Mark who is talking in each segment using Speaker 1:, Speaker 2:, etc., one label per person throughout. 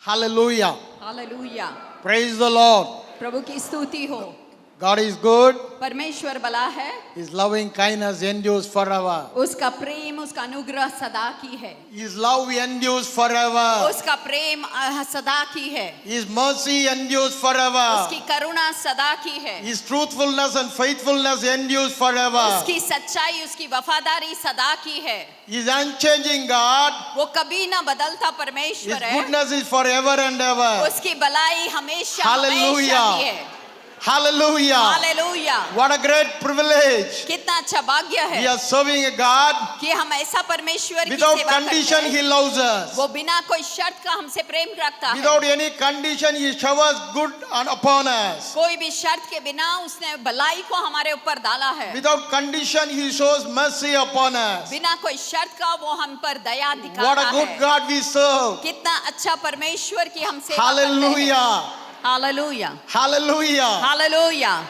Speaker 1: Hallelujah.
Speaker 2: Hallelujah.
Speaker 1: Praise the Lord.
Speaker 2: प्रभु की स्तुति हो।
Speaker 1: God is good.
Speaker 2: परमेश्वर भला है।
Speaker 1: His loving kindness endures forever.
Speaker 2: उसका प्रेम, उसका अनुग्रह सदा की है।
Speaker 1: His love endures forever.
Speaker 2: उसका प्रेम सदा की है।
Speaker 1: His mercy endures forever.
Speaker 2: उसकी करुणा सदा की है।
Speaker 1: His truthfulness and faithfulness endures forever.
Speaker 2: उसकी सच्चाई, उसकी वफादारी सदा की है।
Speaker 1: He is unchanging God.
Speaker 2: वो कभी ना बदलता
Speaker 1: His
Speaker 2: परमेश्वर है।
Speaker 1: goodness is forever and ever.
Speaker 2: उसकी भलाई हमेशा
Speaker 1: Hallelujah.
Speaker 2: हमेशा की है।
Speaker 1: Hallelujah.
Speaker 2: Hallelujah.
Speaker 1: What a great privilege.
Speaker 2: कितना अच्छा भाग्य है
Speaker 1: We are serving a God.
Speaker 2: कि हम ऐसा परमेश्वर की
Speaker 1: Without
Speaker 2: सेवा करते
Speaker 1: condition,
Speaker 2: हैं।
Speaker 1: He loves us.
Speaker 2: वो बिना कोई शर्त का हमसे प्रेम रखता है।
Speaker 1: Without any condition, He showers good upon us.
Speaker 2: कोई भी शर्त के बिना उसने भलाई को हमारे ऊपर डाला है।
Speaker 1: Without condition, He shows mercy upon us.
Speaker 2: बिना कोई शर्त का वो हम पर दया
Speaker 1: What
Speaker 2: दिखाता
Speaker 1: a good
Speaker 2: है।
Speaker 1: God we serve.
Speaker 2: कितना अच्छा परमेश्वर की हम सेवा करते हैं।
Speaker 1: Hallelujah.
Speaker 2: Hallelujah.
Speaker 1: Hallelujah.
Speaker 2: Hallelujah.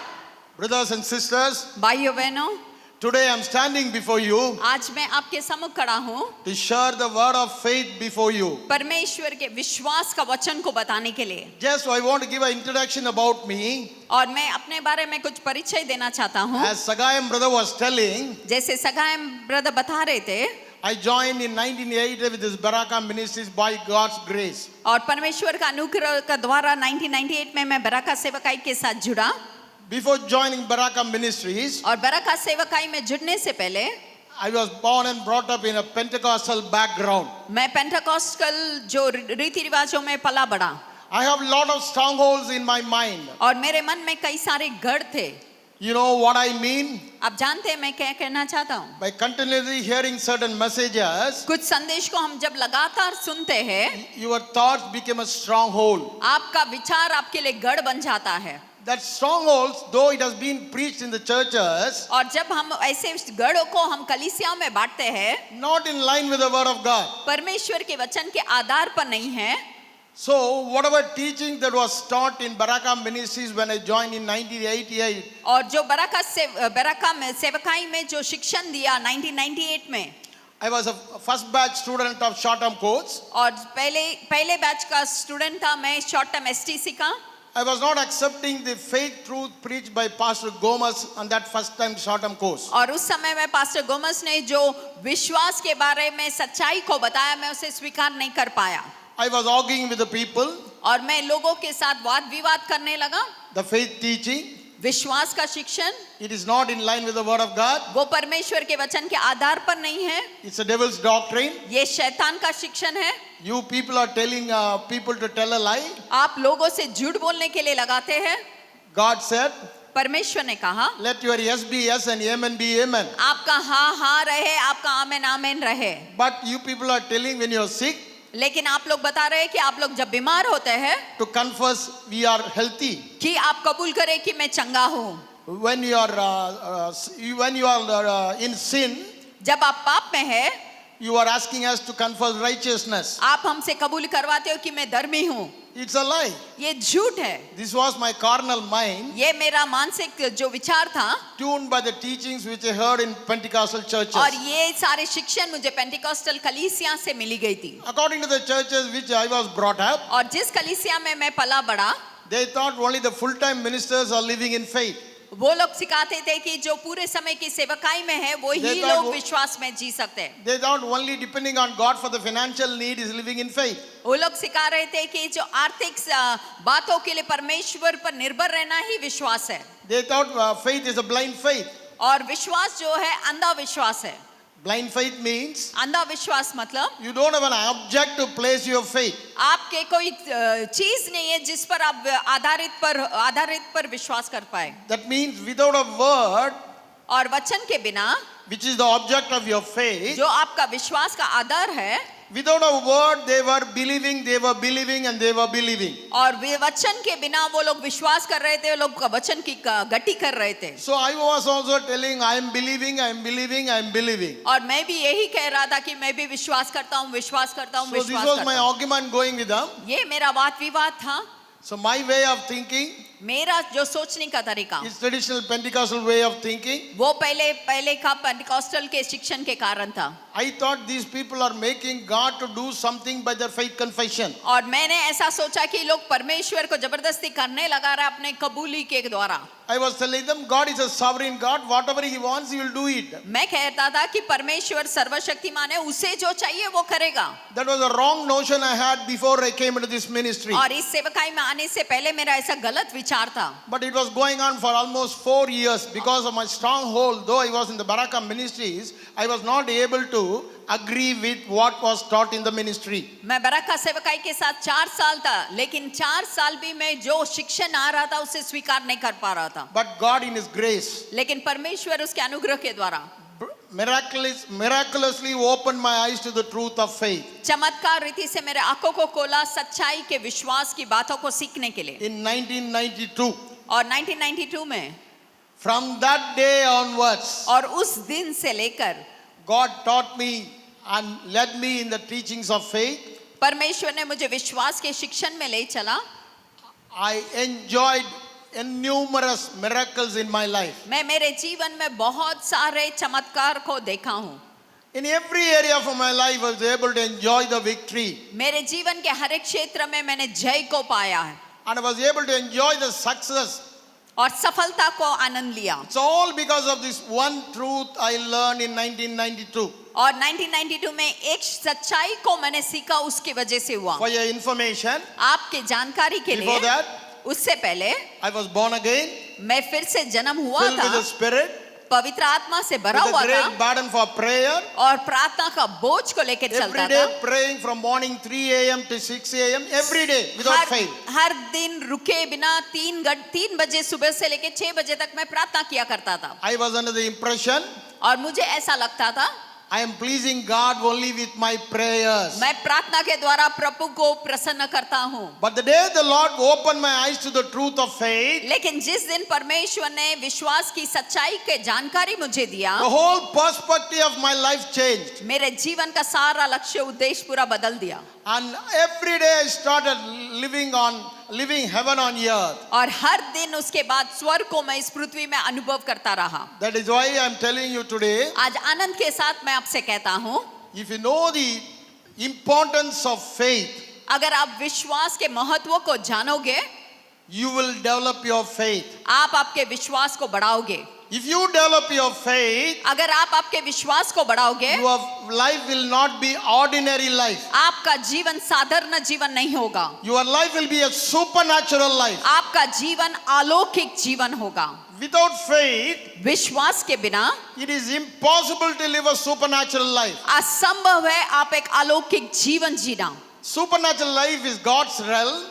Speaker 1: Brothers and sisters,
Speaker 2: भाइयों बहनों,
Speaker 1: today I'm standing before you
Speaker 2: आज मैं आपके सम्मुख खड़ा हूँ
Speaker 1: to share the word of faith before you.
Speaker 2: परमेश्वर के विश्वास का वचन को बताने के लिए।
Speaker 1: Just I want to give an introduction about me.
Speaker 2: और मैं अपने बारे में कुछ परिचय देना चाहता हूँ।
Speaker 1: As Sagayam brother was telling,
Speaker 2: जैसे सगाएम ब्रदर बता रहे थे,
Speaker 1: I joined in 1980 with this Baraka Ministries by God's grace.
Speaker 2: और परमेश्वर का अनुग्रह का द्वारा 1998 में मैं बराका सेवकाई के साथ जुड़ा।
Speaker 1: Before joining Baraka Ministries,
Speaker 2: और बराका सेवकाई में जुड़ने से पहले
Speaker 1: I was born and brought up in a Pentecostal background.
Speaker 2: मैं पेंटेकोस्टल जो रीति रिवाजों में पला बड़ा।
Speaker 1: I have a lot of strongholds in my mind.
Speaker 2: और मेरे मन में कई सारे गढ़ थे।
Speaker 1: You know what I mean?
Speaker 2: आप जानते हैं मैं क्या कहना चाहता हूँ।
Speaker 1: By continuously hearing certain messages,
Speaker 2: कुछ संदेश को हम जब लगातार सुनते हैं,
Speaker 1: your thoughts become a stronghold.
Speaker 2: आपका विचार आपके लिए गढ़ बन जाता है।
Speaker 1: That strongholds, though it has been preached in the churches,
Speaker 2: और जब हम ऐसे गढ़ों को हम कलीसियाओं में बांटते हैं,
Speaker 1: not in line with the word of God.
Speaker 2: परमेश्वर के वचन के आधार पर नहीं है।
Speaker 1: So, whatever teaching that was taught in Baraka Ministries when I joined in 1988,
Speaker 2: और जो बराका में सेवकाई में जो शिक्षण दिया 1998 में,
Speaker 1: I was a first batch student of short-term course.
Speaker 2: और पहले बैच का स्टूडेंट था मैं शॉर्ट टर्म एसटीसी का।
Speaker 1: I was not accepting the faith truth preached by Pastor Gomez on that first time short-term course.
Speaker 2: और उस समय में पास्टर गोमस ने जो विश्वास के बारे में सच्चाई को बताया, मैं उसे स्वीकार नहीं कर पाया।
Speaker 1: I was arguing with the people,
Speaker 2: और मैं लोगों के साथ वाद विवाद करने लगा।
Speaker 1: the faith teaching,
Speaker 2: विश्वास का शिक्षण
Speaker 1: it is not in line with the word of God.
Speaker 2: वो परमेश्वर के वचन के आधार पर नहीं है,
Speaker 1: It's a devil's doctrine.
Speaker 2: ये शैतान का शिक्षण है।
Speaker 1: You people are telling people to tell a lie.
Speaker 2: आप लोगों से झूठ बोलने के लिए लगाते हैं।
Speaker 1: God said,
Speaker 2: परमेश्वर ने कहा,
Speaker 1: let your yes be yes and amen be amen.
Speaker 2: आपका हाँ हाँ रहे, आपका आमेन आमेन रहे।
Speaker 1: But you people are telling when you are sick,
Speaker 2: लेकिन आप लोग बता रहे हैं कि आप लोग जब बीमार होते हैं
Speaker 1: to confess we are healthy.
Speaker 2: कि आप कबूल करें कि मैं चंगा हूँ।
Speaker 1: When you are in sin,
Speaker 2: जब आप पाप में हैं,
Speaker 1: you are asking us to confess righteousness.
Speaker 2: आप हमसे कबूल करवाते हो कि मैं धर्मी हूँ।
Speaker 1: It's a lie.
Speaker 2: ये झूठ है।
Speaker 1: This was my carnal mind,
Speaker 2: ये मेरा मानसिक जो विचार था,
Speaker 1: tuned by the teachings which I heard in Pentecostal churches.
Speaker 2: और ये सारे शिक्षण मुझे पेंटिकॉस्टल कलीसिया से मिली गई थी।
Speaker 1: According to the churches which I was brought up,
Speaker 2: और जिस कलीसिया में मैं पला बड़ा,
Speaker 1: they thought only the full-time ministers are living in faith.
Speaker 2: वो लोग सिखाते थे कि जो पूरे समय की सेवकाई में है वो ही लोग विश्वास में जी सकते हैं।
Speaker 1: They thought only depending on God for the financial need is living in faith.
Speaker 2: वो लोग सिखा रहे थे कि जो आर्थिक बातों के लिए परमेश्वर पर निर्भर रहना ही विश्वास है।
Speaker 1: They thought faith is a blind faith.
Speaker 2: और विश्वास जो है अंधा विश्वास है।
Speaker 1: Blind faith means
Speaker 2: अंधा विश्वास मतलब
Speaker 1: you don't have an object to place your faith.
Speaker 2: आपके कोई चीज नहीं है जिस पर आप आधारित पर विश्वास कर पाए।
Speaker 1: That means without a word,
Speaker 2: और वचन के बिना,
Speaker 1: which is the object of your faith,
Speaker 2: जो आपका विश्वास का आधार है,
Speaker 1: without a word they were believing and they were believing.
Speaker 2: और वे वचन के बिना वो लोग विश्वास कर रहे थे, वो लोग वचन की गति कर रहे थे।
Speaker 1: So I was also telling I am believing.
Speaker 2: और मैं भी यही कह रहा था कि मैं भी विश्वास करता हूँ।
Speaker 1: So this was my argument going with them.
Speaker 2: ये मेरा वाद विवाद था।
Speaker 1: So my way of thinking
Speaker 2: मेरा जो सोचने का तरीका
Speaker 1: is traditional Pentecostal way of thinking.
Speaker 2: वो पहले का पेंटिकॉस्टल के शिक्षण के कारण था।
Speaker 1: I thought these people are making God to do something by their faith confession.
Speaker 2: और मैंने ऐसा सोचा कि लोग परमेश्वर को जबरदस्ती करने लगा रहे अपने कबूली के द्वारा।
Speaker 1: I was telling them God is a sovereign God. Whatever He wants, He will do it.
Speaker 2: मैं कहता था कि परमेश्वर सर्वशक्तिमान है, उसे जो चाहिए वो करेगा।
Speaker 1: That was a wrong notion I had before I came into this ministry.
Speaker 2: और इस सेवकाई में आने से पहले मेरा ऐसा गलत विचार था।
Speaker 1: But it was going on for almost 4 years because of my stronghold. Though I was in the Baraka ministries, I was not able to agree with what was taught in the ministry.
Speaker 2: मैं बरका सेवकाई के साथ 4 साल था, लेकिन 4 साल भी मैं जो शिक्षण आ रहा था उसे स्वीकार नहीं कर पा रहा था।
Speaker 1: But God in His grace
Speaker 2: लेकिन परमेश्वर उसके अनुग्रह के द्वारा
Speaker 1: miraculously opened my eyes to the truth of faith.
Speaker 2: चमत्कार रीति से मेरे आंखों को खोला सच्चाई के विश्वास की बातों को सीखने के लिए।
Speaker 1: In 1992,
Speaker 2: और 1992 में
Speaker 1: from that day onwards,
Speaker 2: और उस दिन से लेकर
Speaker 1: God taught me and led me in the teachings of faith.
Speaker 2: परमेश्वर ने मुझे विश्वास के शिक्षण में ले चला।
Speaker 1: I enjoyed innumerous miracles in my life.
Speaker 2: मैं मेरे जीवन में बहुत सारे चमत्कार को देखा हूँ।
Speaker 1: In every area of my life, I was able to enjoy the victory.
Speaker 2: मेरे जीवन के हर एक क्षेत्र में मैंने जय को पाया है
Speaker 1: And I was able to enjoy the success.
Speaker 2: और सफलता को आनंद लिया।
Speaker 1: It's all because of this one truth I learned in 1992.
Speaker 2: और 1992 में एक सच्चाई को मैंने सीखा, उसकी वजह से हुआ।
Speaker 1: For your information,
Speaker 2: आपके जानकारी के
Speaker 1: before
Speaker 2: लिए
Speaker 1: that,
Speaker 2: उससे पहले
Speaker 1: I was born again,
Speaker 2: मैं फिर से जन्म हुआ
Speaker 1: filled with
Speaker 2: था,
Speaker 1: the Spirit,
Speaker 2: पवित्र आत्मा से भरा
Speaker 1: with a
Speaker 2: हुआ
Speaker 1: great
Speaker 2: था
Speaker 1: burden for prayer.
Speaker 2: और प्रार्थना का बोझ को लेकर
Speaker 1: Every
Speaker 2: चलता
Speaker 1: day
Speaker 2: था।
Speaker 1: praying from morning 3 a.m. to 6 a.m. every day without fail.
Speaker 2: हर दिन रुके बिना 3 बजे सुबह से लेकर 6 बजे तक मैं प्रार्थना किया करता था।
Speaker 1: I was under the impression
Speaker 2: और मुझे ऐसा लगता था
Speaker 1: I am pleasing God only with my prayers.
Speaker 2: मैं प्रार्थना के द्वारा प्रभु को प्रसन्न करता हूँ।
Speaker 1: But the day the Lord opened my eyes to the truth of faith,
Speaker 2: लेकिन जिस दिन परमेश्वर ने विश्वास की सच्चाई के जानकारी मुझे दिया,
Speaker 1: the whole perspective of my life changed.
Speaker 2: मेरे जीवन का सारा लक्ष्य उद्देश्य पूरा बदल दिया।
Speaker 1: And every day I started living heaven on earth.
Speaker 2: और हर दिन उसके बाद स्वर्ग को मैं इस पृथ्वी में अनुभव करता रहा।
Speaker 1: That is why I am telling you today,
Speaker 2: आज आनंद के साथ मैं आपसे कहता हूँ,
Speaker 1: if you know the importance of faith,
Speaker 2: अगर आप विश्वास के महत्व को जानोगे,
Speaker 1: you will develop your faith.
Speaker 2: आप आपके विश्वास को बढ़ाओगे।
Speaker 1: If you develop your faith,
Speaker 2: अगर आप आपके विश्वास को बढ़ाओगे,
Speaker 1: your life will not be ordinary life.
Speaker 2: आपका जीवन साधारण जीवन नहीं होगा,
Speaker 1: Your life will be a supernatural life.
Speaker 2: आपका जीवन अलौकिक जीवन होगा।
Speaker 1: Without faith,
Speaker 2: विश्वास के बिना
Speaker 1: it is impossible to live a supernatural life.
Speaker 2: असंभव है आप एक अलौकिक जीवन जीना।
Speaker 1: Supernatural life is God's realm.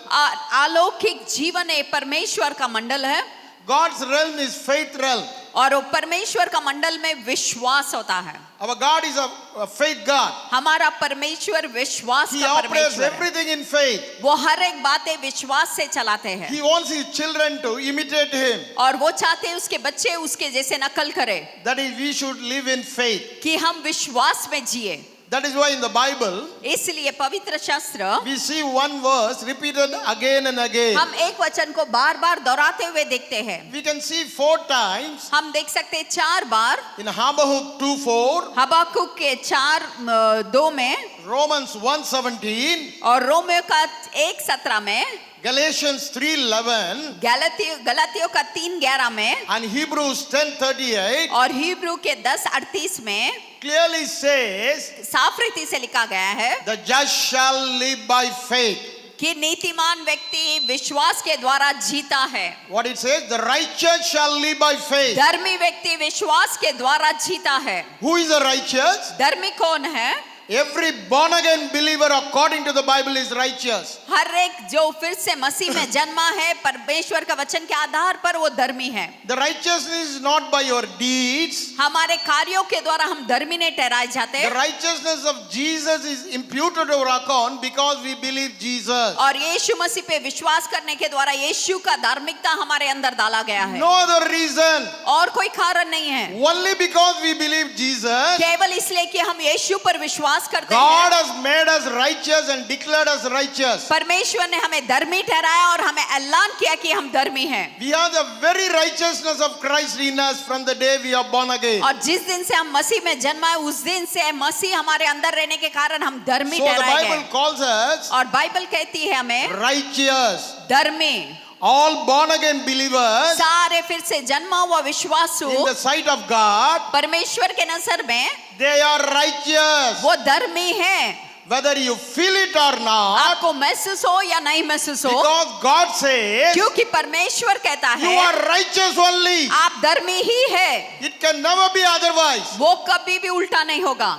Speaker 2: अलौकिक जीवन एक परमेश्वर का मंडल है
Speaker 1: God's realm is faith realm.
Speaker 2: और वो परमेश्वर का मंडल में विश्वास होता है।
Speaker 1: Our God is a faith God.
Speaker 2: हमारा परमेश्वर विश्वास
Speaker 1: He
Speaker 2: का
Speaker 1: operates
Speaker 2: परमेश्वर है।
Speaker 1: everything in faith.
Speaker 2: वो हर एक बातें विश्वास से चलाते हैं
Speaker 1: He wants His children to imitate Him.
Speaker 2: और वो चाहते हैं उसके बच्चे उसके जैसे नकल करें,
Speaker 1: That is, we should live in faith.
Speaker 2: कि हम विश्वास में जिए।
Speaker 1: That is why in the Bible,
Speaker 2: इसलिए पवित्र शास्त्र
Speaker 1: we see one verse repeated again and again.
Speaker 2: हम एक वचन को बार बार दोहराते हुए देखते हैं।
Speaker 1: We can see 4 times
Speaker 2: हम देख सकते हैं 4 बार,
Speaker 1: in Habakkuk 2:4,
Speaker 2: हबाकुक के 4:2 में
Speaker 1: Romans 1:17,
Speaker 2: और रोमियो का 1:17 में,
Speaker 1: Galatians 3:11,
Speaker 2: गलातियों का 3:11 में
Speaker 1: and Hebrews 10:38
Speaker 2: और हिब्रू के 10:38 में
Speaker 1: clearly says,
Speaker 2: साफ रीति से लिखा गया है
Speaker 1: the just shall live by faith.
Speaker 2: कि नीतिमान व्यक्ति विश्वास के द्वारा जीता है।
Speaker 1: What it says, the righteous shall live by faith.
Speaker 2: धर्मी व्यक्ति विश्वास के द्वारा जीता है।
Speaker 1: Who is the righteous?
Speaker 2: धर्मी कौन है?
Speaker 1: Every born again believer according to the Bible is righteous.
Speaker 2: हर एक जो फिर से मसीह में जन्मा है परमेश्वर का वचन के आधार पर वो धर्मी है।
Speaker 1: The righteousness is not by your deeds.
Speaker 2: हमारे कार्यों के द्वारा हम धर्मी नहीं ठहराए जाते।
Speaker 1: The righteousness of Jesus is imputed to our account because we believe Jesus.
Speaker 2: और यीशु मसीह पे विश्वास करने के द्वारा यीशु का धार्मिकता हमारे अंदर डाला गया है।
Speaker 1: No other reason.
Speaker 2: और कोई कारण नहीं है,
Speaker 1: Only because we believe Jesus,
Speaker 2: केवल इसलिए कि हम यीशु पर विश्वास विश्वास करते
Speaker 1: God
Speaker 2: हैं,
Speaker 1: has made us righteous and declared us righteous.
Speaker 2: परमेश्वर ने हमें धर्मी ठहराया और हमें ऐलान किया कि हम धर्मी हैं।
Speaker 1: We have the very righteousness of Christ in us from the day we are born again.
Speaker 2: और जिस दिन से हम मसीह में जन्माए उस दिन से मसीह हमारे अंदर रहने के कारण हम धर्मी
Speaker 1: So the
Speaker 2: ठहराए
Speaker 1: Bible
Speaker 2: गए।
Speaker 1: calls us
Speaker 2: और बाइबल कहती है हमें
Speaker 1: righteous.
Speaker 2: धर्मी।
Speaker 1: All born again believers
Speaker 2: सारे फिर से जन्मा हुआ विश्वासु
Speaker 1: in the sight of God,
Speaker 2: परमेश्वर के नजर में
Speaker 1: they are righteous.
Speaker 2: वो धर्मी हैं,
Speaker 1: Whether you feel it or not,
Speaker 2: आपको महसूस हो या नहीं महसूस हो,
Speaker 1: because God says
Speaker 2: क्योंकि परमेश्वर कहता
Speaker 1: you
Speaker 2: है
Speaker 1: are righteous only.
Speaker 2: आप धर्मी ही है,
Speaker 1: It can never be otherwise.
Speaker 2: वो कभी भी उल्टा नहीं होगा।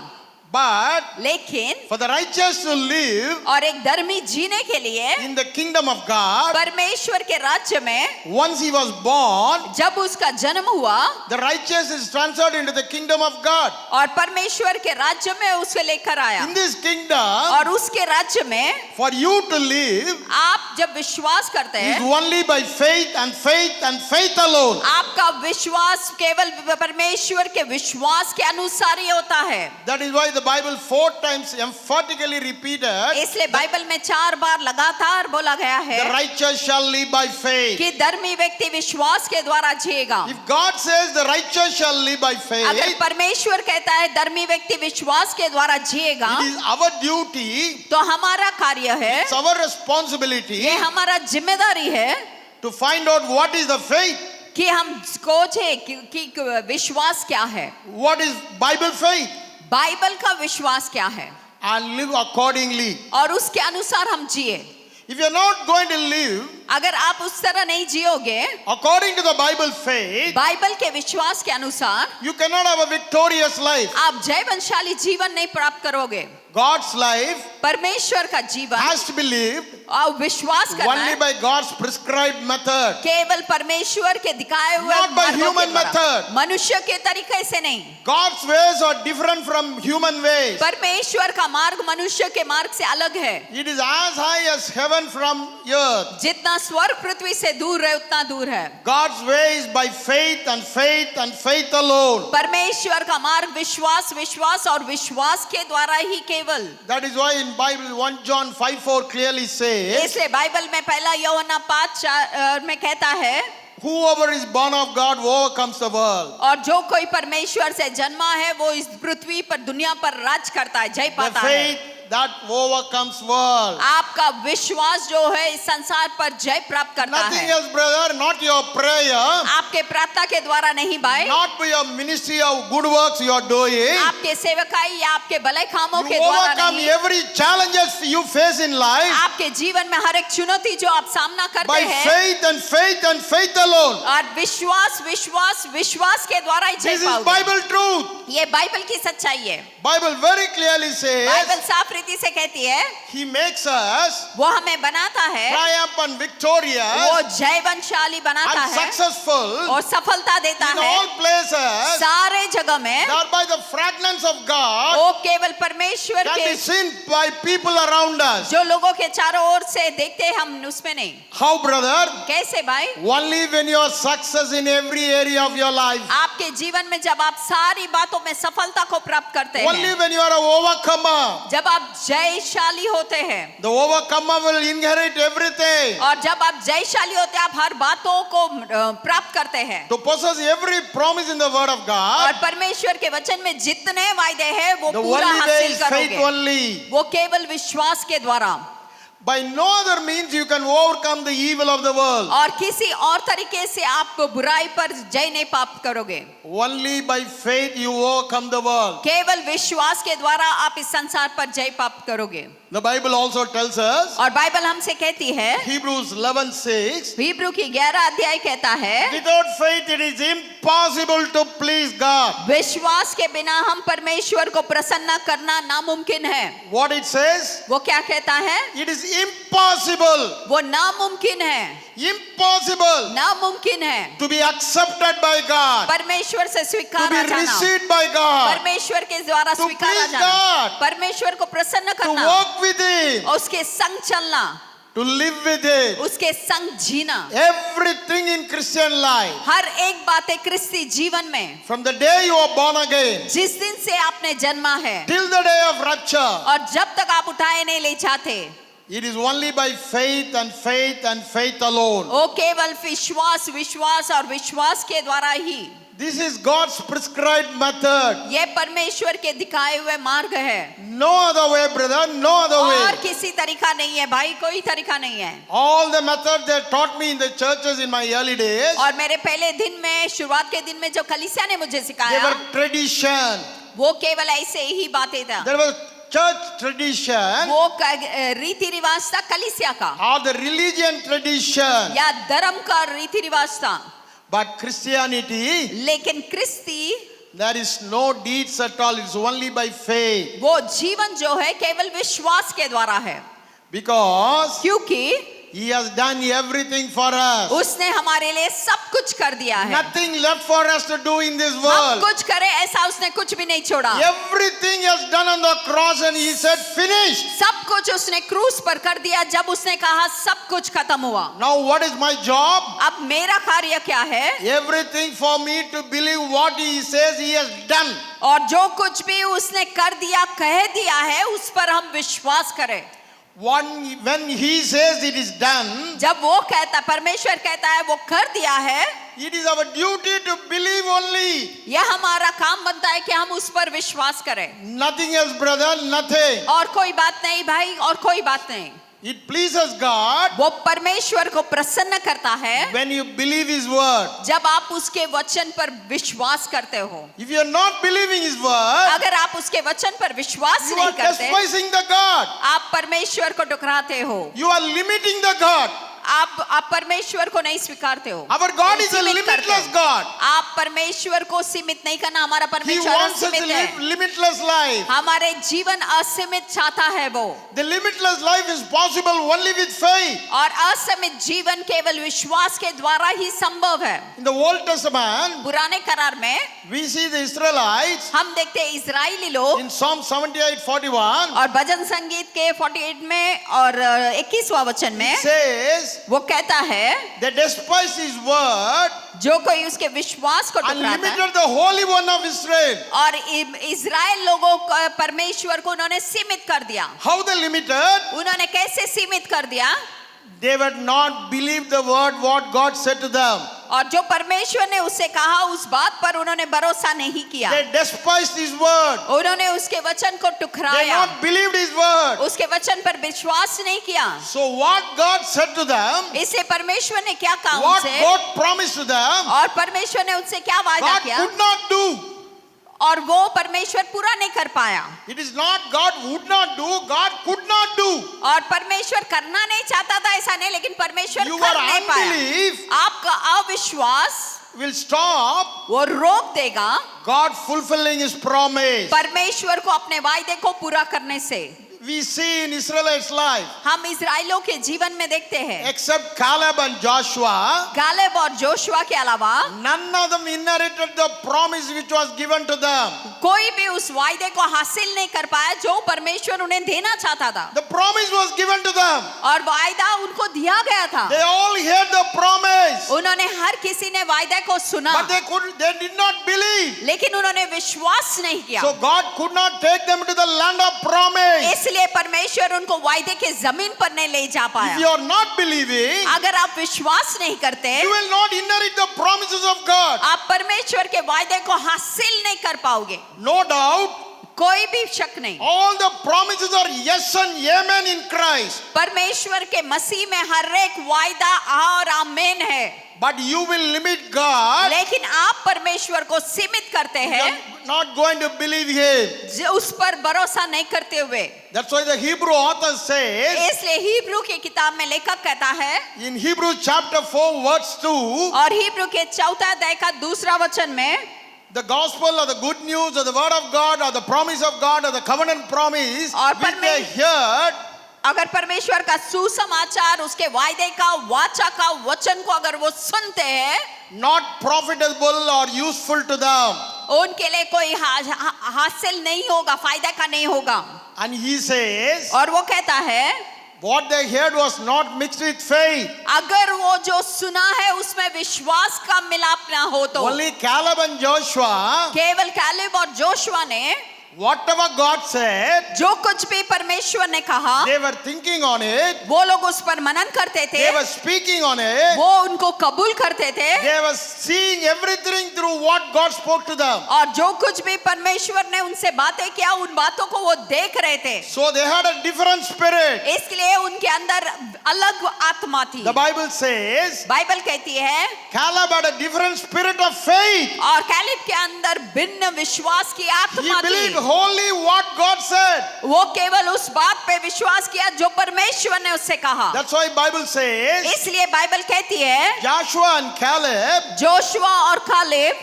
Speaker 1: But
Speaker 2: लेकिन
Speaker 1: for the righteous to live
Speaker 2: और एक धर्मी जीने के लिए
Speaker 1: in the kingdom of God,
Speaker 2: परमेश्वर के राज्य में
Speaker 1: once he was born,
Speaker 2: जब उसका जन्म हुआ
Speaker 1: the righteous is transferred into the kingdom of God.
Speaker 2: और परमेश्वर के राज्य में उसे लेकर आया,
Speaker 1: In this kingdom,
Speaker 2: और उसके राज्य में
Speaker 1: for you to live
Speaker 2: आप जब विश्वास करते
Speaker 1: is
Speaker 2: हैं,
Speaker 1: only by faith and faith and faith alone.
Speaker 2: आपका विश्वास केवल परमेश्वर के विश्वास के अनुसार ही होता है।
Speaker 1: That is why the Bible 4 times emphatically repeated,
Speaker 2: इसलिए बाइबल में 4 बार लगातार बोला गया
Speaker 1: the
Speaker 2: है
Speaker 1: righteous shall live by faith.
Speaker 2: कि धर्मी व्यक्ति विश्वास के द्वारा जिएगा।
Speaker 1: If God says the righteous shall live by faith,
Speaker 2: अगर परमेश्वर कहता है धर्मी व्यक्ति विश्वास के द्वारा जिएगा,
Speaker 1: it is our duty,
Speaker 2: तो हमारा कार्य है,
Speaker 1: it's our responsibility
Speaker 2: ये हमारा जिम्मेदारी है
Speaker 1: to find out what is the faith,
Speaker 2: कि हम खोजें कि विश्वास क्या है,
Speaker 1: what is Bible faith,
Speaker 2: Bible का विश्वास क्या है,
Speaker 1: and live accordingly.
Speaker 2: और उसके अनुसार हम जिए।
Speaker 1: If you are not going to live
Speaker 2: अगर आप उस तरह नहीं जियोगे
Speaker 1: according to the Bible faith,
Speaker 2: Bible के विश्वास के अनुसार,
Speaker 1: you cannot have a victorious life.
Speaker 2: आप जयवंशाली जीवन नहीं प्राप्त करोगे।
Speaker 1: God's life
Speaker 2: परमेश्वर का जीवन
Speaker 1: has to be lived
Speaker 2: और विश्वास करना
Speaker 1: only
Speaker 2: है
Speaker 1: by God's prescribed method,
Speaker 2: केवल परमेश्वर के दिखाए हुए
Speaker 1: not by
Speaker 2: मार्गों के
Speaker 1: human
Speaker 2: द्वारा,
Speaker 1: method.
Speaker 2: मनुष्य के तरीके से नहीं।
Speaker 1: God's ways are different from human ways.
Speaker 2: परमेश्वर का मार्ग मनुष्य के मार्ग से अलग है।
Speaker 1: It is as high as heaven from earth.
Speaker 2: जितना स्वर्ग पृथ्वी से दूर है उतना दूर है।
Speaker 1: God's way is by faith and faith and faith alone.
Speaker 2: परमेश्वर का मार्ग विश्वास, विश्वास और विश्वास के द्वारा ही केवल।
Speaker 1: That is why in Bible 1 John 5:4 clearly says,
Speaker 2: इसलिए बाइबल में पहला यूहन्ना 5:4 में कहता है,
Speaker 1: whoever is born of God overcomes the world.
Speaker 2: और जो कोई परमेश्वर से जन्मा है वो इस पृथ्वी पर दुनिया पर राज करता है, जय
Speaker 1: The
Speaker 2: पाता है।
Speaker 1: faith that overcomes world.
Speaker 2: आपका विश्वास जो है इस संसार पर जय प्राप्त करता
Speaker 1: Nothing
Speaker 2: है।
Speaker 1: else, brother, not your prayer,
Speaker 2: आपके प्रार्थना के द्वारा नहीं भाई,
Speaker 1: not by your ministry of good works you are doing.
Speaker 2: आपके सेवकाई या आपके भले कामों
Speaker 1: You
Speaker 2: के द्वारा
Speaker 1: overcome
Speaker 2: नहीं,
Speaker 1: every challenges you face in life
Speaker 2: आपके जीवन में हर एक चुनौती जो आप सामना करते
Speaker 1: by
Speaker 2: हैं
Speaker 1: faith and faith and faith alone.
Speaker 2: और विश्वास विश्वास विश्वास के द्वारा ही
Speaker 1: This
Speaker 2: जय
Speaker 1: is
Speaker 2: पाओगे।
Speaker 1: Bible truth.
Speaker 2: ये बाइबल की सच्चाई है।
Speaker 1: Bible very clearly says
Speaker 2: Bible साफ रीति से कहती है
Speaker 1: He makes us
Speaker 2: वो हमें बनाता है,
Speaker 1: triumphant,
Speaker 2: वो
Speaker 1: victorious,
Speaker 2: जयवंशाली बनाता
Speaker 1: and
Speaker 2: है
Speaker 1: successful
Speaker 2: और सफलता देता
Speaker 1: in
Speaker 2: है
Speaker 1: all places,
Speaker 2: सारे जगह में।
Speaker 1: not by the fragrance of God,
Speaker 2: वो केवल परमेश्वर
Speaker 1: can
Speaker 2: के
Speaker 1: be seen by people around us.
Speaker 2: जो लोगों के चारों ओर से देखते हैं हम उसमें नहीं।
Speaker 1: How, brother?
Speaker 2: कैसे भाई?
Speaker 1: Only when you are success in every area of your life.
Speaker 2: आपके जीवन में जब आप सारी बातों में सफलता को प्राप्त करते
Speaker 1: Only
Speaker 2: हैं,
Speaker 1: when you are an overcomer.
Speaker 2: जब आप जयशाली होते हैं,
Speaker 1: The overcomer will inherit everything.
Speaker 2: और जब आप जयशाली होते हैं आप हर बातों को प्राप्त करते हैं।
Speaker 1: To possess every promise in the word of
Speaker 2: और
Speaker 1: God,
Speaker 2: परमेश्वर के वचन में जितने वायदे हैं वो
Speaker 1: the
Speaker 2: पूरा
Speaker 1: only way
Speaker 2: हासिल
Speaker 1: is faith
Speaker 2: करोगे,
Speaker 1: only.
Speaker 2: वो केवल विश्वास के द्वारा।
Speaker 1: By no other means you can overcome the evil of the world.
Speaker 2: और किसी और तरीके से आप बुराई पर जय नहीं प्राप्त करोगे।
Speaker 1: Only by faith you overcome the world.
Speaker 2: केवल विश्वास के द्वारा आप इस संसार पर जय प्राप्त करोगे।
Speaker 1: The Bible also tells us,
Speaker 2: और बाइबल हमसे कहती है,
Speaker 1: Hebrews 11:6,
Speaker 2: हिब्रू की 11 अध्याय कहता है,
Speaker 1: without faith it is impossible to please God.
Speaker 2: विश्वास के बिना हम परमेश्वर को प्रसन्न करना नामुमकिन है।
Speaker 1: What it says?
Speaker 2: वो क्या कहता है?
Speaker 1: It is impossible.
Speaker 2: वो नामुमकिन है,
Speaker 1: Impossible
Speaker 2: नामुमकिन है
Speaker 1: to be accepted by God,
Speaker 2: परमेश्वर से
Speaker 1: to
Speaker 2: स्वीकारा
Speaker 1: be
Speaker 2: जाना,
Speaker 1: received by God,
Speaker 2: परमेश्वर के द्वारा
Speaker 1: to
Speaker 2: स्वीकारा
Speaker 1: please
Speaker 2: जाना,
Speaker 1: God,
Speaker 2: परमेश्वर को प्रसन्न
Speaker 1: to
Speaker 2: करना
Speaker 1: walk with Him.
Speaker 2: और उसके संग चलना।
Speaker 1: to live with it.
Speaker 2: उसके संग जीना,
Speaker 1: Everything in Christian life,
Speaker 2: हर एक बातें क्रिस्ती जीवन में,
Speaker 1: from the day you are born again
Speaker 2: जिस दिन से आपने जन्मा है
Speaker 1: till the day of rapture,
Speaker 2: और जब तक आप उठाए नहीं ले जाते,
Speaker 1: it is only by faith and faith and faith alone.
Speaker 2: वो केवल विश्वास विश्वास और विश्वास के द्वारा ही।
Speaker 1: This is God's prescribed method.
Speaker 2: ये परमेश्वर के दिखाए हुए मार्ग है,
Speaker 1: No other way, brother, no other
Speaker 2: और
Speaker 1: way.
Speaker 2: किसी तरीका नहीं है भाई, कोई तरीका नहीं है।
Speaker 1: All the methods they taught me in the churches in my early days,
Speaker 2: और मेरे पहले दिन में, शुरुआत के दिन में जो कलीसिया ने मुझे
Speaker 1: they
Speaker 2: सिखाया,
Speaker 1: were tradition.
Speaker 2: वो केवल ऐसे ही बातें था,
Speaker 1: There was church tradition
Speaker 2: वो रीति रिवाज था कलीसिया का,
Speaker 1: or the religion tradition.
Speaker 2: या धर्म का रीति रिवाज था।
Speaker 1: But Christianity,
Speaker 2: लेकिन क्रिस्ती,
Speaker 1: there is no deeds at all. It's only by faith.
Speaker 2: वो जीवन जो है केवल विश्वास के द्वारा है,
Speaker 1: Because
Speaker 2: क्योंकि
Speaker 1: He has done everything for us.
Speaker 2: उसने हमारे लिए सब कुछ कर दिया है।
Speaker 1: Nothing left for us to do in this
Speaker 2: हम
Speaker 1: world.
Speaker 2: कुछ करें ऐसा उसने कुछ भी नहीं छोड़ा।
Speaker 1: Everything He has done on the cross, and He said, finished.
Speaker 2: सब कुछ उसने क्रूस पर कर दिया जब उसने कहा सब कुछ खत्म हुआ।
Speaker 1: Now what is my job?
Speaker 2: अब मेरा कार्य क्या है?
Speaker 1: Everything for me to believe what He says He has done.
Speaker 2: और जो कुछ भी उसने कर दिया, कह दिया है, उस पर हम विश्वास करें।
Speaker 1: When He says it is done,
Speaker 2: जब वो कहता, परमेश्वर कहता है वो कर दिया है,
Speaker 1: it is our duty to believe only.
Speaker 2: यह हमारा काम बनता है कि हम उस पर विश्वास करें।
Speaker 1: Nothing else, brother, nothing.
Speaker 2: और कोई बात नहीं भाई, और कोई बात नहीं।
Speaker 1: It pleases God
Speaker 2: वो परमेश्वर को प्रसन्न करता है
Speaker 1: when you believe His word.
Speaker 2: जब आप उसके वचन पर विश्वास करते हो।
Speaker 1: If you are not believing His word,
Speaker 2: अगर आप उसके वचन पर विश्वास
Speaker 1: you
Speaker 2: नहीं
Speaker 1: are
Speaker 2: करते,
Speaker 1: despising the God.
Speaker 2: आप परमेश्वर को ठुकराते हो,
Speaker 1: You are limiting the God.
Speaker 2: आप परमेश्वर को नहीं स्वीकारते हो।
Speaker 1: Our God is a
Speaker 2: सीमित करते
Speaker 1: limitless
Speaker 2: हो।
Speaker 1: God.
Speaker 2: आप परमेश्वर को सीमित नहीं करना, हमारा
Speaker 1: He
Speaker 2: परमेश्वर
Speaker 1: wants us to
Speaker 2: असीमित
Speaker 1: live
Speaker 2: है।
Speaker 1: limitless life.
Speaker 2: हमारे जीवन असीमित चाहता है वो,
Speaker 1: The limitless life is possible only with faith.
Speaker 2: और असीमित जीवन केवल विश्वास के द्वारा ही संभव है।
Speaker 1: In the Old Testament,
Speaker 2: पुराने करार में
Speaker 1: we see the Israelites
Speaker 2: हम देखते हैं इजराइली लोग,
Speaker 1: in Psalm 78:41
Speaker 2: और भजन संगीत के 48 में और 21वां वचन में
Speaker 1: says,
Speaker 2: वो कहता है,
Speaker 1: they despise His word
Speaker 2: जो कोई उसके विश्वास को
Speaker 1: and
Speaker 2: ठुकराता है,
Speaker 1: limited the Holy One of Israel.
Speaker 2: और इजराइल लोगों को, परमेश्वर को उन्होंने सीमित कर दिया।
Speaker 1: How they limited?
Speaker 2: उन्होंने कैसे सीमित कर दिया?
Speaker 1: They would not believe the word what God said to them.
Speaker 2: और जो परमेश्वर ने उससे कहा उस बात पर उन्होंने भरोसा नहीं किया।
Speaker 1: They despised His word.
Speaker 2: उन्होंने उसके वचन को
Speaker 1: They
Speaker 2: ठुकराया,
Speaker 1: not believed His word.
Speaker 2: उसके वचन पर विश्वास नहीं किया।
Speaker 1: So what God said to them,
Speaker 2: इसलिए परमेश्वर ने क्या कहा
Speaker 1: what
Speaker 2: उनसे,
Speaker 1: God promised to them,
Speaker 2: और परमेश्वर ने उनसे क्या वादा
Speaker 1: God
Speaker 2: किया,
Speaker 1: could not do.
Speaker 2: और वो परमेश्वर पूरा नहीं कर पाया।
Speaker 1: It is not God would not do, God could not do.
Speaker 2: और परमेश्वर करना नहीं चाहता था ऐसा नहीं, लेकिन परमेश्वर
Speaker 1: Your
Speaker 2: कर नहीं पाया।
Speaker 1: unbelief
Speaker 2: आपका अविश्वास
Speaker 1: will stop
Speaker 2: वो रोक देगा
Speaker 1: God fulfilling His promise.
Speaker 2: परमेश्वर को अपने वायदे को पूरा करने से।
Speaker 1: We see in Israelites' life,
Speaker 2: हम इजराइलों के जीवन में देखते हैं,
Speaker 1: except Caleb and Joshua,
Speaker 2: गालेब और जोशुआ के अलावा
Speaker 1: none of them inherited the promise which was given to them.
Speaker 2: कोई भी उस वायदे को हासिल नहीं कर पाया जो परमेश्वर उन्हें देना चाहता था,
Speaker 1: The promise was given to them.
Speaker 2: और वायदा उनको दिया गया था।
Speaker 1: They all heard the promise,
Speaker 2: उन्होंने, हर किसी ने वायदे को सुना,
Speaker 1: but they did not believe.
Speaker 2: लेकिन उन्होंने विश्वास नहीं किया।
Speaker 1: So God could not take them to the land of promise.
Speaker 2: इसलिए परमेश्वर उनको वायदे के जमीन पर नहीं ले जा
Speaker 1: If
Speaker 2: पाया।
Speaker 1: you are not believing,
Speaker 2: अगर आप विश्वास नहीं करते,
Speaker 1: you will not inherit the promises of God.
Speaker 2: आप परमेश्वर के वायदे को हासिल नहीं कर पाओगे,
Speaker 1: No doubt,
Speaker 2: कोई भी शक नहीं।
Speaker 1: all the promises are yes and amen in Christ.
Speaker 2: परमेश्वर के मसीह में हर एक वायदा और आमीन है,
Speaker 1: But you will limit God.
Speaker 2: लेकिन आप परमेश्वर को सीमित करते
Speaker 1: You
Speaker 2: हैं,
Speaker 1: are not going to believe Him.
Speaker 2: जो उस पर भरोसा नहीं करते हुए।
Speaker 1: That's why the Hebrew author says
Speaker 2: इसलिए हिब्रू की किताब में लेखक कहता है,
Speaker 1: in Hebrews chapter 4 verse 2,
Speaker 2: और हिब्रू के 4 अध्याय का 2 वचन में,
Speaker 1: the gospel or the good news or the word of God or the promise of God or the covenant promise
Speaker 2: और
Speaker 1: which they heard,
Speaker 2: अगर परमेश्वर का सुसमाचार, उसके वायदे का, वाचा का वचन को अगर वो सुनते हैं,
Speaker 1: not profitable or useful to them.
Speaker 2: उनके लिए कोई हासिल नहीं होगा, फायदा का नहीं होगा।
Speaker 1: And he says,
Speaker 2: और वो कहता है,
Speaker 1: what they heard was not mixed with faith.
Speaker 2: अगर वो जो सुना है उसमें विश्वास का मिलाप ना हो तो
Speaker 1: Only Caleb and Joshua,
Speaker 2: केवल कैलेब और जोशुआ ने
Speaker 1: whatever God said,
Speaker 2: जो कुछ भी परमेश्वर ने कहा
Speaker 1: they were thinking on it,
Speaker 2: वो लोग उस पर मनन करते थे,
Speaker 1: they were speaking on it,
Speaker 2: वो उनको कबूल करते थे
Speaker 1: they were seeing everything through what God spoke to them.
Speaker 2: और जो कुछ भी परमेश्वर ने उनसे बातें किया उन बातों को वो देख रहे थे,
Speaker 1: So they had a different spirit.
Speaker 2: इसलिए उनके अंदर अलग आत्मा थी।
Speaker 1: The Bible says
Speaker 2: बाइबल कहती है
Speaker 1: Caleb had a different spirit of faith.
Speaker 2: और कैलेब के अंदर भिन्न विश्वास की
Speaker 1: He
Speaker 2: आत्मा
Speaker 1: believed
Speaker 2: थी,
Speaker 1: wholly what God said.
Speaker 2: वो केवल उस बात पे विश्वास किया जो परमेश्वर ने उससे कहा।
Speaker 1: That's why Bible says
Speaker 2: इसलिए बाइबल कहती है
Speaker 1: Joshua and Caleb
Speaker 2: जोशुआ और कालेब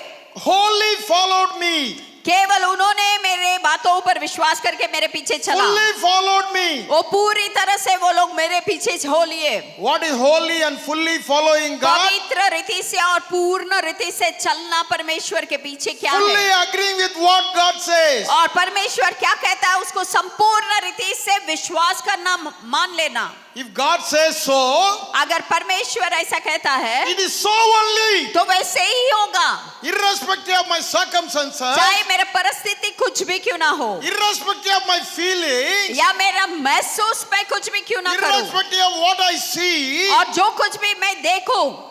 Speaker 1: wholly followed me.
Speaker 2: केवल उन्होंने मेरे बातों पर विश्वास करके मेरे पीछे चला,
Speaker 1: Fully followed me.
Speaker 2: वो पूरी तरह से वो लोग मेरे पीछे हो लिए।
Speaker 1: What is holy and fully following God?
Speaker 2: पवित्र रीति से और पूर्ण रीति से चलना परमेश्वर के पीछे क्या
Speaker 1: Fully
Speaker 2: है
Speaker 1: agreeing with what God says.
Speaker 2: और परमेश्वर क्या कहता है उसको संपूर्ण रीति से विश्वास करना, मान लेना।
Speaker 1: If God says so,
Speaker 2: अगर परमेश्वर ऐसा कहता है
Speaker 1: it is so only.
Speaker 2: तो वैसे ही होगा,
Speaker 1: Irrespective of my circumstances,
Speaker 2: चाहे मेरे परिस्थिति कुछ भी क्यों ना हो
Speaker 1: irrespective of my feelings,
Speaker 2: या मेरा महसूस में कुछ भी क्यों ना करूं
Speaker 1: irrespective of what I see,
Speaker 2: और जो कुछ भी मैं देखूं,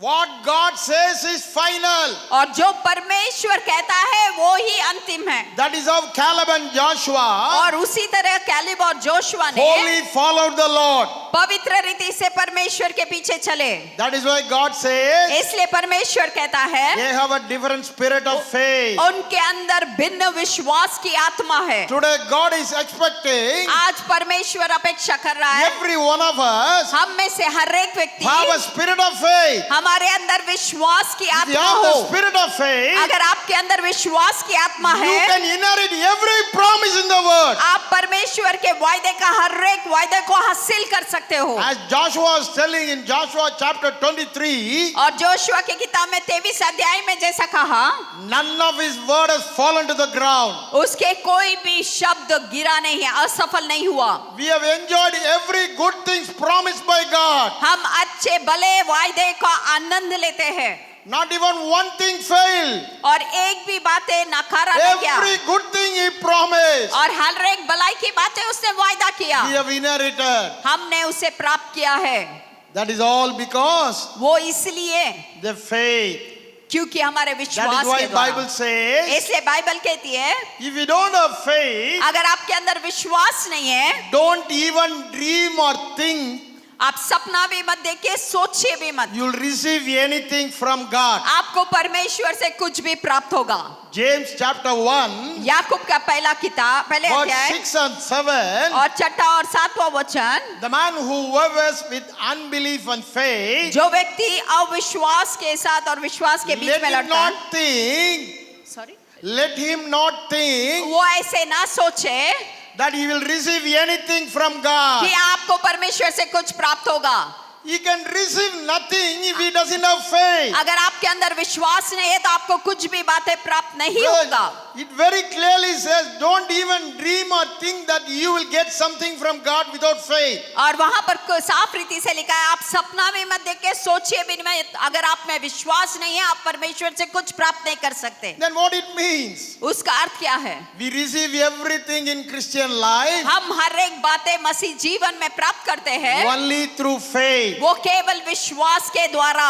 Speaker 1: what God says is final.
Speaker 2: और जो परमेश्वर कहता है वो ही अंतिम है।
Speaker 1: That is how Caleb and Joshua
Speaker 2: और उसी तरह कैलेब और जोशुआ ने
Speaker 1: wholly followed the Lord.
Speaker 2: पवित्र रीति से परमेश्वर के पीछे चले।
Speaker 1: That is why God says
Speaker 2: इसलिए परमेश्वर कहता है
Speaker 1: they have a different spirit of faith.
Speaker 2: उनके अंदर भिन्न विश्वास की आत्मा है।
Speaker 1: Today God is expecting
Speaker 2: आज परमेश्वर अपेक्षा कर रहा है
Speaker 1: every one of us
Speaker 2: हम में से हर एक व्यक्ति
Speaker 1: have a spirit of faith.
Speaker 2: हमारे अंदर विश्वास की
Speaker 1: If you
Speaker 2: आत्मा
Speaker 1: have
Speaker 2: हो।
Speaker 1: the spirit of faith,
Speaker 2: अगर आपके अंदर विश्वास की आत्मा
Speaker 1: you
Speaker 2: है,
Speaker 1: can inherit every promise in the word.
Speaker 2: आप परमेश्वर के वायदे का हर एक वायदे को हासिल कर सकते हो।
Speaker 1: As Joshua was telling in Joshua chapter 23,
Speaker 2: और जोशुआ की किताब में 23 अध्याय में जैसा कहा,
Speaker 1: none of his word has fallen to the ground.
Speaker 2: उसके कोई भी शब्द गिरा नहीं है, असफल नहीं हुआ।
Speaker 1: We have enjoyed every good things promised by God.
Speaker 2: हम अच्छे भले वायदे का आनंद लेते हैं
Speaker 1: Not even one thing failed.
Speaker 2: और एक भी बातें नकारा नहीं किया
Speaker 1: Every good thing he promised,
Speaker 2: और हर एक भलाई की बातें उसने वायदा किया,
Speaker 1: we have inherited.
Speaker 2: हमने उसे प्राप्त किया है।
Speaker 1: That is all because
Speaker 2: वो इसलिए
Speaker 1: the faith.
Speaker 2: क्योंकि हमारे
Speaker 1: That
Speaker 2: विश्वास
Speaker 1: is why
Speaker 2: के
Speaker 1: Bible
Speaker 2: द्वारा।
Speaker 1: says,
Speaker 2: इसलिए बाइबल कहती है
Speaker 1: if you don't have faith,
Speaker 2: अगर आपके अंदर विश्वास नहीं है,
Speaker 1: don't even dream or think
Speaker 2: आप सपना भी मत देखिए, सोचिए भी मत,
Speaker 1: you'll receive anything from God.
Speaker 2: आपको परमेश्वर से कुछ भी प्राप्त होगा।
Speaker 1: James chapter 1,
Speaker 2: याकूब का पहला किताब पहले
Speaker 1: verse
Speaker 2: अध्याय
Speaker 1: 6 and 7,
Speaker 2: और 6 और 7वां वचन,
Speaker 1: the man who wavers with unbelief and faith,
Speaker 2: जो व्यक्ति अविश्वास के साथ और विश्वास के बीच
Speaker 1: let
Speaker 2: में
Speaker 1: him
Speaker 2: लड़ता है,
Speaker 1: not think,
Speaker 2: sorry,
Speaker 1: let him not think
Speaker 2: वो ऐसे ना सोचे
Speaker 1: that he will receive anything from God.
Speaker 2: कि आपको परमेश्वर से कुछ प्राप्त होगा।
Speaker 1: He can receive nothing if he doesn't have faith.
Speaker 2: अगर आपके अंदर विश्वास नहीं है तो आपको कुछ भी बातें प्राप्त नहीं होगा।
Speaker 1: It very clearly says, don't even dream or think that you will get something from God without faith.
Speaker 2: और वहां पर साफ रीति से लिखा है, आप सपना भी मत देख के सोचिए भी नहीं, अगर आप में विश्वास नहीं है आप परमेश्वर से कुछ प्राप्त नहीं कर सकते।
Speaker 1: Then what it means?
Speaker 2: उसका अर्थ क्या है?
Speaker 1: We receive everything in Christian life
Speaker 2: हम हर एक बातें मसीह जीवन में प्राप्त करते हैं
Speaker 1: only through faith.
Speaker 2: वो केवल विश्वास के द्वारा।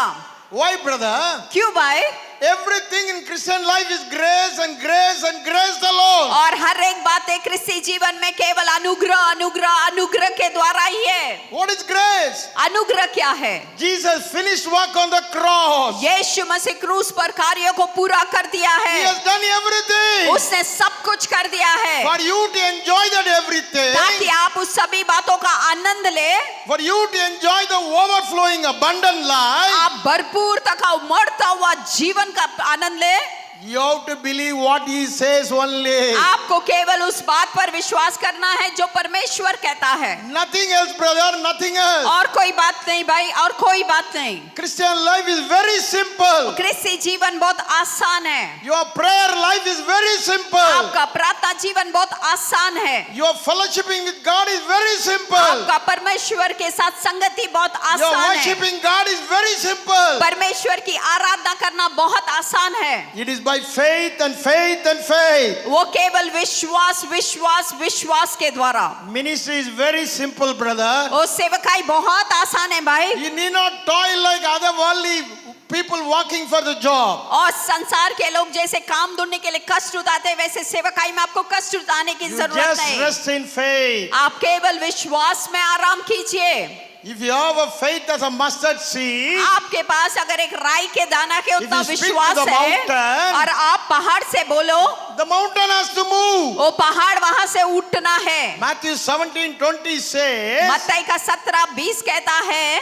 Speaker 1: Why, brother?
Speaker 2: क्यों भाई?
Speaker 1: Everything in Christian life is grace and grace and grace alone.
Speaker 2: और हर एक बातें क्रिस्ती जीवन में केवल अनुग्रह अनुग्रह अनुग्रह के द्वारा ही है।
Speaker 1: What is grace?
Speaker 2: अनुग्रह क्या है?
Speaker 1: Jesus finished work on the cross.
Speaker 2: यीशु मसीह क्रूस पर कार्यों को पूरा कर दिया
Speaker 1: He
Speaker 2: है,
Speaker 1: has done everything
Speaker 2: उसने सब कुछ कर दिया है
Speaker 1: for you to enjoy that everything,
Speaker 2: ताकि आप उस सभी बातों का आनंद ले,
Speaker 1: for you to enjoy the overflowing abundant life.
Speaker 2: आप भरपूर तथा उमड़ता हुआ जीवन का आनंद ले।
Speaker 1: You have to believe what he says only.
Speaker 2: आपको केवल उस बात पर विश्वास करना है जो परमेश्वर कहता है,
Speaker 1: Nothing else, brother, nothing else.
Speaker 2: और कोई बात नहीं भाई, और कोई बात नहीं।
Speaker 1: Christian life is very simple.
Speaker 2: क्रिस्ती जीवन बहुत आसान है,
Speaker 1: Your prayer life is very simple.
Speaker 2: आपका प्रार्थना जीवन बहुत आसान है,
Speaker 1: Your fellowshipping with God is very simple.
Speaker 2: आपका परमेश्वर के साथ संगति बहुत
Speaker 1: Your
Speaker 2: आसान है,
Speaker 1: worshiping God is very simple.
Speaker 2: परमेश्वर की आराधना करना बहुत आसान है।
Speaker 1: It is by faith and faith and faith.
Speaker 2: वो केवल विश्वास विश्वास विश्वास के द्वारा।
Speaker 1: Ministry is very simple, brother.
Speaker 2: वो सेवकाई बहुत आसान है भाई,
Speaker 1: You need not toil like other worldly people working for the job.
Speaker 2: और संसार के लोग जैसे काम ढूंढने के लिए कष्ट उठाते हैं, वैसे सेवकाई में आपको कष्ट उठाने की
Speaker 1: You
Speaker 2: जरूरत
Speaker 1: just
Speaker 2: नहीं।
Speaker 1: rest in faith.
Speaker 2: आप केवल विश्वास में आराम कीजिए।
Speaker 1: If you have a faith as a mustard seed,
Speaker 2: आपके पास अगर एक राई के दाना के उतना
Speaker 1: If you speak
Speaker 2: विश्वास
Speaker 1: to the
Speaker 2: है
Speaker 1: mountain,
Speaker 2: और आप पहाड़ से बोलो,
Speaker 1: the mountain has to move.
Speaker 2: वो पहाड़ वहां से उठना है।
Speaker 1: Matthew 17:20 says,
Speaker 2: मत्ती का 17:20 कहता है,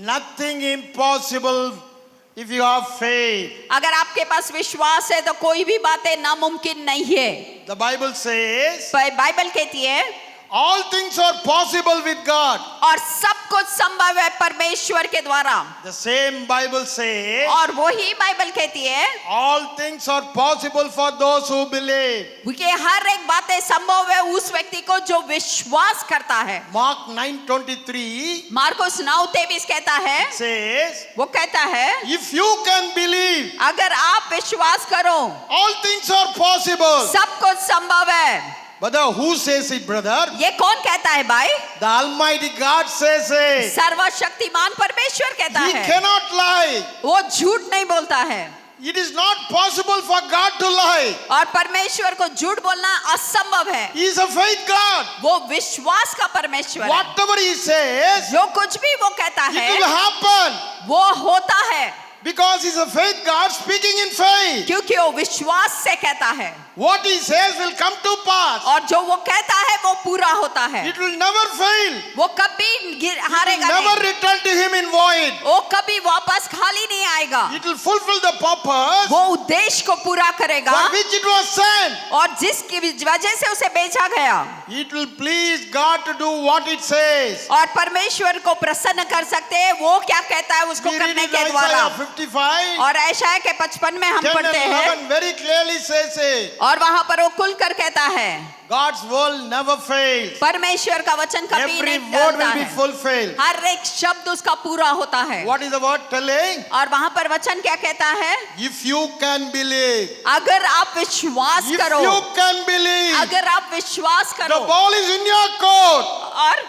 Speaker 1: nothing impossible if you have faith.
Speaker 2: अगर आपके पास विश्वास है तो कोई भी बातें नामुमकिन नहीं है।
Speaker 1: The Bible says,
Speaker 2: बाइबल कहती है
Speaker 1: all things are possible with God.
Speaker 2: और सब कुछ संभव है परमेश्वर के द्वारा,
Speaker 1: The same Bible says,
Speaker 2: और वही बाइबल कहती है
Speaker 1: all things are possible for those who believe.
Speaker 2: कि हर एक बातें संभव है उस व्यक्ति को जो विश्वास करता है।
Speaker 1: Mark 9:23
Speaker 2: मार्कुस 9:23 कहता है,
Speaker 1: says,
Speaker 2: वो कहता है
Speaker 1: if you can believe,
Speaker 2: अगर आप विश्वास करो
Speaker 1: all things are possible.
Speaker 2: सब कुछ संभव है।
Speaker 1: Brother, who says it, brother?
Speaker 2: ये कौन कहता है भाई?
Speaker 1: The Almighty God says it.
Speaker 2: सर्वशक्तिमान परमेश्वर कहता
Speaker 1: He
Speaker 2: है,
Speaker 1: cannot lie.
Speaker 2: वो झूठ नहीं बोलता है,
Speaker 1: It is not possible for God to lie.
Speaker 2: और परमेश्वर को झूठ बोलना असंभव है।
Speaker 1: He is a faith God.
Speaker 2: वो विश्वास का परमेश्वर है,
Speaker 1: Whatever He says,
Speaker 2: जो कुछ भी वो कहता
Speaker 1: it
Speaker 2: है
Speaker 1: will happen.
Speaker 2: वो होता है,
Speaker 1: Because He's a faith God speaking in faith.
Speaker 2: क्योंकि वो विश्वास से कहता है,
Speaker 1: What He says will come to pass.
Speaker 2: और जो वो कहता है वो पूरा होता है।
Speaker 1: It will never fail.
Speaker 2: वो कभी हारेगा
Speaker 1: Never
Speaker 2: नहीं,
Speaker 1: return to Him in void.
Speaker 2: वो कभी वापस खाली नहीं आएगा,
Speaker 1: It will fulfill the purpose
Speaker 2: वो उद्देश्य को पूरा करेगा
Speaker 1: for which it was sent.
Speaker 2: और जिसकी वजह से उसे भेजा गया,
Speaker 1: It will please God to do what it says.
Speaker 2: और परमेश्वर को प्रसन्न कर सकते हैं वो क्या कहता है उसको
Speaker 1: We read
Speaker 2: करने
Speaker 1: in
Speaker 2: के द्वारा।
Speaker 1: Isaiah 55,
Speaker 2: और ऐशाया के 55 में हम
Speaker 1: 10
Speaker 2: पढ़ते
Speaker 1: and
Speaker 2: हैं,
Speaker 1: 11 very clearly says it.
Speaker 2: और वहां पर वो खुलकर कहता है
Speaker 1: God's word never fails.
Speaker 2: परमेश्वर का वचन कभी
Speaker 1: Every
Speaker 2: नहीं
Speaker 1: word
Speaker 2: टलता
Speaker 1: will be
Speaker 2: है,
Speaker 1: fulfilled.
Speaker 2: हर एक शब्द उसका पूरा होता है।
Speaker 1: What is the word telling?
Speaker 2: और वहां पर वचन क्या कहता है?
Speaker 1: If you can believe.
Speaker 2: अगर आप विश्वास
Speaker 1: If
Speaker 2: करो,
Speaker 1: you can believe.
Speaker 2: अगर आप विश्वास
Speaker 1: The
Speaker 2: करो,
Speaker 1: ball is in your court.
Speaker 2: और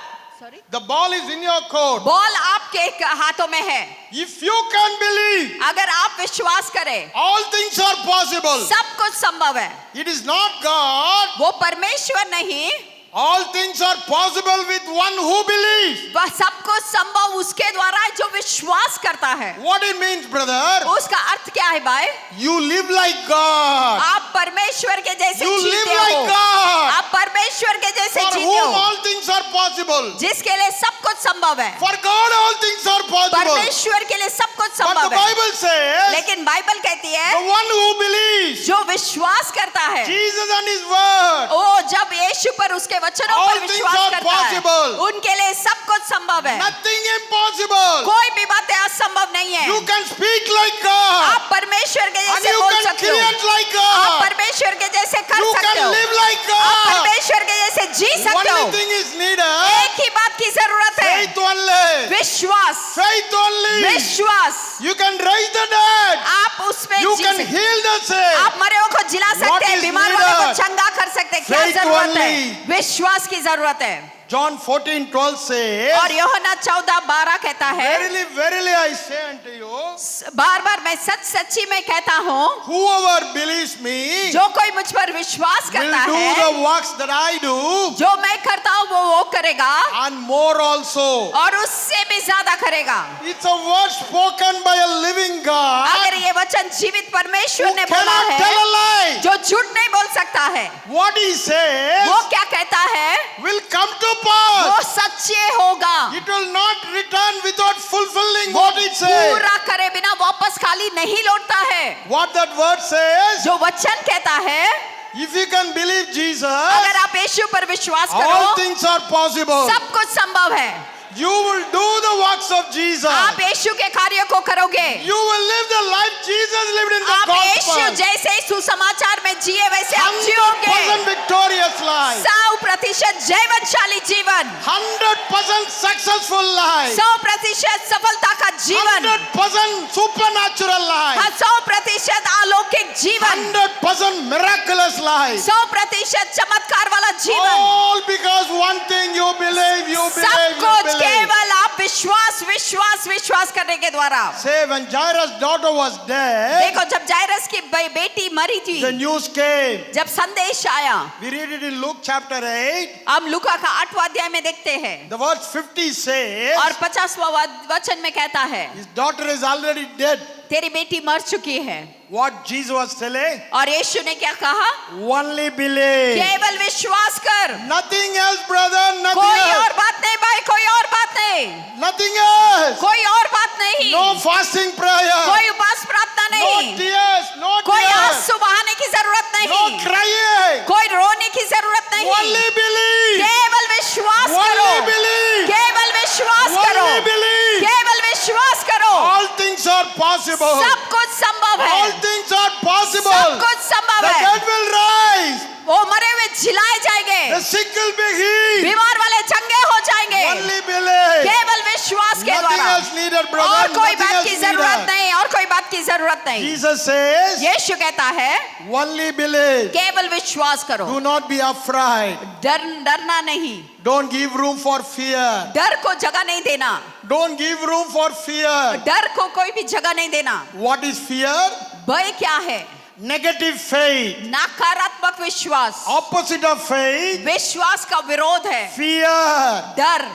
Speaker 1: The ball is in your court.
Speaker 2: Ball आपके हाथों में है,
Speaker 1: If you can believe,
Speaker 2: अगर आप विश्वास करें
Speaker 1: all things are possible.
Speaker 2: सब कुछ संभव है।
Speaker 1: It is not God.
Speaker 2: वो परमेश्वर नहीं,
Speaker 1: All things are possible with one who believes.
Speaker 2: वह सब कुछ संभव उसके द्वारा है जो विश्वास करता है।
Speaker 1: What it means, brother?
Speaker 2: उसका अर्थ क्या है भाई?
Speaker 1: You live like God.
Speaker 2: आप परमेश्वर के जैसे
Speaker 1: You live
Speaker 2: जीते
Speaker 1: like
Speaker 2: हो,
Speaker 1: God.
Speaker 2: आप परमेश्वर के जैसे
Speaker 1: For
Speaker 2: जीते
Speaker 1: whom
Speaker 2: हो,
Speaker 1: all things are possible.
Speaker 2: जिसके लिए सब कुछ संभव है।
Speaker 1: For God all things are possible.
Speaker 2: परमेश्वर के लिए सब कुछ
Speaker 1: But the
Speaker 2: संभव है,
Speaker 1: Bible says,
Speaker 2: लेकिन बाइबल कहती है
Speaker 1: the one who believes,
Speaker 2: जो विश्वास करता है,
Speaker 1: Jesus and His word,
Speaker 2: वो जब यीशु पर उसके वचनों
Speaker 1: All
Speaker 2: पर
Speaker 1: things
Speaker 2: विश्वास
Speaker 1: are
Speaker 2: करता है,
Speaker 1: possible.
Speaker 2: उनके लिए सब कुछ संभव है।
Speaker 1: nothing impossible.
Speaker 2: कोई भी बातें असंभव नहीं है।
Speaker 1: You can speak like God.
Speaker 2: आप परमेश्वर के
Speaker 1: And
Speaker 2: जैसे
Speaker 1: you
Speaker 2: बोल
Speaker 1: can
Speaker 2: सकते हो,
Speaker 1: create like
Speaker 2: आप
Speaker 1: God.
Speaker 2: परमेश्वर के जैसे कर
Speaker 1: You
Speaker 2: सकते
Speaker 1: can
Speaker 2: हो,
Speaker 1: live like
Speaker 2: आप
Speaker 1: God.
Speaker 2: परमेश्वर के जैसे जी सकते हो।
Speaker 1: Only thing is needed,
Speaker 2: एक ही बात की जरूरत है,
Speaker 1: faith only.
Speaker 2: विश्वास।
Speaker 1: Faith only.
Speaker 2: विश्वास,
Speaker 1: You can raise the dead.
Speaker 2: आप उसमें
Speaker 1: You
Speaker 2: जी
Speaker 1: can
Speaker 2: सकते,
Speaker 1: heal the sick.
Speaker 2: आप मरे हुए को जिला
Speaker 1: What
Speaker 2: सकते हैं,
Speaker 1: is
Speaker 2: बीमार वालों को
Speaker 1: needed?
Speaker 2: चंगा कर सकते हैं। क्या
Speaker 1: Faith
Speaker 2: जरूरत है?
Speaker 1: only.
Speaker 2: विश्वास की जरूरत है।
Speaker 1: John 14:12 says,
Speaker 2: और यूहन्ना 14:12 कहता है,
Speaker 1: verily, verily I say unto you,
Speaker 2: बार बार मैं सच सच्ची में कहता हूँ,
Speaker 1: whoever believes me
Speaker 2: जो कोई मुझ पर विश्वास
Speaker 1: will
Speaker 2: करता
Speaker 1: do
Speaker 2: है,
Speaker 1: the works that I do,
Speaker 2: जो मैं करता हूँ वो करेगा,
Speaker 1: and more also.
Speaker 2: और उससे भी ज्यादा करेगा।
Speaker 1: It's a word spoken by a living God
Speaker 2: अगर ये वचन जीवित
Speaker 1: who
Speaker 2: परमेश्वर ने बोला
Speaker 1: cannot tell
Speaker 2: है,
Speaker 1: a lie.
Speaker 2: जो झूठ नहीं बोल सकता है,
Speaker 1: What He says
Speaker 2: वो क्या कहता है
Speaker 1: will come to
Speaker 2: वो
Speaker 1: pass.
Speaker 2: सच्चे होगा।
Speaker 1: It will not return without fulfilling
Speaker 2: वो
Speaker 1: what it says.
Speaker 2: पूरा करे बिना वापस खाली नहीं लौटता है।
Speaker 1: What that word says,
Speaker 2: जो वचन कहता है,
Speaker 1: if you can believe Jesus,
Speaker 2: अगर आप यीशु पर विश्वास
Speaker 1: all
Speaker 2: करो,
Speaker 1: things are possible.
Speaker 2: सब कुछ संभव है।
Speaker 1: You will do the works of Jesus.
Speaker 2: आप यीशु के कार्य को करोगे।
Speaker 1: You will live the life Jesus lived in the
Speaker 2: आप यीशु
Speaker 1: gospel.
Speaker 2: जैसे सुसमाचार में जिए वैसे आप
Speaker 1: 100%
Speaker 2: जियोगे।
Speaker 1: victorious life.
Speaker 2: 100% जयवंतशाली जीवन,
Speaker 1: 100% successful life.
Speaker 2: 100% सफलता का जीवन,
Speaker 1: 100% supernatural life.
Speaker 2: 100% अलौकिक जीवन,
Speaker 1: 100% miraculous life.
Speaker 2: 100% चमत्कार वाला जीवन।
Speaker 1: All because one thing you believe, you
Speaker 2: सब
Speaker 1: believe, you
Speaker 2: कुछ
Speaker 1: believe.
Speaker 2: केवल आप विश्वास करने के द्वारा।
Speaker 1: Say when Jairus' daughter was dead,
Speaker 2: देखो जब जायरस की बेटी मरी थी,
Speaker 1: the news came.
Speaker 2: जब संदेश आया,
Speaker 1: We read it in Luke chapter 8.
Speaker 2: हम लूका का 8वां अध्याय में देखते हैं
Speaker 1: The verse 50 says,
Speaker 2: और 50वां वचन में कहता है,
Speaker 1: his daughter is already dead.
Speaker 2: तेरी बेटी मर चुकी है।
Speaker 1: What Jesus was telling?
Speaker 2: और यीशु ने क्या कहा?
Speaker 1: Only believe.
Speaker 2: केवल विश्वास कर,
Speaker 1: Nothing else, brother. Nothing
Speaker 2: कोई
Speaker 1: else.
Speaker 2: और बात नहीं भाई, कोई और बात नहीं,
Speaker 1: Nothing else.
Speaker 2: कोई और बात नहीं,
Speaker 1: No fasting prayer.
Speaker 2: कोई उपास प्रार्थना
Speaker 1: No
Speaker 2: नहीं,
Speaker 1: tears. No
Speaker 2: कोई
Speaker 1: tears.
Speaker 2: आंसू बहाने की जरूरत
Speaker 1: No
Speaker 2: नहीं,
Speaker 1: crying.
Speaker 2: कोई रोने की जरूरत नहीं,
Speaker 1: Only believe.
Speaker 2: केवल विश्वास करो,
Speaker 1: Only believe.
Speaker 2: केवल विश्वास करो,
Speaker 1: Only believe.
Speaker 2: केवल विश्वास करो।
Speaker 1: All things are possible.
Speaker 2: सब कुछ संभव है,
Speaker 1: All things are possible.
Speaker 2: सब कुछ संभव
Speaker 1: The
Speaker 2: है।
Speaker 1: dead will rise.
Speaker 2: वो मरे हुए जिलाए जाएंगे,
Speaker 1: The sick will be healed.
Speaker 2: बीमार वाले चंगे हो जाएंगे,
Speaker 1: Only believe.
Speaker 2: केवल विश्वास के
Speaker 1: Nothing
Speaker 2: द्वारा।
Speaker 1: else needed, brother.
Speaker 2: और कोई
Speaker 1: Nothing
Speaker 2: बात
Speaker 1: else
Speaker 2: की जरूरत
Speaker 1: needed.
Speaker 2: नहीं, और कोई बात की जरूरत नहीं।
Speaker 1: Jesus says,
Speaker 2: यीशु कहता है,
Speaker 1: only believe.
Speaker 2: केवल विश्वास करो,
Speaker 1: Do not be afraid.
Speaker 2: डरना नहीं,
Speaker 1: Don't give room for fear.
Speaker 2: डर को जगह नहीं देना,
Speaker 1: Don't give room for fear.
Speaker 2: डर को कोई भी जगह नहीं देना।
Speaker 1: What is fear?
Speaker 2: भय क्या है?
Speaker 1: Negative faith.
Speaker 2: नकारात्मक विश्वास,
Speaker 1: Opposite of faith,
Speaker 2: विश्वास का विरोध है
Speaker 1: fear.
Speaker 2: डर,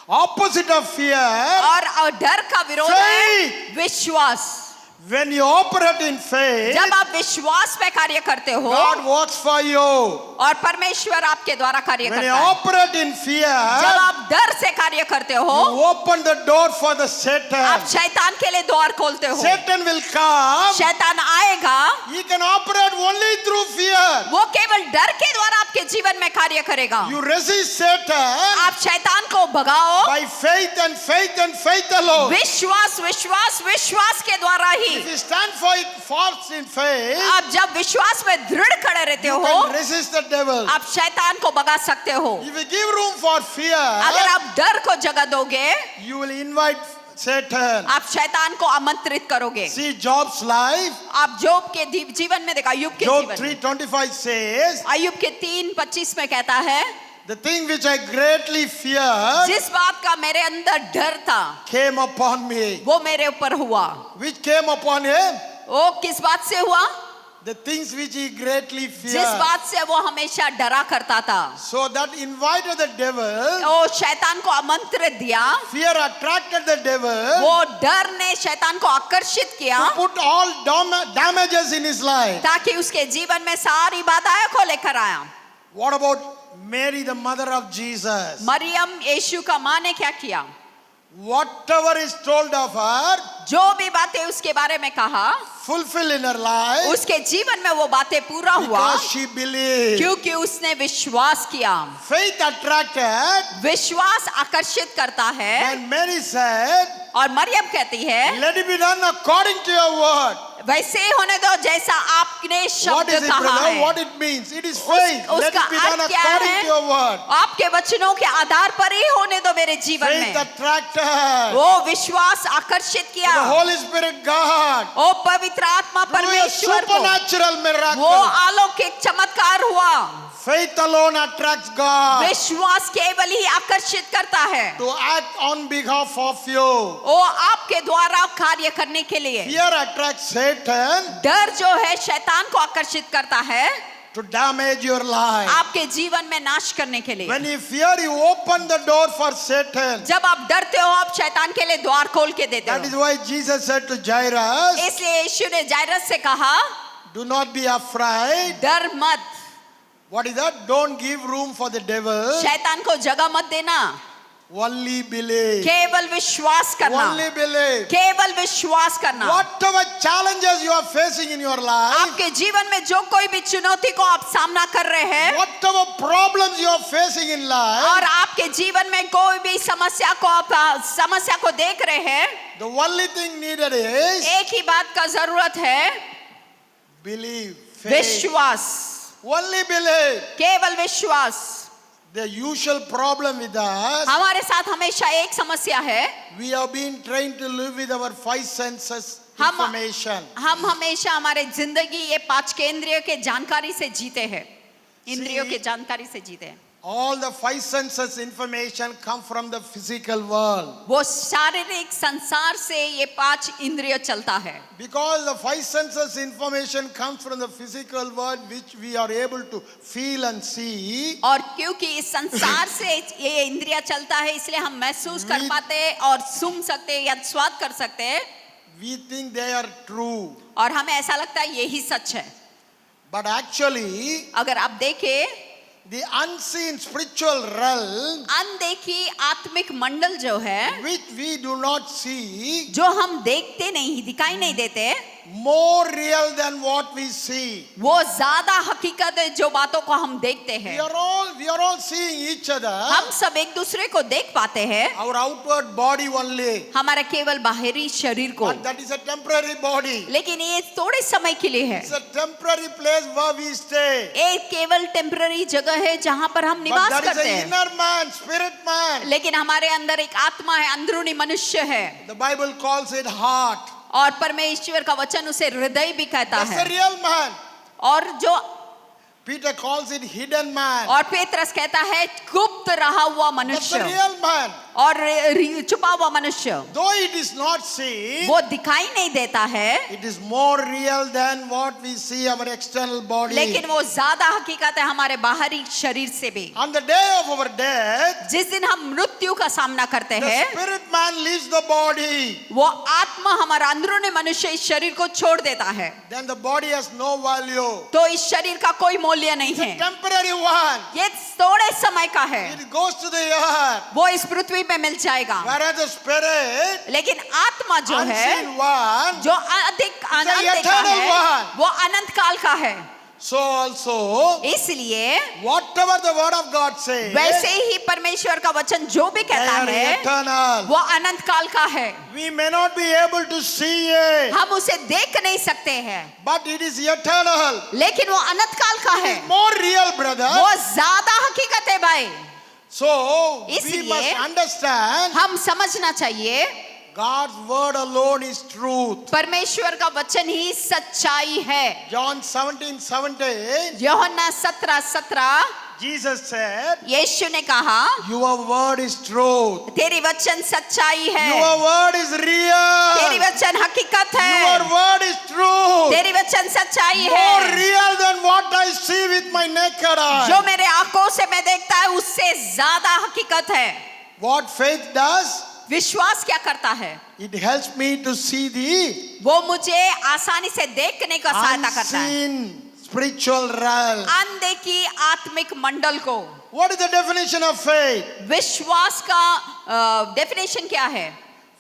Speaker 1: Opposite of fear,
Speaker 2: और डर का विरोध है
Speaker 1: Faith.
Speaker 2: विश्वास।
Speaker 1: when you operate in faith,
Speaker 2: जब आप विश्वास में कार्य करते हो
Speaker 1: God works for you.
Speaker 2: और परमेश्वर आपके द्वारा कार्य
Speaker 1: When you
Speaker 2: करता है,
Speaker 1: operate in fear,
Speaker 2: जब आप डर से कार्य करते हो,
Speaker 1: you open the door for the
Speaker 2: आप
Speaker 1: Satan.
Speaker 2: शैतान के लिए द्वार खोलते हो।
Speaker 1: Satan will come.
Speaker 2: शैतान आएगा,
Speaker 1: He can operate only through fear.
Speaker 2: वो केवल डर के द्वारा आपके जीवन में कार्य करेगा।
Speaker 1: You resist Satan
Speaker 2: आप शैतान को भगाओ
Speaker 1: by faith and faith and faith alone.
Speaker 2: विश्वास विश्वास विश्वास के द्वारा ही।
Speaker 1: If you stand for it fast in faith,
Speaker 2: आप जब विश्वास में दृढ़ खड़े रहते
Speaker 1: you
Speaker 2: हो,
Speaker 1: can resist the devil.
Speaker 2: आप शैतान को भगा सकते हो।
Speaker 1: If you give room for fear,
Speaker 2: अगर आप डर को जगह दोगे,
Speaker 1: you will invite Satan.
Speaker 2: आप शैतान को आमंत्रित करोगे।
Speaker 1: See Job's life.
Speaker 2: आप जोब के जीवन में देखा, अय्यूब के
Speaker 1: Job
Speaker 2: जीवन में,
Speaker 1: 3:25 says,
Speaker 2: अय्यूब के 3:25 में कहता है,
Speaker 1: the thing which I greatly feared
Speaker 2: जिस बात का मेरे अंदर डर था
Speaker 1: came upon me.
Speaker 2: वो मेरे ऊपर हुआ।
Speaker 1: Which came upon him?
Speaker 2: वो किस बात से हुआ?
Speaker 1: The things which he greatly
Speaker 2: जिस
Speaker 1: feared.
Speaker 2: बात से वो हमेशा डरा करता था।
Speaker 1: So that invited the devil.
Speaker 2: वो शैतान को आमंत्रित दिया,
Speaker 1: Fear attracted the devil
Speaker 2: वो डर ने शैतान को आकर्षित किया
Speaker 1: to put all damages in his life.
Speaker 2: ताकि उसके जीवन में सारी बाधाओं को लेकर आया।
Speaker 1: What about Mary, the mother of Jesus?
Speaker 2: Maryam यीशु का माँ ने क्या किया?
Speaker 1: Whatever is told of her,
Speaker 2: जो भी बातें उसके बारे में कहा,
Speaker 1: fulfill in her life
Speaker 2: उसके जीवन में वो बातें पूरा हुआ
Speaker 1: because she believed.
Speaker 2: क्योंकि उसने विश्वास किया।
Speaker 1: Faith attracted.
Speaker 2: विश्वास आकर्षित करता है।
Speaker 1: And Mary said,
Speaker 2: और मरियम कहती है,
Speaker 1: let it be done according to your word.
Speaker 2: वैसे ही होने दो जैसा आपने
Speaker 1: What
Speaker 2: शब्द
Speaker 1: is it,
Speaker 2: कहा
Speaker 1: brother?
Speaker 2: है।
Speaker 1: What it means? It is faith. Let
Speaker 2: उसका
Speaker 1: it be done
Speaker 2: अर्थ क्या
Speaker 1: according
Speaker 2: है?
Speaker 1: to your word.
Speaker 2: आपके वचनों के आधार पर ही होने दो मेरे जीवन
Speaker 1: Faith
Speaker 2: में।
Speaker 1: attracted.
Speaker 2: वो विश्वास आकर्षित किया।
Speaker 1: The Holy Spirit God.
Speaker 2: ओ पवित्र आत्मा
Speaker 1: Through a
Speaker 2: परमेश्वर को
Speaker 1: supernatural
Speaker 2: वो
Speaker 1: miracle.
Speaker 2: अलौकिक चमत्कार हुआ।
Speaker 1: Faith alone attracts God
Speaker 2: विश्वास केवल ही आकर्षित करता है,
Speaker 1: to act on behalf of you.
Speaker 2: वो आपके द्वारा कार्य करने के लिए।
Speaker 1: Fear attracts Satan
Speaker 2: डर जो है शैतान को आकर्षित करता है
Speaker 1: to damage your life.
Speaker 2: आपके जीवन में नाश करने के लिए।
Speaker 1: When you fear, you open the door for Satan.
Speaker 2: जब आप डरते हो, आप शैतान के लिए द्वार खोल के देते
Speaker 1: That is
Speaker 2: हो।
Speaker 1: why Jesus said to Jairus,
Speaker 2: इसलिए यीशु ने जायरस से कहा,
Speaker 1: do not be afraid.
Speaker 2: डर मत,
Speaker 1: What is that? Don't give room for the devil.
Speaker 2: शैतान को जगह मत देना।
Speaker 1: Only believe.
Speaker 2: केवल विश्वास करना,
Speaker 1: Only believe.
Speaker 2: केवल विश्वास करना।
Speaker 1: Whatever challenges you are facing in your life,
Speaker 2: आपके जीवन में जो कोई भी चुनौती को आप सामना कर रहे हैं,
Speaker 1: whatever problems you are facing in life,
Speaker 2: और आपके जीवन में कोई भी समस्या को देख रहे हैं,
Speaker 1: the only thing needed is
Speaker 2: एक ही बात का जरूरत है,
Speaker 1: believe, faith.
Speaker 2: विश्वास,
Speaker 1: Only believe.
Speaker 2: केवल विश्वास।
Speaker 1: The usual problem with us,
Speaker 2: हमारे साथ हमेशा एक समस्या है,
Speaker 1: we have been trained to live with our five senses information.
Speaker 2: हम हमेशा हमारे जिंदगी ये पांच केंद्रियों के जानकारी से जीते हैं, इंद्रियों के जानकारी से जीते हैं।
Speaker 1: All the five senses information come from the physical world.
Speaker 2: वो शारीरिक संसार से ये पांच इंद्रिय चलता है।
Speaker 1: Because the five senses information comes from the physical world which we are able to feel and see.
Speaker 2: और क्योंकि इस संसार से ये इंद्रिया चलता है, इसलिए हम महसूस कर पाते हैं और सूंघ सकते हैं या स्वाद कर सकते हैं,
Speaker 1: We think they are true.
Speaker 2: और हमें ऐसा लगता है यही सच है।
Speaker 1: But actually,
Speaker 2: अगर आप देखें,
Speaker 1: the unseen spiritual realm
Speaker 2: अनदेखी आत्मिक मंडल जो है,
Speaker 1: which we do not see,
Speaker 2: जो हम देखते नहीं, दिखाई नहीं देते,
Speaker 1: more real than what we see.
Speaker 2: वो ज्यादा हकीकत है जो बातों को हम देखते हैं।
Speaker 1: We are all seeing each other.
Speaker 2: हम सब एक दूसरे को देख पाते हैं,
Speaker 1: Our outward body only.
Speaker 2: हमारा केवल बाहरी शरीर को,
Speaker 1: But that is a temporary body.
Speaker 2: लेकिन ये थोड़े समय के लिए है।
Speaker 1: It's a temporary place where we stay.
Speaker 2: एक केवल टेम्पररी जगह है जहाँ पर हम
Speaker 1: But
Speaker 2: निवास
Speaker 1: there is
Speaker 2: करते
Speaker 1: an
Speaker 2: हैं,
Speaker 1: inner man, spirit man.
Speaker 2: लेकिन हमारे अंदर एक आत्मा है, अंदरूनी मनुष्य है,
Speaker 1: The Bible calls it heart.
Speaker 2: और परमेश्वर का वचन उसे हृदय भी कहता
Speaker 1: That's
Speaker 2: है।
Speaker 1: the real man.
Speaker 2: और जो
Speaker 1: Peter calls it hidden man.
Speaker 2: और पेत्रस कहता है गुप्त रहा हुआ
Speaker 1: That's the
Speaker 2: मनुष्य,
Speaker 1: real man.
Speaker 2: और छुपा हुआ मनुष्य,
Speaker 1: Though it is not seen,
Speaker 2: वो दिखाई नहीं देता है,
Speaker 1: it is more real than what we see our external body.
Speaker 2: लेकिन वो ज्यादा हकीकत है हमारे बाहरी शरीर से भी।
Speaker 1: On the day of our death,
Speaker 2: जिस दिन हम मृत्यु का सामना करते
Speaker 1: the
Speaker 2: हैं,
Speaker 1: spirit man leaves the body.
Speaker 2: वो आत्मा हमारा अंदरूनी मनुष्य इस शरीर को छोड़ देता है,
Speaker 1: Then the body has no value.
Speaker 2: तो इस शरीर का कोई मूल्य नहीं
Speaker 1: It's a
Speaker 2: है,
Speaker 1: temporary one.
Speaker 2: ये थोड़े समय का है,
Speaker 1: It goes to the earth.
Speaker 2: वो इस पृथ्वी पे मिल जाएगा।
Speaker 1: Whereas the spirit,
Speaker 2: लेकिन आत्मा जो है,
Speaker 1: unseen one,
Speaker 2: जो अधिक अनंत का
Speaker 1: eternal
Speaker 2: है,
Speaker 1: one.
Speaker 2: वो अनंत काल का है।
Speaker 1: so also,
Speaker 2: इसलिए
Speaker 1: whatever the word of God says,
Speaker 2: वैसे ही परमेश्वर का वचन जो भी
Speaker 1: they
Speaker 2: कहता
Speaker 1: are
Speaker 2: है,
Speaker 1: eternal.
Speaker 2: वो अनंत काल का है।
Speaker 1: We may not be able to see it,
Speaker 2: हम उसे देख नहीं सकते हैं,
Speaker 1: but it is eternal.
Speaker 2: लेकिन वो अनंत काल का है,
Speaker 1: More real, brother.
Speaker 2: वो ज्यादा हकीकत है भाई।
Speaker 1: So, we
Speaker 2: इसलिए
Speaker 1: must understand
Speaker 2: हम समझना चाहिए,
Speaker 1: God's word alone is truth.
Speaker 2: परमेश्वर का वचन ही सच्चाई है।
Speaker 1: John 17:17,
Speaker 2: यूहन्ना 17:17,
Speaker 1: Jesus said,
Speaker 2: यीशु ने कहा,
Speaker 1: your word is truth.
Speaker 2: तेरी वचन सच्चाई है,
Speaker 1: Your word is
Speaker 2: तेरी
Speaker 1: real.
Speaker 2: वचन हकीकत
Speaker 1: Your
Speaker 2: है,
Speaker 1: word is truth.
Speaker 2: तेरी वचन सच्चाई
Speaker 1: More
Speaker 2: है।
Speaker 1: real than what I see with my naked
Speaker 2: जो
Speaker 1: eye.
Speaker 2: मेरे आंखों से मैं देखता है उससे ज्यादा हकीकत है।
Speaker 1: What faith does?
Speaker 2: विश्वास क्या करता है?
Speaker 1: It helps me to see the
Speaker 2: वो मुझे आसानी से देखने का सहायता करता है,
Speaker 1: unseen spiritual realm.
Speaker 2: अनदेखी आत्मिक मंडल को।
Speaker 1: What is the definition of faith?
Speaker 2: विश्वास का डेफिनेशन क्या है?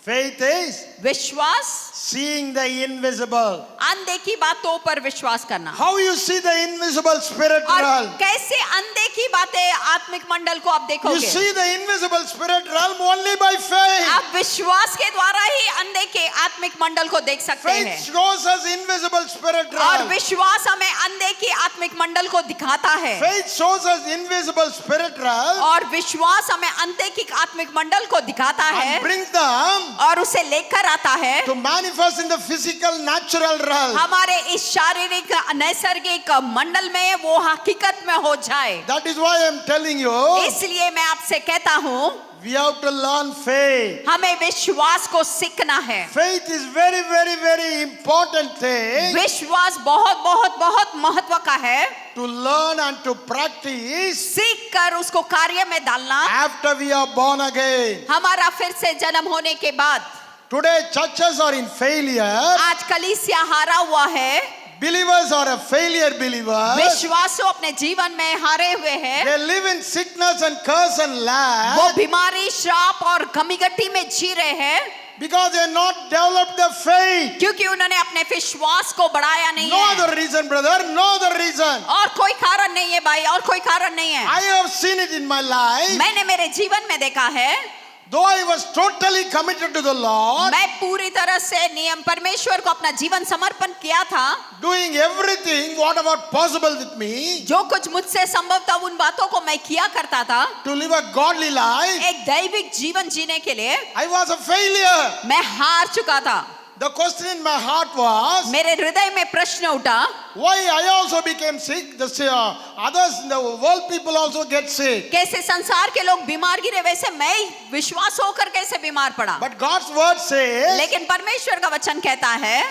Speaker 1: Faith is
Speaker 2: विश्वास
Speaker 1: seeing the invisible.
Speaker 2: अनदेखी बातों पर विश्वास करना।
Speaker 1: How you see the invisible spirit
Speaker 2: और
Speaker 1: realm?
Speaker 2: कैसे अनदेखी बातें आत्मिक मंडल को आप
Speaker 1: You
Speaker 2: देखोगे?
Speaker 1: see the invisible spirit realm only by faith.
Speaker 2: आप विश्वास के द्वारा ही अनदेखे आत्मिक मंडल को देख सकते
Speaker 1: Faith
Speaker 2: हैं,
Speaker 1: shows us invisible spirit
Speaker 2: और
Speaker 1: realm.
Speaker 2: विश्वास हमें अनदेखी आत्मिक मंडल को दिखाता है,
Speaker 1: Faith shows us invisible spirit realm
Speaker 2: और विश्वास हमें अनदेखी आत्मिक मंडल को दिखाता है
Speaker 1: and brings them
Speaker 2: और उसे लेकर आता है
Speaker 1: to manifest in the physical natural realm.
Speaker 2: हमारे इस शारीरिक नैसर्गिक मंडल में, वो हकीकत में हो जाए।
Speaker 1: That is why I am telling you,
Speaker 2: इसलिए मैं आपसे कहता हूँ,
Speaker 1: we have to learn faith.
Speaker 2: हमें विश्वास को सीखना है।
Speaker 1: Faith is very, very, very important thing
Speaker 2: विश्वास बहुत बहुत बहुत महत्व का है,
Speaker 1: to learn and to practice
Speaker 2: सीख कर उसको कार्य में डालना।
Speaker 1: after we are born again.
Speaker 2: हमारा फिर से जन्म होने के बाद
Speaker 1: Today churches are in failure
Speaker 2: आज कलीसिया हारा हुआ है
Speaker 1: Believers are a failure believers.
Speaker 2: विश्वासु अपने जीवन में हारे हुए हैं।
Speaker 1: They live in sickness and curse and
Speaker 2: वो
Speaker 1: lack
Speaker 2: बीमारी, श्राप और गमी-गट्टी में जी रहे हैं
Speaker 1: because they have not developed the faith.
Speaker 2: क्योंकि उन्होंने अपने विश्वास को बढ़ाया नहीं
Speaker 1: No
Speaker 2: है।
Speaker 1: other reason, brother. No other reason.
Speaker 2: और कोई कारण नहीं है भाई, और कोई कारण नहीं है।
Speaker 1: I have seen it in my life.
Speaker 2: मैंने मेरे जीवन में देखा है,
Speaker 1: Though I was totally committed to the Lord,
Speaker 2: मैं पूरी तरह से नियम परमेश्वर को अपना जीवन समर्पण किया था,
Speaker 1: doing everything whatever possible with me
Speaker 2: जो कुछ मुझसे संभव था उन बातों को मैं किया करता था,
Speaker 1: to live a godly life,
Speaker 2: एक दैविक जीवन जीने के लिए
Speaker 1: I was a failure.
Speaker 2: मैं हार चुका था।
Speaker 1: The question in my heart was,
Speaker 2: मेरे हृदय में प्रश्न उठा,
Speaker 1: why I also became sick? Others in the world people also get sick.
Speaker 2: कैसे संसार के लोग बीमार गिरे वैसे मैं विश्वास होकर कैसे बीमार पड़ा।
Speaker 1: But God's word says,
Speaker 2: लेकिन परमेश्वर का वचन कहता है,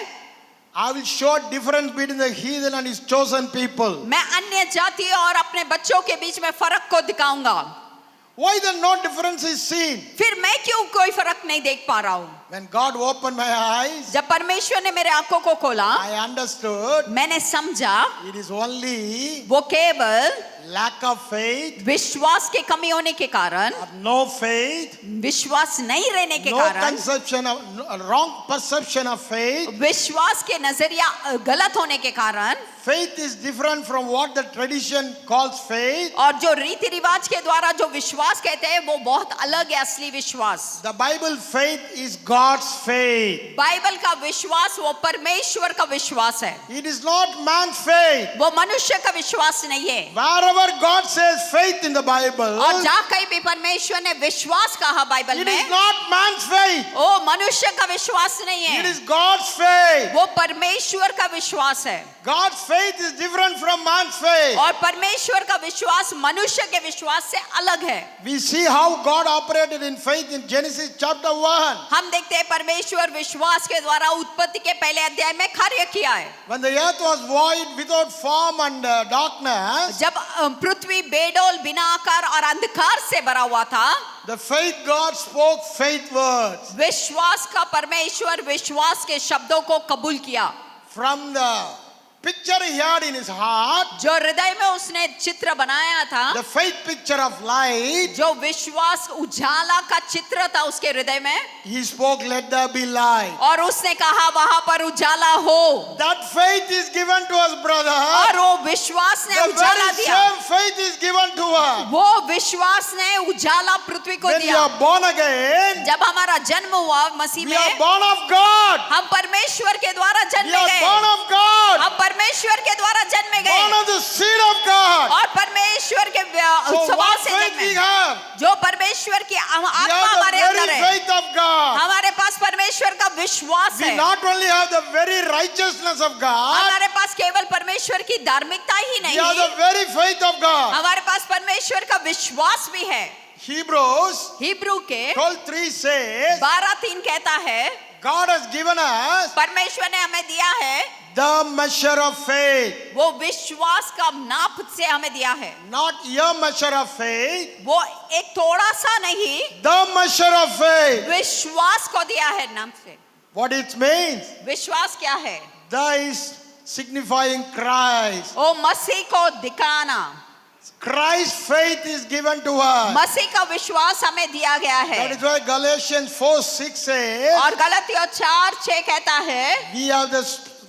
Speaker 1: I will show a difference between the heathen and his chosen people.
Speaker 2: मैं अन्य जाति और अपने बच्चों के बीच में फर्क को दिखाऊंगा।
Speaker 1: Why then no difference is seen?
Speaker 2: फिर मैं क्यों कोई फर्क नहीं देख पा रहा हूँ?
Speaker 1: When God opened my eyes,
Speaker 2: जब परमेश्वर ने मेरे आंखों को खोला,
Speaker 1: I understood
Speaker 2: मैंने समझा
Speaker 1: it is only
Speaker 2: वो केवल
Speaker 1: lack of faith,
Speaker 2: विश्वास की कमी होने के कारण,
Speaker 1: or no faith,
Speaker 2: विश्वास नहीं रहने के
Speaker 1: no
Speaker 2: कारण,
Speaker 1: conception of wrong perception of faith.
Speaker 2: विश्वास के नजरिया गलत होने के कारण,
Speaker 1: Faith is different from what the tradition calls faith.
Speaker 2: और जो रीति रिवाज के द्वारा जो विश्वास कहते हैं वो बहुत अलग है असली विश्वास।
Speaker 1: The Bible faith is God's faith.
Speaker 2: Bible का विश्वास वो परमेश्वर का विश्वास है,
Speaker 1: It is not man's faith.
Speaker 2: वो मनुष्य का विश्वास नहीं है।
Speaker 1: Wherever God says faith in the Bible,
Speaker 2: और जहाँ कहीं भी परमेश्वर ने विश्वास कहा बाइबल
Speaker 1: it is
Speaker 2: में,
Speaker 1: not man's faith.
Speaker 2: वो मनुष्य का विश्वास नहीं
Speaker 1: It
Speaker 2: है,
Speaker 1: is God's faith.
Speaker 2: वो परमेश्वर का विश्वास है।
Speaker 1: God's faith is different from man's faith.
Speaker 2: और परमेश्वर का विश्वास मनुष्य के विश्वास से अलग है।
Speaker 1: We see how God operated in faith in Genesis chapter 1.
Speaker 2: हम देखते हैं परमेश्वर विश्वास के द्वारा उत्पत्ति के पहले अध्याय में कार्य किया है।
Speaker 1: When the earth was void without form and darkness,
Speaker 2: जब पृथ्वी बेडोल, बिना आकार और अंधकार से भरा हुआ था,
Speaker 1: the faith God spoke faith words.
Speaker 2: विश्वास का परमेश्वर विश्वास के शब्दों को कबूल किया।
Speaker 1: From the picture he had in his heart,
Speaker 2: जो हृदय में उसने चित्र बनाया था,
Speaker 1: the faith picture of light,
Speaker 2: जो विश्वास उजाला का चित्र था उसके हृदय में,
Speaker 1: he spoke, let there be light.
Speaker 2: और उसने कहा वहां पर उजाला हो।
Speaker 1: That faith is given to us, brother.
Speaker 2: और वो विश्वास ने
Speaker 1: The
Speaker 2: उजाला
Speaker 1: very
Speaker 2: दिया,
Speaker 1: same faith is given to us.
Speaker 2: वो विश्वास ने उजाला पृथ्वी को
Speaker 1: When you
Speaker 2: दिया।
Speaker 1: are born again,
Speaker 2: जब हमारा जन्म हुआ मसीह
Speaker 1: we are
Speaker 2: में,
Speaker 1: born of God.
Speaker 2: हम परमेश्वर के द्वारा
Speaker 1: We
Speaker 2: जन्मे
Speaker 1: are
Speaker 2: गए,
Speaker 1: born of God.
Speaker 2: हम परमेश्वर के द्वारा जन्मे
Speaker 1: Born
Speaker 2: गए
Speaker 1: of the seed of God.
Speaker 2: और परमेश्वर के
Speaker 1: So
Speaker 2: स्वभाव
Speaker 1: what
Speaker 2: से
Speaker 1: faith we
Speaker 2: जन्मे।
Speaker 1: have?
Speaker 2: जो परमेश्वर की
Speaker 1: We
Speaker 2: आत्मा
Speaker 1: have
Speaker 2: हमारे
Speaker 1: the
Speaker 2: अंदर
Speaker 1: very
Speaker 2: है,
Speaker 1: faith of God.
Speaker 2: हमारे पास परमेश्वर का विश्वास
Speaker 1: We
Speaker 2: है।
Speaker 1: not only have the very righteousness of God,
Speaker 2: हमारे पास केवल परमेश्वर की धार्मिकता ही
Speaker 1: we
Speaker 2: नहीं,
Speaker 1: have the very faith of God.
Speaker 2: हमारे पास परमेश्वर का विश्वास भी है।
Speaker 1: Hebrews
Speaker 2: हिब्रू के
Speaker 1: 12:3 says,
Speaker 2: 12:3 कहता है,
Speaker 1: God has given us
Speaker 2: परमेश्वर ने हमें दिया है,
Speaker 1: the measure of faith.
Speaker 2: वो विश्वास का नाप से हमें दिया है।
Speaker 1: Not your measure of faith,
Speaker 2: वो एक थोड़ा सा नहीं,
Speaker 1: the measure of faith.
Speaker 2: विश्वास को दिया है नाम से।
Speaker 1: What it means?
Speaker 2: विश्वास क्या है?
Speaker 1: The is signifying Christ.
Speaker 2: वो मसीह को दिखाना,
Speaker 1: Christ's faith is given to us.
Speaker 2: मसीह का विश्वास हमें दिया गया
Speaker 1: That
Speaker 2: है।
Speaker 1: is why Galatians 4:6 says,
Speaker 2: और गलतियों 4:6 कहता है,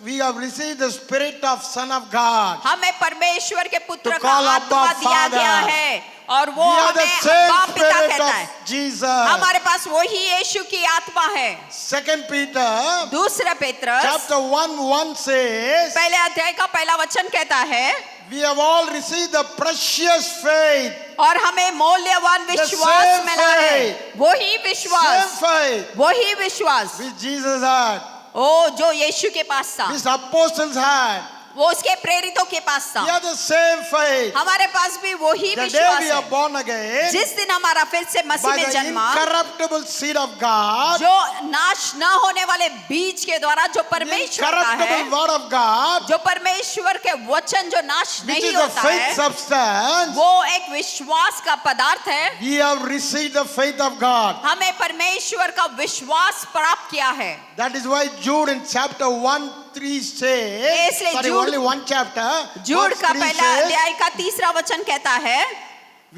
Speaker 1: we have received the spirit of Son of God.
Speaker 2: हमें परमेश्वर के पुत्र
Speaker 1: To
Speaker 2: का
Speaker 1: call
Speaker 2: आत्मा
Speaker 1: Abba
Speaker 2: दिया
Speaker 1: Father.
Speaker 2: गया है और वो
Speaker 1: We have the
Speaker 2: हमें
Speaker 1: same
Speaker 2: अब्बा पिता
Speaker 1: spirit
Speaker 2: कहता है।
Speaker 1: of Jesus.
Speaker 2: हमारे पास वही यीशु की आत्मा है।
Speaker 1: 2 Peter
Speaker 2: दूसरा पेत्रस
Speaker 1: chapter 1:1 says,
Speaker 2: पहले अध्याय का पहला वचन कहता है,
Speaker 1: we have all received the precious faith.
Speaker 2: और हमें मूल्यवान विश्वास
Speaker 1: same
Speaker 2: मिला है।
Speaker 1: faith.
Speaker 2: वही
Speaker 1: Same
Speaker 2: विश्वास,
Speaker 1: faith
Speaker 2: वही विश्वास,
Speaker 1: which Jesus had,
Speaker 2: ओ जो यीशु के पास था,
Speaker 1: which apostles had.
Speaker 2: वो उसके प्रेरितों के पास था।
Speaker 1: We have the same faith.
Speaker 2: हमारे पास भी वही
Speaker 1: The day
Speaker 2: विश्वास
Speaker 1: we are
Speaker 2: है।
Speaker 1: born again
Speaker 2: जिस दिन हमारा फिर से मसीह
Speaker 1: by
Speaker 2: में
Speaker 1: the
Speaker 2: जन्मा,
Speaker 1: incorruptible seed of God,
Speaker 2: जो नाश न होने वाले बीज के द्वारा, जो
Speaker 1: the
Speaker 2: परमेश्वर का है,
Speaker 1: incorruptible word of God,
Speaker 2: जो परमेश्वर के वचन जो नाश
Speaker 1: which
Speaker 2: नहीं
Speaker 1: is the
Speaker 2: होता
Speaker 1: faith
Speaker 2: है,
Speaker 1: substance,
Speaker 2: वो एक विश्वास का पदार्थ है।
Speaker 1: we have received the faith of God.
Speaker 2: हमें परमेश्वर का विश्वास प्राप्त किया है।
Speaker 1: That is why Jude in chapter 1 3 says,
Speaker 2: इसलिए
Speaker 1: sorry,
Speaker 2: Jude-
Speaker 1: only one chapter.
Speaker 2: जूड
Speaker 1: verse
Speaker 2: का
Speaker 1: 3
Speaker 2: पहला
Speaker 1: says,
Speaker 2: अध्याय का 3रा वचन कहता है,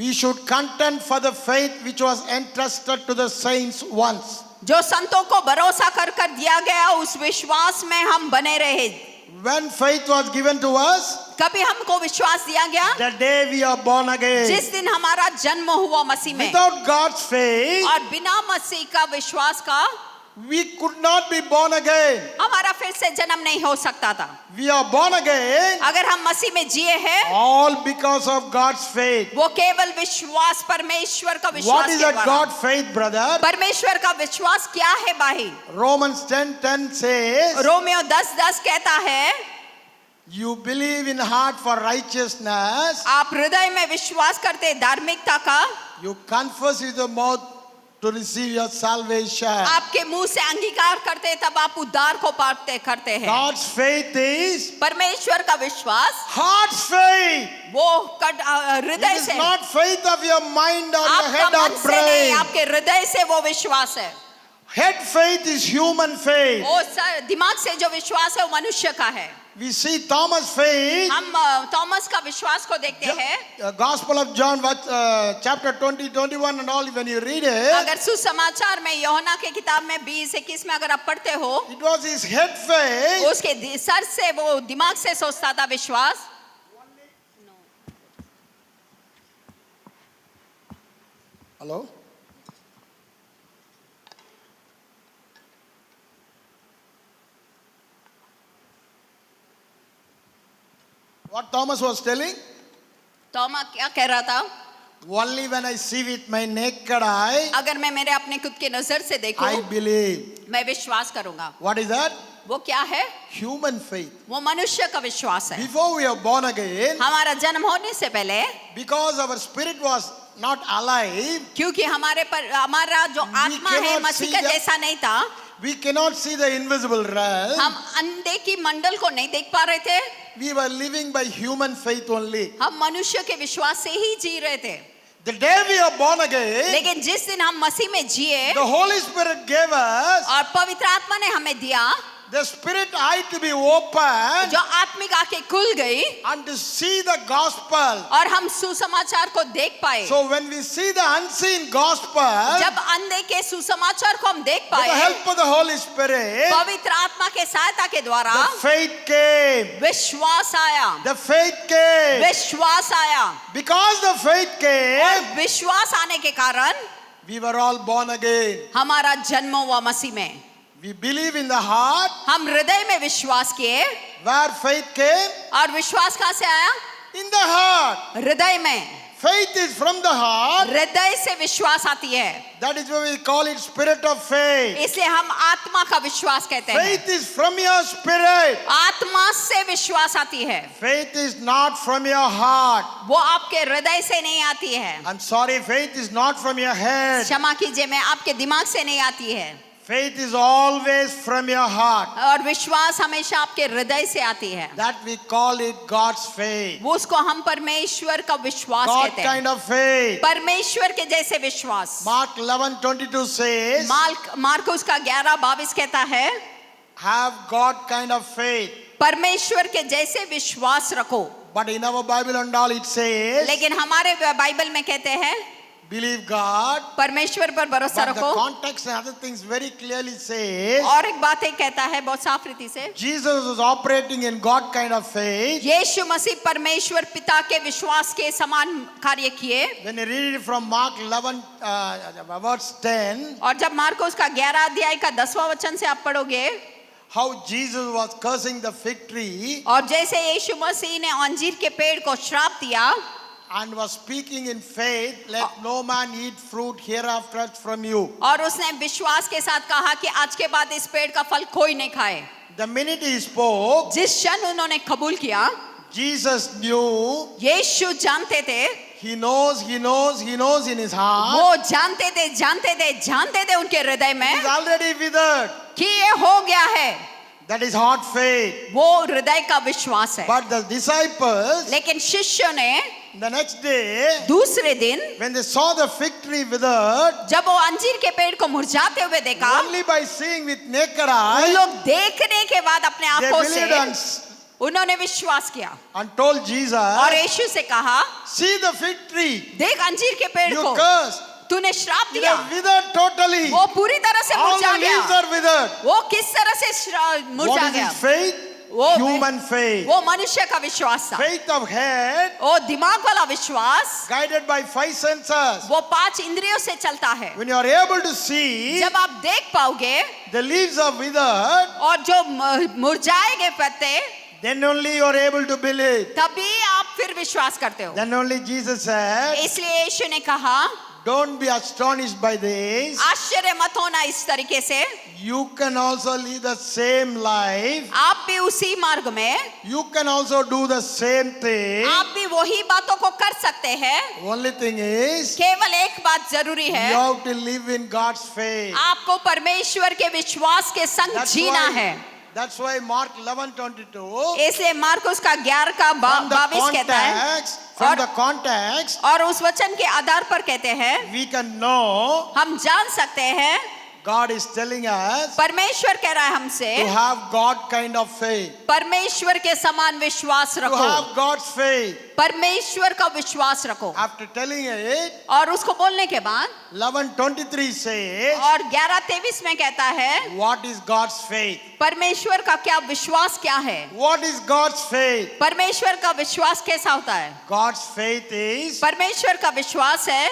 Speaker 1: we should contend for the faith which was entrusted to the saints once.
Speaker 2: जो संतों को भरोसा कर कर दिया गया उस विश्वास में हम बने रहे।
Speaker 1: When faith was given to us,
Speaker 2: कभी हमको विश्वास दिया गया
Speaker 1: the day we are born again.
Speaker 2: जिस दिन हमारा जन्म हुआ मसीह में,
Speaker 1: Without God's faith,
Speaker 2: और बिना मसीह का विश्वास का
Speaker 1: we could not be born again.
Speaker 2: हमारा फिर से जन्म नहीं हो सकता था।
Speaker 1: We are born again
Speaker 2: अगर हम मसीह में जिए हैं,
Speaker 1: all because of God's faith.
Speaker 2: वो केवल विश्वास, परमेश्वर का
Speaker 1: What
Speaker 2: विश्वास
Speaker 1: is
Speaker 2: के
Speaker 1: that
Speaker 2: द्वारा।
Speaker 1: God faith, brother?
Speaker 2: परमेश्वर का विश्वास क्या है भाई?
Speaker 1: Romans 10:10 says,
Speaker 2: रोमियो 10:10 कहता है,
Speaker 1: you believe in heart for righteousness,
Speaker 2: आप हृदय में विश्वास करते धार्मिकता का,
Speaker 1: you confess with the mouth to receive your salvation.
Speaker 2: आपके मुंह से अंगीकार करते तब आप उद्धार को पाते करते हैं।
Speaker 1: God's faith is
Speaker 2: परमेश्वर का विश्वास
Speaker 1: heart's faith.
Speaker 2: वो
Speaker 1: It
Speaker 2: हृदय
Speaker 1: is
Speaker 2: से,
Speaker 1: not faith of your mind or your
Speaker 2: आपका
Speaker 1: head
Speaker 2: मन
Speaker 1: or
Speaker 2: से नहीं,
Speaker 1: brain.
Speaker 2: आपके हृदय से वो विश्वास है।
Speaker 1: Head faith is human faith.
Speaker 2: वो दिमाग से जो विश्वास है वो मनुष्य का है।
Speaker 1: We see Thomas' faith.
Speaker 2: हम थॉमस का विश्वास को देखते हैं।
Speaker 1: Gospel of John, chapter 20, 21 and all, when you read it,
Speaker 2: अगर सुसमाचार में यूहन्ना के किताब में 20-21 में अगर आप पढ़ते हो,
Speaker 1: it was his head faith.
Speaker 2: उसके सर से वो दिमाग से सोचता था विश्वास।
Speaker 1: Hello? What Thomas was telling?
Speaker 2: Thoma क्या कह रहा था?
Speaker 1: Only when I see with my naked eye,
Speaker 2: अगर मैं मेरे अपने खुद के नजर से
Speaker 1: I
Speaker 2: देखूं,
Speaker 1: believe.
Speaker 2: मैं विश्वास करूंगा।
Speaker 1: What is that?
Speaker 2: वो क्या है?
Speaker 1: Human faith.
Speaker 2: वो मनुष्य का विश्वास है।
Speaker 1: Before we are born again,
Speaker 2: हमारा जन्म होने से पहले,
Speaker 1: because our spirit was not alive,
Speaker 2: क्योंकि हमारा जो आत्मा है
Speaker 1: cannot
Speaker 2: मसीह
Speaker 1: see
Speaker 2: का
Speaker 1: the-
Speaker 2: जैसा नहीं था,
Speaker 1: we cannot see the invisible realm.
Speaker 2: हम अंधे की मंडल को नहीं देख पा रहे थे।
Speaker 1: We were living by human faith only.
Speaker 2: हम मनुष्य के विश्वास से ही जी रहे थे।
Speaker 1: The day we are born again,
Speaker 2: लेकिन जिस दिन हम मसीह में जिए
Speaker 1: the Holy Spirit gave us
Speaker 2: और पवित्र आत्मा ने हमें दिया,
Speaker 1: the spirit eye to be open
Speaker 2: जो आत्मिक आंखें खुल गई
Speaker 1: and to see the gospel.
Speaker 2: और हम सुसमाचार को देख पाए।
Speaker 1: So when we see the unseen gospel,
Speaker 2: जब अंधे के सुसमाचार को हम देख
Speaker 1: with the
Speaker 2: पाए,
Speaker 1: help of the Holy Spirit,
Speaker 2: पवित्र आत्मा के सहायता के द्वारा
Speaker 1: the faith came.
Speaker 2: विश्वास आया,
Speaker 1: The faith came.
Speaker 2: विश्वास आया,
Speaker 1: Because the faith
Speaker 2: और
Speaker 1: came,
Speaker 2: विश्वास आने के कारण
Speaker 1: we were all born again.
Speaker 2: हमारा जन्म हुआ मसीह में।
Speaker 1: We believe in the heart.
Speaker 2: हम हृदय में विश्वास किए,
Speaker 1: Where faith came?
Speaker 2: और विश्वास कहाँ से आया?
Speaker 1: In the heart.
Speaker 2: हृदय में।
Speaker 1: Faith is from the heart.
Speaker 2: हृदय से विश्वास आती है,
Speaker 1: That is why we call it spirit of faith.
Speaker 2: इसलिए हम आत्मा का विश्वास कहते हैं।
Speaker 1: Faith is from your spirit.
Speaker 2: आत्मा से विश्वास आती है,
Speaker 1: Faith is not from your heart.
Speaker 2: वो आपके हृदय से नहीं आती है।
Speaker 1: I'm sorry, faith is not from your head.
Speaker 2: क्षमा कीजिए, मैं आपके दिमाग से नहीं आती है।
Speaker 1: Faith is always from your heart.
Speaker 2: और विश्वास हमेशा आपके हृदय से आती है।
Speaker 1: That we call it God's faith.
Speaker 2: वो उसको हम परमेश्वर का विश्वास
Speaker 1: God
Speaker 2: कहते हैं।
Speaker 1: kind of faith.
Speaker 2: परमेश्वर के जैसे विश्वास।
Speaker 1: Mark 11:22 says,
Speaker 2: मार्कुस का 11:22 कहता है,
Speaker 1: have God kind of faith.
Speaker 2: परमेश्वर के जैसे विश्वास रखो।
Speaker 1: But in our Bible and all it says,
Speaker 2: लेकिन हमारे बाइबल में कहते हैं,
Speaker 1: believe God.
Speaker 2: परमेश्वर पर भरोसा
Speaker 1: But the
Speaker 2: रखो।
Speaker 1: context and other things very clearly says,
Speaker 2: और एक बात ये कहता है बहुत साफ रीति से,
Speaker 1: Jesus was operating in God kind of faith.
Speaker 2: यीशु मसीह परमेश्वर पिता के विश्वास के समान कार्य किए।
Speaker 1: When you read it from Mark 11, verse 10,
Speaker 2: और जब मार्कुस का 11 अध्याय का 10वां वचन से आप पढ़ोगे,
Speaker 1: how Jesus was cursing the fig tree
Speaker 2: और जैसे यीशु मसीह ने अंजीर के पेड़ को श्राप दिया
Speaker 1: and was speaking in faith, let no man eat fruit hereafter from you.
Speaker 2: और उसने विश्वास के साथ कहा कि आज के बाद इस पेड़ का फल कोई नहीं खाए।
Speaker 1: The minute he spoke,
Speaker 2: जिस क्षण उन्होंने कबूल किया,
Speaker 1: Jesus knew,
Speaker 2: यीशु जानते थे,
Speaker 1: he knows in his heart,
Speaker 2: वो जानते थे उनके हृदय में
Speaker 1: he's already withered.
Speaker 2: कि ये हो गया है।
Speaker 1: That is hard faith.
Speaker 2: वो हृदय का विश्वास है।
Speaker 1: But the disciples,
Speaker 2: लेकिन शिष्यों ने
Speaker 1: The next day,
Speaker 2: दूसरे दिन
Speaker 1: when they saw the fig tree withered,
Speaker 2: जब वो अंजीर के पेड़ को मुरझाते हुए देखा,
Speaker 1: only by seeing with naked
Speaker 2: वो
Speaker 1: eye,
Speaker 2: लोग देखने के बाद अपने
Speaker 1: they
Speaker 2: आंखों
Speaker 1: believed
Speaker 2: से
Speaker 1: and,
Speaker 2: उन्होंने विश्वास किया
Speaker 1: and told Jesus,
Speaker 2: और यीशु से कहा,
Speaker 1: see the fig tree,
Speaker 2: देख अंजीर के पेड़
Speaker 1: you
Speaker 2: को
Speaker 1: cursed.
Speaker 2: तूने श्राप
Speaker 1: It
Speaker 2: दिया,
Speaker 1: has withered totally.
Speaker 2: वो पूरी तरह से
Speaker 1: All
Speaker 2: मुरझा
Speaker 1: the leaves
Speaker 2: गया।
Speaker 1: are withered.
Speaker 2: वो किस तरह से
Speaker 1: What
Speaker 2: मुरझा
Speaker 1: is
Speaker 2: गया?
Speaker 1: his faith?
Speaker 2: वो
Speaker 1: Human faith.
Speaker 2: वो मनुष्य का विश्वास था,
Speaker 1: Faith of head,
Speaker 2: वो दिमाग वाला विश्वास,
Speaker 1: guided by 5 senses.
Speaker 2: वो 5 इंद्रियों से चलता है।
Speaker 1: When you are able to see,
Speaker 2: जब आप देख पाओगे
Speaker 1: the leaves are withered,
Speaker 2: और जो मुरझाए गए पत्ते,
Speaker 1: then only you are able to believe.
Speaker 2: तभी आप फिर विश्वास करते हो।
Speaker 1: Then only Jesus said,
Speaker 2: इसलिए यीशु ने कहा,
Speaker 1: don't be astonished by this.
Speaker 2: आश्चर्य मत होना इस तरीके से,
Speaker 1: You can also live the same life.
Speaker 2: आप भी उसी मार्ग में,
Speaker 1: You can also do the same thing.
Speaker 2: आप भी वही बातों को कर सकते हैं।
Speaker 1: Only thing is,
Speaker 2: केवल एक बात जरूरी
Speaker 1: you
Speaker 2: है,
Speaker 1: have to live in God's faith.
Speaker 2: आपको परमेश्वर के विश्वास के संग जीना है।
Speaker 1: That's why Mark 11:22,
Speaker 2: इसलिए मार्कुस का 11 का 22 कहता है,
Speaker 1: from the context,
Speaker 2: और उस वचन के आधार पर कहते हैं,
Speaker 1: we can know
Speaker 2: हम जान सकते हैं,
Speaker 1: God is telling us
Speaker 2: परमेश्वर कह रहा है हमसे,
Speaker 1: to have God kind of faith.
Speaker 2: परमेश्वर के समान विश्वास
Speaker 1: To
Speaker 2: रखो,
Speaker 1: have God's faith.
Speaker 2: परमेश्वर का विश्वास रखो।
Speaker 1: After telling it,
Speaker 2: और उसको बोलने के बाद
Speaker 1: 11:23 says,
Speaker 2: और 11:23 में कहता है,
Speaker 1: what is God's faith?
Speaker 2: परमेश्वर का क्या विश्वास क्या है?
Speaker 1: What is God's faith?
Speaker 2: परमेश्वर का विश्वास कैसा होता है?
Speaker 1: God's faith is,
Speaker 2: परमेश्वर का विश्वास है,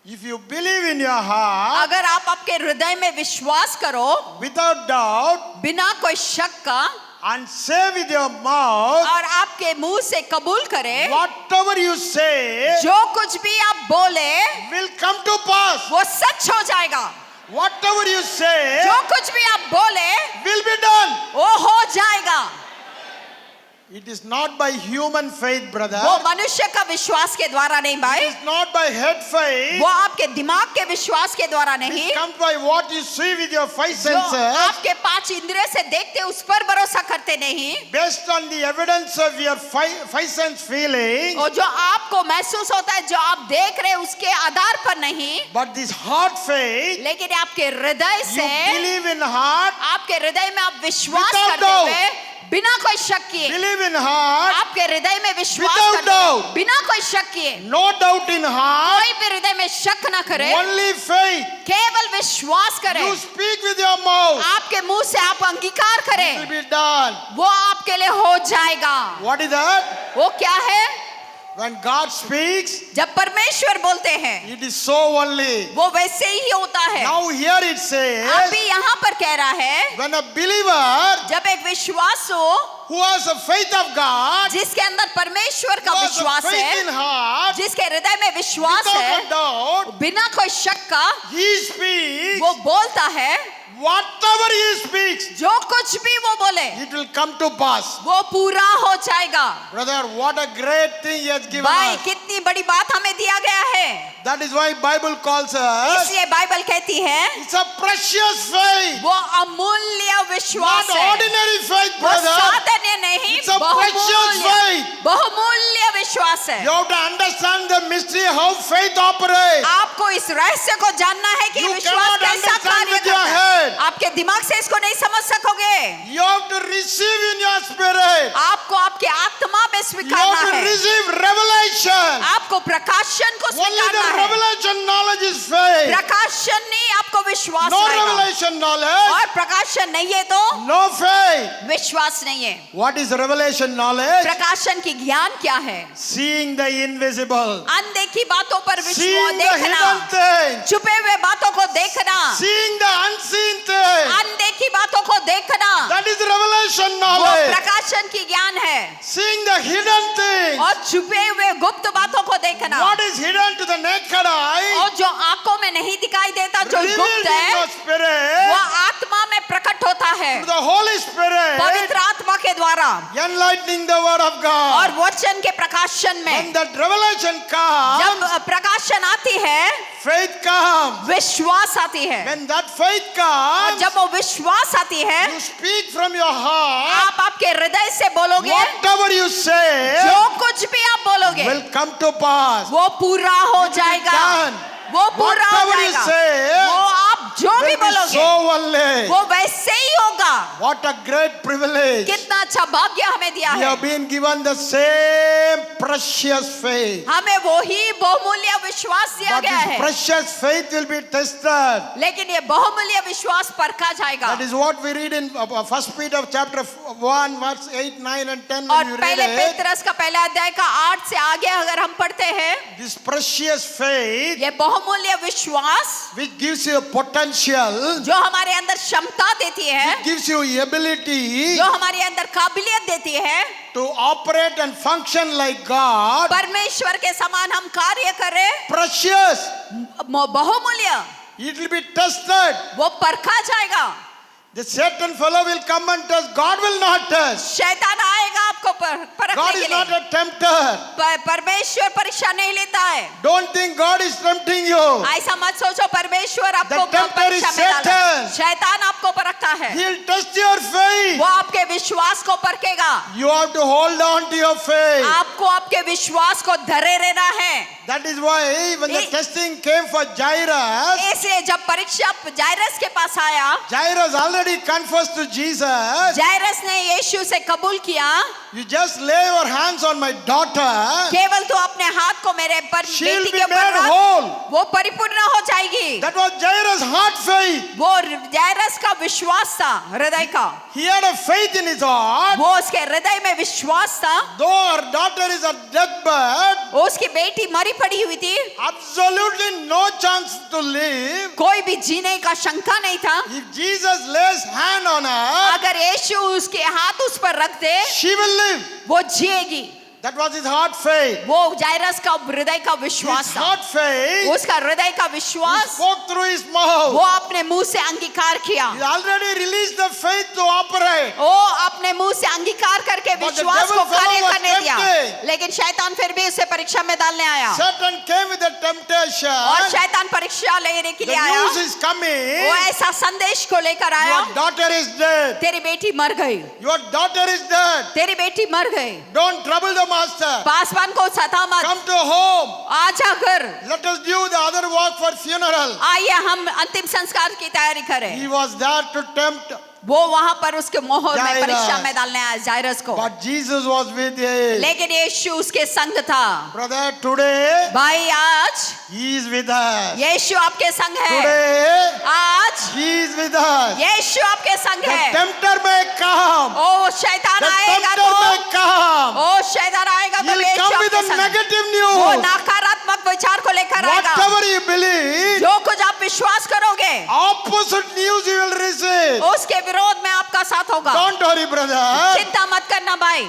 Speaker 1: if you believe in your heart,
Speaker 2: अगर आप आपके हृदय में विश्वास करो
Speaker 1: without doubt,
Speaker 2: बिना कोई शक का,
Speaker 1: and say with your mouth,
Speaker 2: और आपके मुंह से कबूल करें,
Speaker 1: whatever you say
Speaker 2: जो कुछ भी आप बोले
Speaker 1: will come to pass.
Speaker 2: वो सच हो जाएगा।
Speaker 1: Whatever you say
Speaker 2: जो कुछ भी आप बोले
Speaker 1: will be done.
Speaker 2: वो हो जाएगा।
Speaker 1: It is not by human faith, brother.
Speaker 2: वो मनुष्य का विश्वास के द्वारा नहीं भाई,
Speaker 1: It is not by head faith.
Speaker 2: वो आपके दिमाग के विश्वास के द्वारा नहीं,
Speaker 1: It comes by what you see with your 5
Speaker 2: जो
Speaker 1: senses,
Speaker 2: आपके 5 इंद्रिय से देखते उस पर भरोसा करते नहीं,
Speaker 1: based on the evidence of your 5 sense feeling,
Speaker 2: और जो आपको महसूस होता है, जो आप देख रहे हैं उसके आधार पर नहीं,
Speaker 1: but this heart faith,
Speaker 2: लेकिन आपके हृदय
Speaker 1: you
Speaker 2: से,
Speaker 1: believe in heart,
Speaker 2: आपके हृदय में आप विश्वास
Speaker 1: Without
Speaker 2: करते
Speaker 1: doubt.
Speaker 2: हुए बिना कोई शक किए,
Speaker 1: believe in heart,
Speaker 2: आपके हृदय में विश्वास
Speaker 1: Without
Speaker 2: करते हुए
Speaker 1: doubt.
Speaker 2: बिना कोई शक किए,
Speaker 1: no doubt in heart,
Speaker 2: कोई भी हृदय में शक न करे,
Speaker 1: only faith.
Speaker 2: केवल विश्वास करें,
Speaker 1: You speak with your mouth,
Speaker 2: आपके मुंह से आप अंगीकार
Speaker 1: it
Speaker 2: करें,
Speaker 1: will be done.
Speaker 2: वो आपके लिए हो जाएगा।
Speaker 1: What is that?
Speaker 2: वो क्या है?
Speaker 1: When God speaks,
Speaker 2: जब परमेश्वर बोलते हैं
Speaker 1: it is so only.
Speaker 2: वो वैसे ही होता है।
Speaker 1: Now here it says,
Speaker 2: अभी यहाँ पर कह रहा है,
Speaker 1: when a believer
Speaker 2: जब एक विश्वासु
Speaker 1: who has a faith of God,
Speaker 2: जिसके अंदर परमेश्वर का
Speaker 1: who has a
Speaker 2: विश्वास
Speaker 1: faith in
Speaker 2: है,
Speaker 1: heart,
Speaker 2: जिसके हृदय में विश्वास
Speaker 1: without
Speaker 2: है,
Speaker 1: a doubt,
Speaker 2: बिना कोई शक का
Speaker 1: he speaks,
Speaker 2: वो बोलता है,
Speaker 1: whatever he speaks,
Speaker 2: जो कुछ भी वो बोले
Speaker 1: it will come to pass.
Speaker 2: वो पूरा हो जाएगा।
Speaker 1: Brother, what a great thing he has given
Speaker 2: भाई
Speaker 1: us.
Speaker 2: कितनी बड़ी बात हमें दिया गया है,
Speaker 1: That is why Bible calls us,
Speaker 2: इसलिए बाइबल कहती है
Speaker 1: it's a precious faith,
Speaker 2: वो अमूल्य
Speaker 1: not
Speaker 2: विश्वास है,
Speaker 1: ordinary faith,
Speaker 2: वो
Speaker 1: brother.
Speaker 2: साधारण नहीं,
Speaker 1: It's a precious faith.
Speaker 2: बहुमूल्य विश्वास है।
Speaker 1: You have to understand the mystery how faith operates.
Speaker 2: आपको इस रहस्य को जानना है कि
Speaker 1: You
Speaker 2: विश्वास
Speaker 1: cannot
Speaker 2: कैसा
Speaker 1: understand
Speaker 2: कार्य
Speaker 1: with your
Speaker 2: करता
Speaker 1: head.
Speaker 2: है। आपके दिमाग से इसको नहीं समझ सकोगे,
Speaker 1: You have to receive in your spirit.
Speaker 2: आपको आपके आत्मा में
Speaker 1: You
Speaker 2: स्वीकारना
Speaker 1: have to
Speaker 2: है,
Speaker 1: receive revelation.
Speaker 2: आपको प्रकाशन को
Speaker 1: Only the
Speaker 2: स्वीकारना है।
Speaker 1: revelation knowledge is faith.
Speaker 2: प्रकाशन नहीं आपको विश्वास
Speaker 1: No
Speaker 2: लाएगा,
Speaker 1: revelation knowledge,
Speaker 2: और प्रकाशन नहीं है तो
Speaker 1: no faith.
Speaker 2: विश्वास नहीं है।
Speaker 1: What is revelation knowledge?
Speaker 2: प्रकाशन की ज्ञान क्या है?
Speaker 1: Seeing the invisible.
Speaker 2: अनदेखी बातों पर विश्वास
Speaker 1: Seeing the
Speaker 2: देखना,
Speaker 1: hidden things.
Speaker 2: छुपे हुए बातों को देखना,
Speaker 1: Seeing the unseen things.
Speaker 2: अनदेखी बातों को देखना,
Speaker 1: That is revelation
Speaker 2: वो
Speaker 1: knowledge.
Speaker 2: प्रकाशन की ज्ञान है।
Speaker 1: Seeing the hidden things.
Speaker 2: और छुपे हुए गुप्त बातों को देखना,
Speaker 1: What is hidden to the naked eye,
Speaker 2: और जो आंखों में नहीं दिखाई देता, जो
Speaker 1: revealed
Speaker 2: गुप्त
Speaker 1: in
Speaker 2: है,
Speaker 1: your
Speaker 2: वो
Speaker 1: spirit,
Speaker 2: आत्मा में प्रकट होता है,
Speaker 1: through the Holy Spirit,
Speaker 2: पवित्र आत्मा के द्वारा
Speaker 1: enlightening the word of God.
Speaker 2: और वचन के प्रकाशन
Speaker 1: When
Speaker 2: में।
Speaker 1: that revelation comes,
Speaker 2: जब प्रकाशन आती है,
Speaker 1: faith comes.
Speaker 2: विश्वास आती है,
Speaker 1: When that faith
Speaker 2: और
Speaker 1: comes,
Speaker 2: जब वो विश्वास आती आती है,
Speaker 1: you speak from your heart,
Speaker 2: आप आपके हृदय से बोलोगे,
Speaker 1: whatever you say
Speaker 2: जो कुछ भी आप बोलोगे
Speaker 1: will come to pass.
Speaker 2: वो पूरा हो जाएगा,
Speaker 1: done.
Speaker 2: वो पूरा हो
Speaker 1: Whatever you
Speaker 2: जाएगा,
Speaker 1: say
Speaker 2: वो आप जो भी
Speaker 1: will be
Speaker 2: बोलोगे
Speaker 1: so only.
Speaker 2: वो वैसे ही होगा।
Speaker 1: What a great privilege.
Speaker 2: कितना अच्छा भाग्य हमें दिया
Speaker 1: We
Speaker 2: है,
Speaker 1: have been given the same precious faith.
Speaker 2: हमें वो ही बहुमूल्य विश्वास दिया
Speaker 1: But
Speaker 2: गया
Speaker 1: this
Speaker 2: है,
Speaker 1: precious faith will be tested.
Speaker 2: लेकिन ये बहुमूल्य विश्वास परखा जाएगा।
Speaker 1: That is what we read in 1 Peter chapter 1 verse 8, 9 and 10
Speaker 2: और
Speaker 1: when you read
Speaker 2: पहले
Speaker 1: it.
Speaker 2: पेत्रस का पहला अध्याय का 8 से आगे अगर हम पढ़ते हैं,
Speaker 1: This precious faith
Speaker 2: ये बहुमूल्य विश्वास
Speaker 1: which gives you potential,
Speaker 2: जो हमारे अंदर क्षमता देती है,
Speaker 1: gives you ability
Speaker 2: जो हमारे अंदर काबिलियत देती है
Speaker 1: to operate and function like God.
Speaker 2: परमेश्वर के समान हम कार्य करें,
Speaker 1: Precious.
Speaker 2: बहुमूल्य,
Speaker 1: It will be tested.
Speaker 2: वो परखा जाएगा।
Speaker 1: The Satan fellow will come and test. God will not test.
Speaker 2: शैतान आएगा आपको परखने
Speaker 1: God
Speaker 2: के
Speaker 1: is not
Speaker 2: लिए,
Speaker 1: a tempter.
Speaker 2: परमेश्वर परीक्षा नहीं लेता है।
Speaker 1: Don't think God is tempting you.
Speaker 2: ऐसा मत सोचो परमेश्वर आपको
Speaker 1: The tempter is
Speaker 2: परीक्षा में डालता है।
Speaker 1: Satan.
Speaker 2: शैतान आपको परखता है,
Speaker 1: He'll test your faith.
Speaker 2: वो आपके विश्वास को परखेगा।
Speaker 1: You have to hold on to your faith.
Speaker 2: आपको आपके विश्वास को धरे रहना है।
Speaker 1: That is why when the
Speaker 2: A-
Speaker 1: testing came for Jairus,
Speaker 2: इसलिए जब परीक्षा जायरस के पास आया,
Speaker 1: Jairus already confessed to Jesus,
Speaker 2: जायरस ने यीशु से कबूल किया,
Speaker 1: you just lay your hands on my daughter,
Speaker 2: केवल तू अपने हाथ को मेरे पर
Speaker 1: she'll
Speaker 2: बेटी
Speaker 1: be
Speaker 2: के ऊपर
Speaker 1: made
Speaker 2: रख,
Speaker 1: whole.
Speaker 2: वो परिपूर्ण हो जाएगी।
Speaker 1: That was Jairus' heart faith.
Speaker 2: वो जायरस का विश्वास था, हृदय का,
Speaker 1: He had a faith in his heart.
Speaker 2: वो उसके हृदय में विश्वास था।
Speaker 1: Though her daughter is at deathbed,
Speaker 2: उसकी बेटी मरी पड़ी हुई थी,
Speaker 1: absolutely no chance to live.
Speaker 2: कोई भी जीने का शंका नहीं था।
Speaker 1: If Jesus lays hand on her,
Speaker 2: अगर यीशु उसके हाथ उस पर रख दे,
Speaker 1: she will live.
Speaker 2: वो जिएगी।
Speaker 1: That was his heart faith.
Speaker 2: वो जायरस का हृदय का
Speaker 1: His
Speaker 2: विश्वास था,
Speaker 1: heart faith,
Speaker 2: उसका हृदय का
Speaker 1: he
Speaker 2: विश्वास,
Speaker 1: spoke through his mouth.
Speaker 2: वो अपने मुंह से अंगीकार किया,
Speaker 1: He already released the faith to operate.
Speaker 2: वो अपने मुंह से अंगीकार करके
Speaker 1: But the
Speaker 2: विश्वास
Speaker 1: devil
Speaker 2: को कार्य
Speaker 1: fellow was
Speaker 2: करने दिया।
Speaker 1: tempted.
Speaker 2: लेकिन शैतान फिर भी उसे परीक्षा में डालने आया,
Speaker 1: Satan came with a temptation.
Speaker 2: और शैतान परीक्षा लेने के
Speaker 1: The
Speaker 2: लिए आया।
Speaker 1: news is coming.
Speaker 2: वो ऐसा संदेश को लेकर आया,
Speaker 1: Your daughter is dead.
Speaker 2: तेरी बेटी मर गई,
Speaker 1: Your daughter is dead.
Speaker 2: तेरी बेटी मर गई,
Speaker 1: Don't trouble the master.
Speaker 2: Paswan को सता मत,
Speaker 1: Come to home.
Speaker 2: आजा घर,
Speaker 1: Let us do the other work for funeral.
Speaker 2: आइए हम अंतिम संस्कार की तैयारी करें।
Speaker 1: He was there to tempt,
Speaker 2: वो वहां पर उसके मोहर में
Speaker 1: जायरस।
Speaker 2: परीक्षा में डालने आया जायरस को,
Speaker 1: but Jesus was with him.
Speaker 2: लेकिन यीशु उसके संग था।
Speaker 1: Brother, today
Speaker 2: भाई आज
Speaker 1: he is with us.
Speaker 2: यीशु आपके संग है,
Speaker 1: Today
Speaker 2: आज
Speaker 1: he is with us.
Speaker 2: यीशु आपके संग
Speaker 1: The
Speaker 2: है।
Speaker 1: tempter may come.
Speaker 2: ओ शैतान
Speaker 1: The
Speaker 2: आएगा
Speaker 1: tempter may
Speaker 2: तो,
Speaker 1: come.
Speaker 2: ओ शैतान आएगा तो
Speaker 1: He'll
Speaker 2: यीशु
Speaker 1: come with
Speaker 2: आपके
Speaker 1: a
Speaker 2: संग है।
Speaker 1: negative
Speaker 2: वो
Speaker 1: news.
Speaker 2: नकारात्मक विचार को लेकर आएगा।
Speaker 1: Whatever you believe,
Speaker 2: जो कुछ आप विश्वास करोगे,
Speaker 1: opposite news you will receive.
Speaker 2: उसके विरोध में आपका साथ होगा।
Speaker 1: Don't worry, brother.
Speaker 2: चिंता मत करना भाई,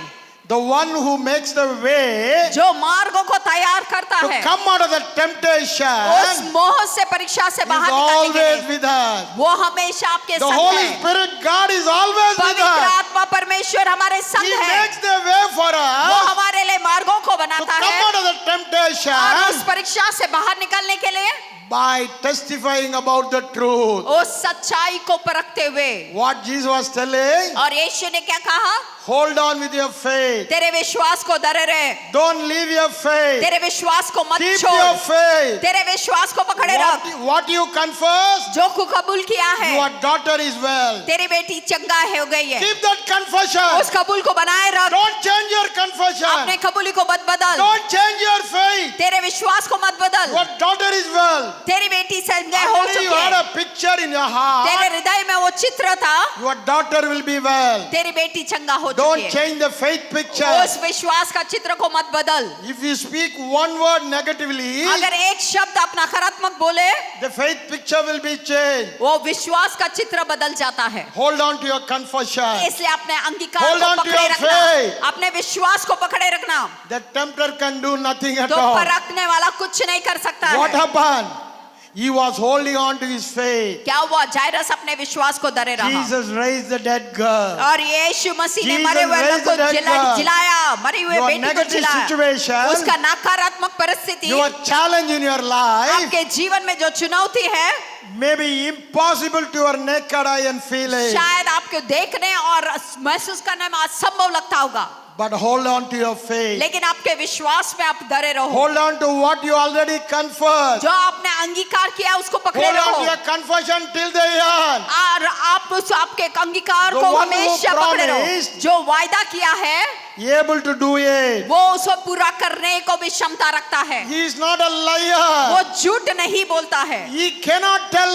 Speaker 1: The one who makes the way
Speaker 2: जो मार्गों को तैयार करता
Speaker 1: to
Speaker 2: है,
Speaker 1: come out of the temptation
Speaker 2: उस मोह से परीक्षा से
Speaker 1: is
Speaker 2: बाहर निकलने के
Speaker 1: always
Speaker 2: लिए
Speaker 1: with us.
Speaker 2: वो हमेशा आपके
Speaker 1: The
Speaker 2: संग
Speaker 1: Holy
Speaker 2: है।
Speaker 1: Spirit, God is always with
Speaker 2: पवित्र
Speaker 1: us.
Speaker 2: आत्मा परमेश्वर हमारे संग
Speaker 1: He
Speaker 2: है,
Speaker 1: makes the way for
Speaker 2: वो
Speaker 1: us
Speaker 2: हमारे लिए मार्गों को
Speaker 1: to
Speaker 2: बनाता
Speaker 1: come
Speaker 2: है,
Speaker 1: out of the
Speaker 2: और
Speaker 1: temptation
Speaker 2: उस परीक्षा से बाहर निकलने के लिए
Speaker 1: by testifying about the truth.
Speaker 2: उस सच्चाई को परखते हुए।
Speaker 1: What Jesus was telling,
Speaker 2: और यीशु ने क्या कहा?
Speaker 1: hold on with your faith.
Speaker 2: तेरे विश्वास को धरे रहे,
Speaker 1: Don't leave your faith.
Speaker 2: तेरे विश्वास को मत
Speaker 1: Keep your
Speaker 2: छोड़,
Speaker 1: faith.
Speaker 2: तेरे विश्वास को पकड़े रख।
Speaker 1: What you confess,
Speaker 2: जो को कबूल किया है,
Speaker 1: your daughter is well.
Speaker 2: तेरी बेटी चंगा हो गई है,
Speaker 1: Keep that confession.
Speaker 2: उस कबूल को बनाए रख।
Speaker 1: Don't change your confession.
Speaker 2: अपने कबूली को मत बदल,
Speaker 1: Don't change your faith.
Speaker 2: तेरे विश्वास को मत बदल।
Speaker 1: Your daughter is well.
Speaker 2: तेरी बेटी संजय हो
Speaker 1: Already you
Speaker 2: चुकी
Speaker 1: had
Speaker 2: है,
Speaker 1: a picture in your heart.
Speaker 2: तेरे हृदय में वो चित्र था,
Speaker 1: Your daughter will be well.
Speaker 2: तेरी बेटी चंगा हो चुकी
Speaker 1: Don't
Speaker 2: है।
Speaker 1: change the faith picture.
Speaker 2: उस विश्वास का चित्र को मत बदल।
Speaker 1: If you speak one word negatively,
Speaker 2: अगर एक शब्द आप नकारात्मक बोले,
Speaker 1: the faith picture will be changed.
Speaker 2: वो विश्वास का चित्र बदल जाता है।
Speaker 1: Hold on to your confession.
Speaker 2: इसलिए अपने अंगीकार
Speaker 1: Hold
Speaker 2: को
Speaker 1: on to
Speaker 2: पकड़े
Speaker 1: your
Speaker 2: रखना,
Speaker 1: faith.
Speaker 2: अपने विश्वास को पकड़े रखना।
Speaker 1: The tempter can do nothing at
Speaker 2: तो
Speaker 1: all.
Speaker 2: परखने वाला कुछ नहीं कर सकता
Speaker 1: What
Speaker 2: है।
Speaker 1: happened? He was holding on to his faith.
Speaker 2: क्या हुआ? जायरस अपने विश्वास को धरे रहा,
Speaker 1: Jesus raised the dead girl.
Speaker 2: और यीशु मसीह ने
Speaker 1: Jesus
Speaker 2: मरे हुए
Speaker 1: raised
Speaker 2: को
Speaker 1: the dead girl.
Speaker 2: जिलाया, मरी हुए
Speaker 1: Your
Speaker 2: बेटी को
Speaker 1: negative
Speaker 2: जिलाया।
Speaker 1: situation,
Speaker 2: उसका नकारात्मक परिस्थिति,
Speaker 1: your challenge in your life
Speaker 2: आपके जीवन में जो चुनौती है,
Speaker 1: may be impossible to your naked eye and feel it.
Speaker 2: शायद आपके आपको देखने और महसूस करने में असंभव लगता होगा,
Speaker 1: but hold on to your faith.
Speaker 2: लेकिन आपके विश्वास में आप डरे रहो।
Speaker 1: Hold on to what you already confessed.
Speaker 2: जो आपने अंगीकार किया उसको पकड़े
Speaker 1: Hold on
Speaker 2: रहो
Speaker 1: to your confession till the end.
Speaker 2: और आप उस आपके अंगीकार
Speaker 1: The
Speaker 2: को
Speaker 1: one who
Speaker 2: हमेशा पकड़े रहो।
Speaker 1: promised,
Speaker 2: जो वायदा किया है
Speaker 1: able to do it.
Speaker 2: वो उसको पूरा करने को भी क्षमता रखता है।
Speaker 1: He is not a
Speaker 2: वो
Speaker 1: liar.
Speaker 2: झूठ नहीं बोलता है,
Speaker 1: He cannot tell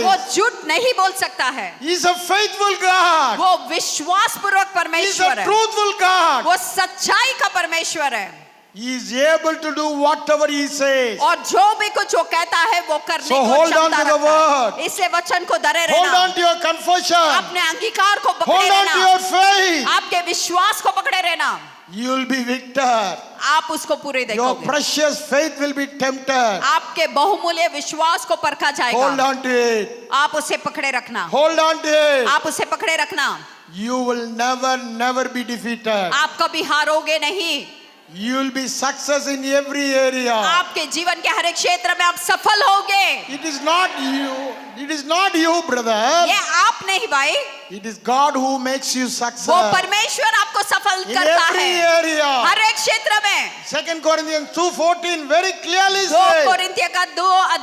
Speaker 2: वो
Speaker 1: lies.
Speaker 2: झूठ नहीं बोल सकता है।
Speaker 1: He is a faithful God.
Speaker 2: वो विश्वास पूर्वक
Speaker 1: He is
Speaker 2: परमेश्वर
Speaker 1: a
Speaker 2: है,
Speaker 1: truthful God.
Speaker 2: वो सच्चाई का परमेश्वर है
Speaker 1: He is able to do whatever he says.
Speaker 2: और जो भी कुछ वो कहता है वो करने
Speaker 1: So
Speaker 2: को
Speaker 1: hold on
Speaker 2: क्षमता
Speaker 1: to the
Speaker 2: रखता है।
Speaker 1: word.
Speaker 2: इसलिए वचन को डरे
Speaker 1: Hold
Speaker 2: रहना,
Speaker 1: on to your confession.
Speaker 2: अपने अंगीकार को पकड़े
Speaker 1: Hold on to
Speaker 2: रहना,
Speaker 1: your faith.
Speaker 2: आपके विश्वास को पकड़े रहना,
Speaker 1: You will be victor.
Speaker 2: आप उसको पूरे
Speaker 1: Your
Speaker 2: देखोगे।
Speaker 1: precious faith will be tempted.
Speaker 2: आपके बहुमूल्य विश्वास को परखा
Speaker 1: Hold
Speaker 2: जाएगा,
Speaker 1: on to it.
Speaker 2: आप उसे पकड़े रखना,
Speaker 1: Hold on to it.
Speaker 2: आप उसे पकड़े रखना।
Speaker 1: You will never be defeated.
Speaker 2: आप कभी हारोगे नहीं,
Speaker 1: You will be success in every area.
Speaker 2: आपके जीवन के हर एक क्षेत्र में आप सफल होगे।
Speaker 1: It is not you. It is not you, brother.
Speaker 2: ये आप नहीं भाई,
Speaker 1: It is God who makes you
Speaker 2: वो
Speaker 1: success.
Speaker 2: परमेश्वर आपको सफल
Speaker 1: In
Speaker 2: करता
Speaker 1: every
Speaker 2: है
Speaker 1: area.
Speaker 2: हर एक क्षेत्र में।
Speaker 1: 2 Corinthians 2:14 very clearly
Speaker 2: दो
Speaker 1: says,
Speaker 2: कोरिन्थियों का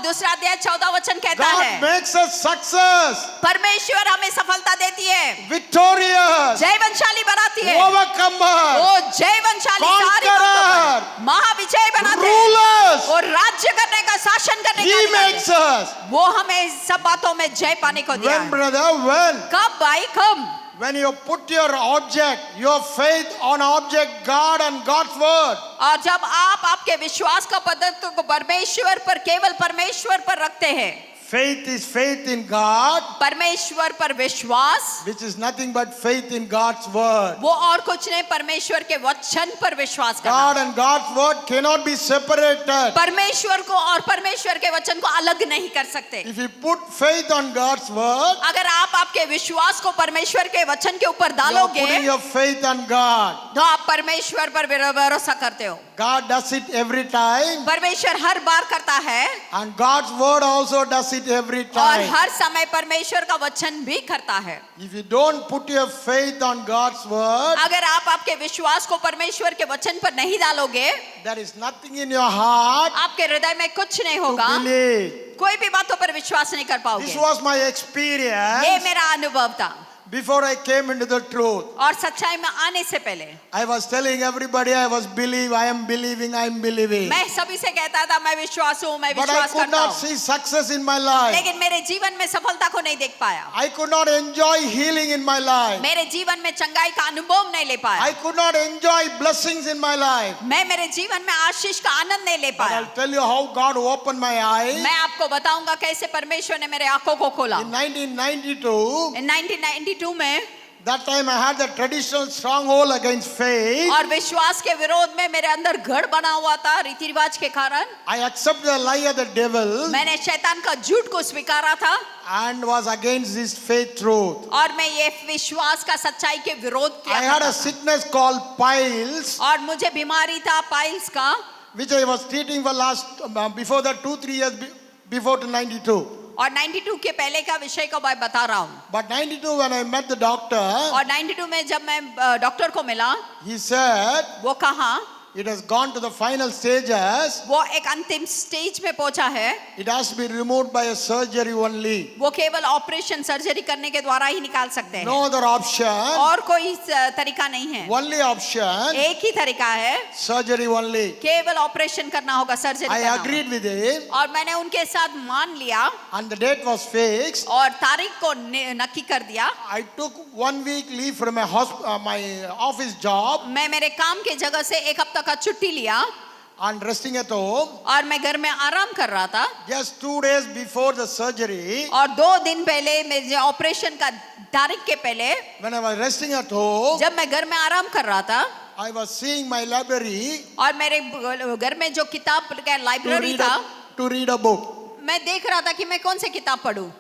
Speaker 2: दूसरा अध्याय 14 वचन कहता
Speaker 1: God
Speaker 2: है,
Speaker 1: makes us success,
Speaker 2: परमेश्वर हमें सफलता देती है,
Speaker 1: victorious,
Speaker 2: जयवंशाली बनाती है,
Speaker 1: overcomer,
Speaker 2: वो जयवंशाली सारी बातों पर महाविजय बनाते हैं,
Speaker 1: rulers.
Speaker 2: और राज्य करने का, शासन करने
Speaker 1: He
Speaker 2: का
Speaker 1: makes
Speaker 2: अधिकारी।
Speaker 1: us.
Speaker 2: वो हमें सब बातों में जय पाने को दिया
Speaker 1: When,
Speaker 2: है।
Speaker 1: brother, when?
Speaker 2: कब भाई, कब?
Speaker 1: When you put your object, your faith on object, God and God's word.
Speaker 2: और जब आप आपके विश्वास का पद्धति को परमेश्वर पर, केवल परमेश्वर पर रखते हैं,
Speaker 1: Faith is faith in God,
Speaker 2: परमेश्वर पर विश्वास,
Speaker 1: which is nothing but faith in God's word.
Speaker 2: वो और कुछ नहीं, परमेश्वर के वचन पर विश्वास करना।
Speaker 1: God and God's word cannot be separated.
Speaker 2: परमेश्वर को और परमेश्वर के वचन को अलग नहीं कर सकते।
Speaker 1: If you put faith on God's word,
Speaker 2: अगर आप आपके विश्वास को परमेश्वर के वचन के ऊपर
Speaker 1: you are
Speaker 2: डालोगे
Speaker 1: putting your faith on God.
Speaker 2: तो आप परमेश्वर पर भरोसा करते हो।
Speaker 1: God does it every time,
Speaker 2: परमेश्वर हर बार करता है
Speaker 1: and God's word also does it every
Speaker 2: और
Speaker 1: time.
Speaker 2: हर समय परमेश्वर का वचन भी करता है।
Speaker 1: If you don't put your faith on God's word,
Speaker 2: अगर आप आपके विश्वास को परमेश्वर के वचन पर नहीं डालोगे,
Speaker 1: there is nothing in your heart
Speaker 2: आपके हृदय में कुछ नहीं
Speaker 1: to
Speaker 2: होगा,
Speaker 1: believe.
Speaker 2: कोई भी बातों पर विश्वास नहीं कर
Speaker 1: This
Speaker 2: पाओगे।
Speaker 1: was my
Speaker 2: ये
Speaker 1: experience
Speaker 2: मेरा अनुभव था
Speaker 1: before I came into the truth.
Speaker 2: और सच्चाई में आने से पहले
Speaker 1: I was telling everybody I am believing.
Speaker 2: मैं सभी से कहता था मैं विश्वास हूँ, मैं
Speaker 1: But I
Speaker 2: विश्वास
Speaker 1: could
Speaker 2: करता
Speaker 1: not
Speaker 2: हूँ,
Speaker 1: see success in my life.
Speaker 2: लेकिन मेरे जीवन में सफलता को नहीं देख पाया।
Speaker 1: I could not enjoy healing in my life.
Speaker 2: मेरे जीवन में चंगाई का अनुभव नहीं ले पाया।
Speaker 1: I could not enjoy blessings in my life.
Speaker 2: मैं मेरे जीवन में आशीष का आनंद नहीं ले
Speaker 1: But
Speaker 2: पाया।
Speaker 1: I'll tell you how God opened my eyes.
Speaker 2: मैं आपको बताऊंगा कैसे परमेश्वर ने मेरे आंखों को खोला।
Speaker 1: In 1992,
Speaker 2: 1992 में
Speaker 1: that time I had the traditional stronghold against faith.
Speaker 2: और विश्वास के विरोध में मेरे अंदर गढ़ बना हुआ था रीति रिवाज के कारण।
Speaker 1: I accepted the lie of the devil
Speaker 2: मैंने शैतान का झूठ को स्वीकारा था
Speaker 1: and was against this faith truth.
Speaker 2: और मैं ये विश्वास का सच्चाई के विरोध किया
Speaker 1: I had
Speaker 2: करता
Speaker 1: a
Speaker 2: था।
Speaker 1: sickness called piles,
Speaker 2: और मुझे बीमारी था पाइल्स का,
Speaker 1: which I was treating for before that 2-3 years before to 92.
Speaker 2: और 92 के पहले का विषय को मैं बता रहा हूँ।
Speaker 1: But 92 when I met the doctor,
Speaker 2: और 92 में जब मैं डॉक्टर को मिला,
Speaker 1: he said
Speaker 2: वो कहा
Speaker 1: it has gone to the final stages.
Speaker 2: वो एक अंतिम स्टेज में पहुंचा है,
Speaker 1: It has to be removed by a surgery only.
Speaker 2: वो केवल ऑपरेशन सर्जरी करने के द्वारा ही निकाल सकते हैं,
Speaker 1: No other option.
Speaker 2: और कोई तरीका नहीं है।
Speaker 1: Only option,
Speaker 2: एक ही तरीका है,
Speaker 1: surgery only.
Speaker 2: केवल ऑपरेशन करना होगा, सर्जरी
Speaker 1: I
Speaker 2: करना होगा।
Speaker 1: agreed with him
Speaker 2: और मैंने उनके साथ मान लिया
Speaker 1: and the date was fixed.
Speaker 2: और तारीख को नक्की कर दिया।
Speaker 1: I took 1 week leave from my office job
Speaker 2: मैं मेरे काम के जगह से एक हफ्ता का छुट्टी लिया
Speaker 1: and resting at home.
Speaker 2: और मैं घर में आराम कर रहा था।
Speaker 1: Just 2 days before the surgery,
Speaker 2: और 2 दिन पहले मेरे ऑपरेशन का तारीख के पहले
Speaker 1: when I was resting at home,
Speaker 2: जब मैं घर में आराम कर रहा था
Speaker 1: I was seeing my library
Speaker 2: और मेरे घर में जो किताब का लाइब्रेरी था,
Speaker 1: to read a book.
Speaker 2: मैं देख रहा था कि मैं कौन से किताब पढूं।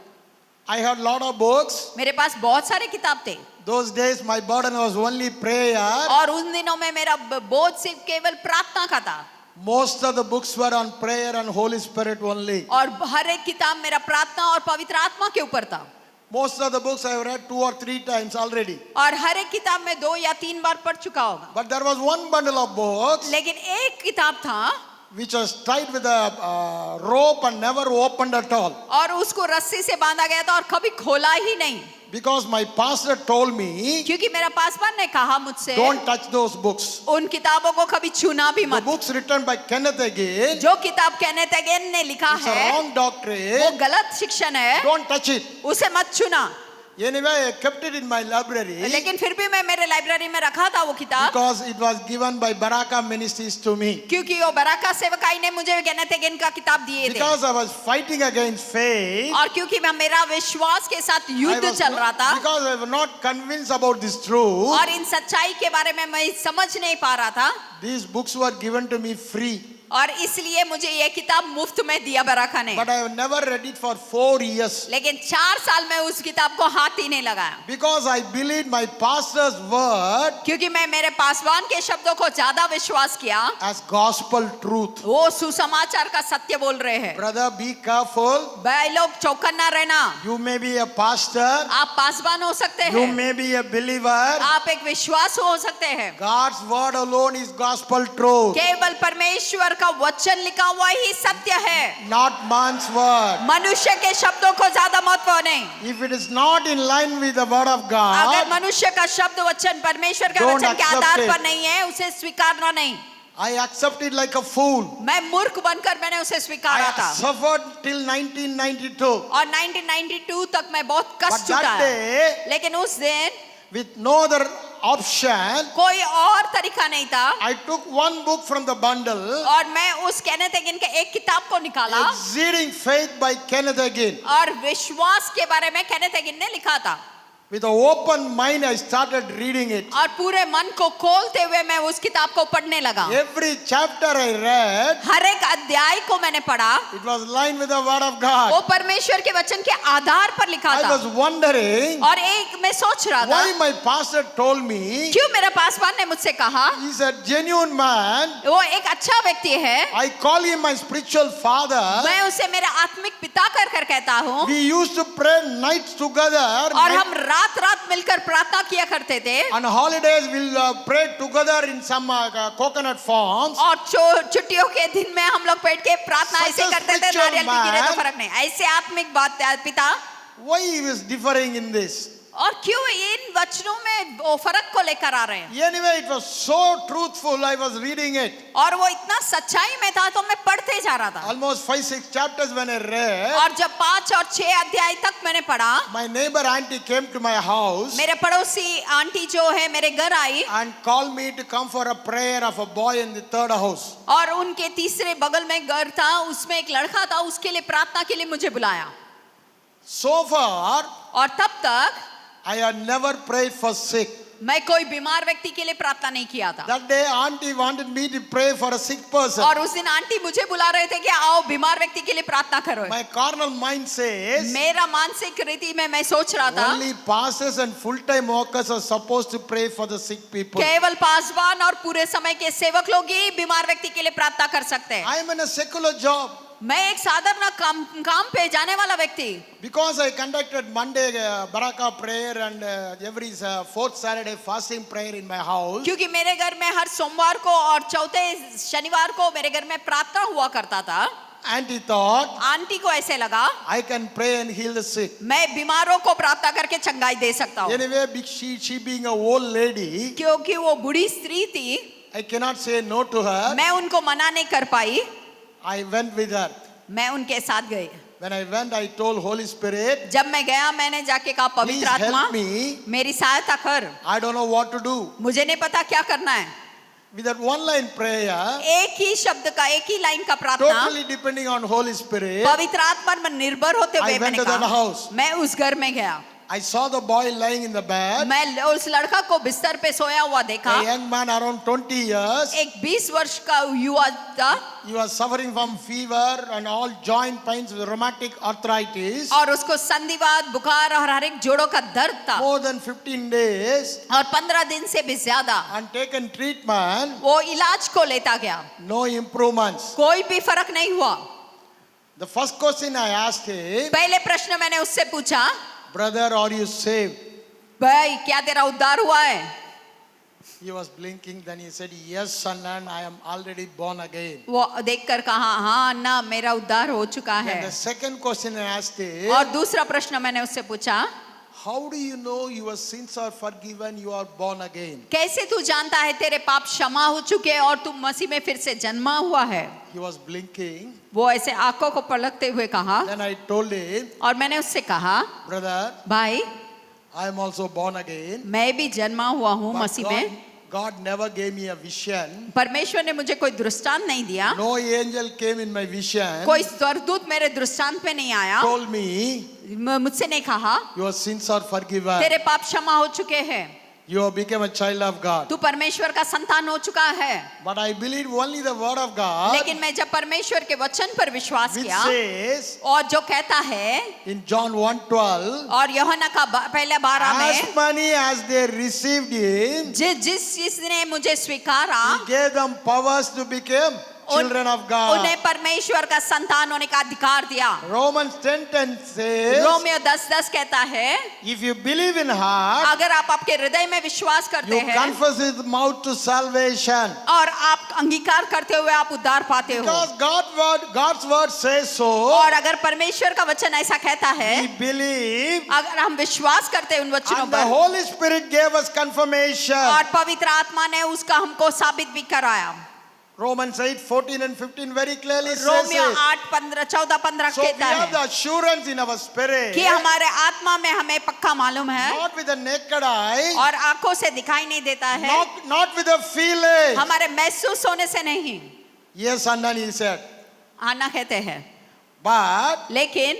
Speaker 1: I had lot of books.
Speaker 2: मेरे पास बहुत सारे किताब थे
Speaker 1: Those days my burden was only prayer.
Speaker 2: और उन दिनों में मेरा बोझ सिर्फ केवल प्रार्थना का था
Speaker 1: Most of the books were on prayer and Holy Spirit only.
Speaker 2: और हर एक किताब मेरा प्रार्थना और पवित्र आत्मा के ऊपर था।
Speaker 1: Most of the books I have read 2 or 3 times already.
Speaker 2: और हर एक किताब में 2 या 3 बार पढ़ चुका होगा,
Speaker 1: But there was one bundle of books
Speaker 2: लेकिन एक किताब था
Speaker 1: which was tied with a rope and never opened at all.
Speaker 2: और उसको रस्सी से बांधा गया था और कभी खोला ही नहीं,
Speaker 1: Because my pastor told me,
Speaker 2: क्योंकि मेरा पासवान ने कहा मुझसे
Speaker 1: don't touch those books.
Speaker 2: उन किताबों को कभी छूना भी
Speaker 1: The
Speaker 2: मत।
Speaker 1: books written by Kenneth Hagin,
Speaker 2: जो किताब केनेथ हेगेन ने लिखा
Speaker 1: it's a
Speaker 2: है
Speaker 1: wrong
Speaker 2: वो
Speaker 1: doctrine.
Speaker 2: गलत शिक्षण है,
Speaker 1: Don't touch it.
Speaker 2: उसे मत छूना।
Speaker 1: Anyway, I kept it in my library
Speaker 2: लेकिन फिर भी मैं मेरे लाइब्रेरी में रखा था वो किताब,
Speaker 1: because it was given by Baraka Ministries to me.
Speaker 2: क्योंकि वो बराका सेवकाई ने मुझे केनेथ हेगेन का किताब दिए थे,
Speaker 1: Because I was fighting against faith.
Speaker 2: और क्योंकि मेरा विश्वास के साथ
Speaker 1: I
Speaker 2: युद्ध
Speaker 1: was
Speaker 2: चल रहा था
Speaker 1: because I was not convinced about this truth.
Speaker 2: और इन सच्चाई के बारे में मैं समझ नहीं पा रहा था,
Speaker 1: These books were given to me free.
Speaker 2: और इसलिए मुझे ये किताब मुफ्त में दिया बराका ने।
Speaker 1: But I have never read it for 4 years.
Speaker 2: लेकिन 4 साल में उस किताब को हाथ ही नहीं लगाया,
Speaker 1: Because I believed my pastor's word
Speaker 2: क्योंकि मैं मेरे पासवान के शब्दों को ज्यादा विश्वास किया,
Speaker 1: as gospel truth.
Speaker 2: वो सुसमाचार का सत्य बोल रहे हैं।
Speaker 1: Brother, be careful.
Speaker 2: भाई लोग चौकन्ना रहना,
Speaker 1: You may be a pastor.
Speaker 2: आप पासवान हो सकते
Speaker 1: You
Speaker 2: हैं,
Speaker 1: may be a believer.
Speaker 2: आप एक विश्वास हो सकते हैं,
Speaker 1: God's word alone is gospel truth.
Speaker 2: केवल परमेश्वर का वचन लिखा हुआ ही सत्य है,
Speaker 1: Not man's word.
Speaker 2: मनुष्य के शब्दों को ज्यादा महत्व नहीं।
Speaker 1: If it is not in line with the word of
Speaker 2: अगर
Speaker 1: God,
Speaker 2: मनुष्य का शब्द वचन परमेश्वर के
Speaker 1: Don't
Speaker 2: वचन के
Speaker 1: accept
Speaker 2: आधार
Speaker 1: it.
Speaker 2: पर नहीं है, उसे स्वीकारना नहीं।
Speaker 1: I accept it like a fool.
Speaker 2: मैं मूर्ख बनकर मैंने उसे स्वीकारा
Speaker 1: I
Speaker 2: था,
Speaker 1: suffered till 1992.
Speaker 2: और 1992 तक मैं बहुत
Speaker 1: But
Speaker 2: कष्ट चुका
Speaker 1: that
Speaker 2: है,
Speaker 1: day,
Speaker 2: लेकिन उस दिन
Speaker 1: with no other option,
Speaker 2: कोई और तरीका नहीं था,
Speaker 1: I took one book from the bundle,
Speaker 2: और मैं उस केनेथ हेगेन के एक किताब को निकाला,
Speaker 1: Exceeding Faith by Kenneth Hagin.
Speaker 2: और विश्वास के बारे में केनेथ हेगेन ने लिखा था,
Speaker 1: With an open mind, I started reading it.
Speaker 2: और पूरे मन को खोलते हुए मैं उस किताब को पढ़ने लगा।
Speaker 1: Every chapter I read,
Speaker 2: हर एक अध्याय को मैंने पढ़ा,
Speaker 1: it was lined with the word of
Speaker 2: वो
Speaker 1: God.
Speaker 2: परमेश्वर के वचन के आधार पर लिखा
Speaker 1: I
Speaker 2: था,
Speaker 1: was wondering
Speaker 2: और एक मैं सोच रहा था
Speaker 1: why my pastor told me
Speaker 2: क्यों मेरा पासवान ने मुझसे कहा,
Speaker 1: he's a genuine man.
Speaker 2: वो एक अच्छा व्यक्ति है,
Speaker 1: I call him my spiritual father.
Speaker 2: मैं उसे मेरा आत्मिक पिता कर कहता हूँ,
Speaker 1: We used to pray nights together.
Speaker 2: और हम रात रात मिलकर प्रार्थना किया करते थे,
Speaker 1: On holidays, we'll pray together in some coconut farms.
Speaker 2: और छुट्टियों के दिन में हम लोग बैठ के प्रार्थना
Speaker 1: Such
Speaker 2: ऐसे
Speaker 1: a
Speaker 2: करते थे,
Speaker 1: spiritual
Speaker 2: नारियल भी गिरे तो
Speaker 1: man.
Speaker 2: फर्क नहीं। ऐसे आत्मिक बात पिता,
Speaker 1: Why he was differing in this?
Speaker 2: और क्यों इन वचनों में वो फर्क को लेकर आ रहे हैं?
Speaker 1: Anyway, it was so truthful. I was reading it.
Speaker 2: और वो इतना सच्चाई में था तो मैं पढ़ते जा रहा था,
Speaker 1: Almost 5-6 chapters when I read.
Speaker 2: और जब 5 और 6 अध्याय तक मैंने पढ़ा,
Speaker 1: My neighbor auntie came to my house
Speaker 2: मेरे पड़ोसी आंटी जो है मेरे घर आई,
Speaker 1: and called me to come for a prayer of a boy in the third house.
Speaker 2: और उनके तीसरे बगल में घर था, उसमें एक लड़का था, उसके लिए प्रार्थना के लिए मुझे बुलाया।
Speaker 1: So far,
Speaker 2: और तब तक
Speaker 1: I had never prayed for sick.
Speaker 2: मैं कोई बीमार व्यक्ति के लिए प्रार्थना नहीं किया था,
Speaker 1: That day, auntie wanted me to pray for a sick person.
Speaker 2: और उस दिन आंटी मुझे बुला रहे थे कि आओ बीमार व्यक्ति के लिए प्रार्थना करो।
Speaker 1: My carnal mind says
Speaker 2: मेरा मानसिक रीति में मैं सोच रहा था
Speaker 1: only pastors and full-time workers are supposed to pray for the sick people.
Speaker 2: केवल पासवान और पूरे समय के सेवक लोग ही बीमार व्यक्ति के लिए प्रार्थना कर सकते हैं।
Speaker 1: I am in a secular job.
Speaker 2: मैं एक साधारण काम पे जाने वाला व्यक्ति,
Speaker 1: Because I conducted Monday Baraka prayer and every fourth Saturday fasting prayer in my house.
Speaker 2: क्योंकि मेरे घर में हर सोमवार को और चौथे शनिवार को मेरे घर में प्रार्थना हुआ करता था।
Speaker 1: Auntie thought
Speaker 2: आंटी को ऐसे लगा
Speaker 1: I can pray and heal the sick.
Speaker 2: मैं बीमारों को प्रार्थना करके चंगाई दे सकता हूँ,
Speaker 1: Anyway, she being a old lady,
Speaker 2: क्योंकि वो बूढ़ी स्त्री थी,
Speaker 1: I cannot say no to her.
Speaker 2: मैं उनको मना नहीं कर पाई,
Speaker 1: I went with her.
Speaker 2: मैं उनके साथ गई।
Speaker 1: When I went, I told Holy Spirit,
Speaker 2: जब मैं गया मैंने जाके कहा
Speaker 1: please
Speaker 2: पवित्र आत्मा
Speaker 1: help me.
Speaker 2: मेरी सहायता कर,
Speaker 1: I don't know what to do.
Speaker 2: मुझे नहीं पता क्या करना है।
Speaker 1: With that one line prayer,
Speaker 2: एक ही शब्द का, एक ही लाइन का प्रार्थना
Speaker 1: totally depending on Holy Spirit,
Speaker 2: पवित्र आत्मा पर निर्भर होते
Speaker 1: I
Speaker 2: हुए
Speaker 1: went
Speaker 2: मैंने
Speaker 1: to that
Speaker 2: कहा,
Speaker 1: house.
Speaker 2: मैं उस घर में गया,
Speaker 1: I saw the boy lying in the bed.
Speaker 2: मैं उस लड़का को बिस्तर पे सोया हुआ देखा,
Speaker 1: A young man around 20 years.
Speaker 2: एक 20 वर्ष का युवा था,
Speaker 1: He was suffering from fever and all joint pains with rheumatic arthritis.
Speaker 2: और उसको संधिवात, बुखार और हर एक जोड़ों का दर्द था,
Speaker 1: More than 15 days
Speaker 2: और 15 दिन से भी ज्यादा
Speaker 1: and taken treatment.
Speaker 2: वो इलाज को लेता गया,
Speaker 1: No improvements.
Speaker 2: कोई भी फर्क नहीं हुआ।
Speaker 1: The first question I asked him,
Speaker 2: पहले प्रश्न मैंने उससे पूछा,
Speaker 1: brother, are you saved?
Speaker 2: भाई क्या तेरा उद्धार हुआ है?
Speaker 1: He was blinking, then he said, yes, son, and I am already born again.
Speaker 2: वो देखकर कहा हाँ अन्ना मेरा उद्धार हो चुका है।
Speaker 1: And the second question I asked is,
Speaker 2: और दूसरा प्रश्न मैंने उससे पूछा,
Speaker 1: how do you know your sins are forgiven, you are born again?
Speaker 2: कैसे तू जानता है तेरे पाप क्षमा हो चुके और तू मसीह में फिर से जन्मा हुआ है?
Speaker 1: He was blinking.
Speaker 2: वो ऐसे आंखों को पलकते हुए कहा,
Speaker 1: Then I told him,
Speaker 2: और मैंने उससे कहा,
Speaker 1: brother,
Speaker 2: भाई
Speaker 1: I am also born again.
Speaker 2: मैं भी जन्मा हुआ हूँ
Speaker 1: But
Speaker 2: मसीह में।
Speaker 1: God never gave me a vision.
Speaker 2: परमेश्वर ने मुझे कोई दृष्टांत नहीं दिया,
Speaker 1: No angel came in my vision,
Speaker 2: कोई स्वर्गदूत मेरे दृष्टांत पे नहीं आया,
Speaker 1: told me,
Speaker 2: मुझसे नहीं कहा
Speaker 1: your sins are forgiven.
Speaker 2: तेरे पाप क्षमा हो चुके हैं,
Speaker 1: You have become a child of God.
Speaker 2: तू परमेश्वर का संतान हो चुका है।
Speaker 1: But I believe only the word of God,
Speaker 2: लेकिन मैं जब परमेश्वर के वचन पर विश्वास
Speaker 1: which
Speaker 2: किया
Speaker 1: says
Speaker 2: और जो कहता है
Speaker 1: in John 1:12,
Speaker 2: और यूहन्ना का पहले 12
Speaker 1: as
Speaker 2: में,
Speaker 1: many as they received him,
Speaker 2: जिसने मुझे स्वीकारा
Speaker 1: he gave them powers to become children of God.
Speaker 2: उन्हें परमेश्वर का संतान होने का अधिकार दिया।
Speaker 1: Romans 10:10 says,
Speaker 2: रोमियो 10:10 कहता है,
Speaker 1: if you believe in heart,
Speaker 2: अगर आप आपके हृदय में विश्वास करते
Speaker 1: you
Speaker 2: हैं
Speaker 1: confess with mouth to salvation.
Speaker 2: और आप अंगीकार करते हुए आप उद्धार पाते हो,
Speaker 1: Because God's word says so,
Speaker 2: और अगर परमेश्वर का वचन ऐसा कहता है,
Speaker 1: we believe,
Speaker 2: अगर हम विश्वास करते हैं उन वचनों
Speaker 1: and the
Speaker 2: पर,
Speaker 1: Holy Spirit gave us confirmation.
Speaker 2: और पवित्र आत्मा ने उसका हमको साबित भी कराया।
Speaker 1: Romans 8:14 and 15 very clearly says
Speaker 2: Romeo
Speaker 1: it.
Speaker 2: 8:14-15
Speaker 1: So we
Speaker 2: कहता
Speaker 1: have
Speaker 2: है
Speaker 1: the assurance in our spirit,
Speaker 2: कि हमारे आत्मा में हमें पक्का मालूम है,
Speaker 1: not with the naked eye,
Speaker 2: और आंखों से दिखाई नहीं देता है,
Speaker 1: not with the feeling.
Speaker 2: हमारे महसूस होने से नहीं।
Speaker 1: Yes, and then he said,
Speaker 2: आना कहते हैं,
Speaker 1: but
Speaker 2: लेकिन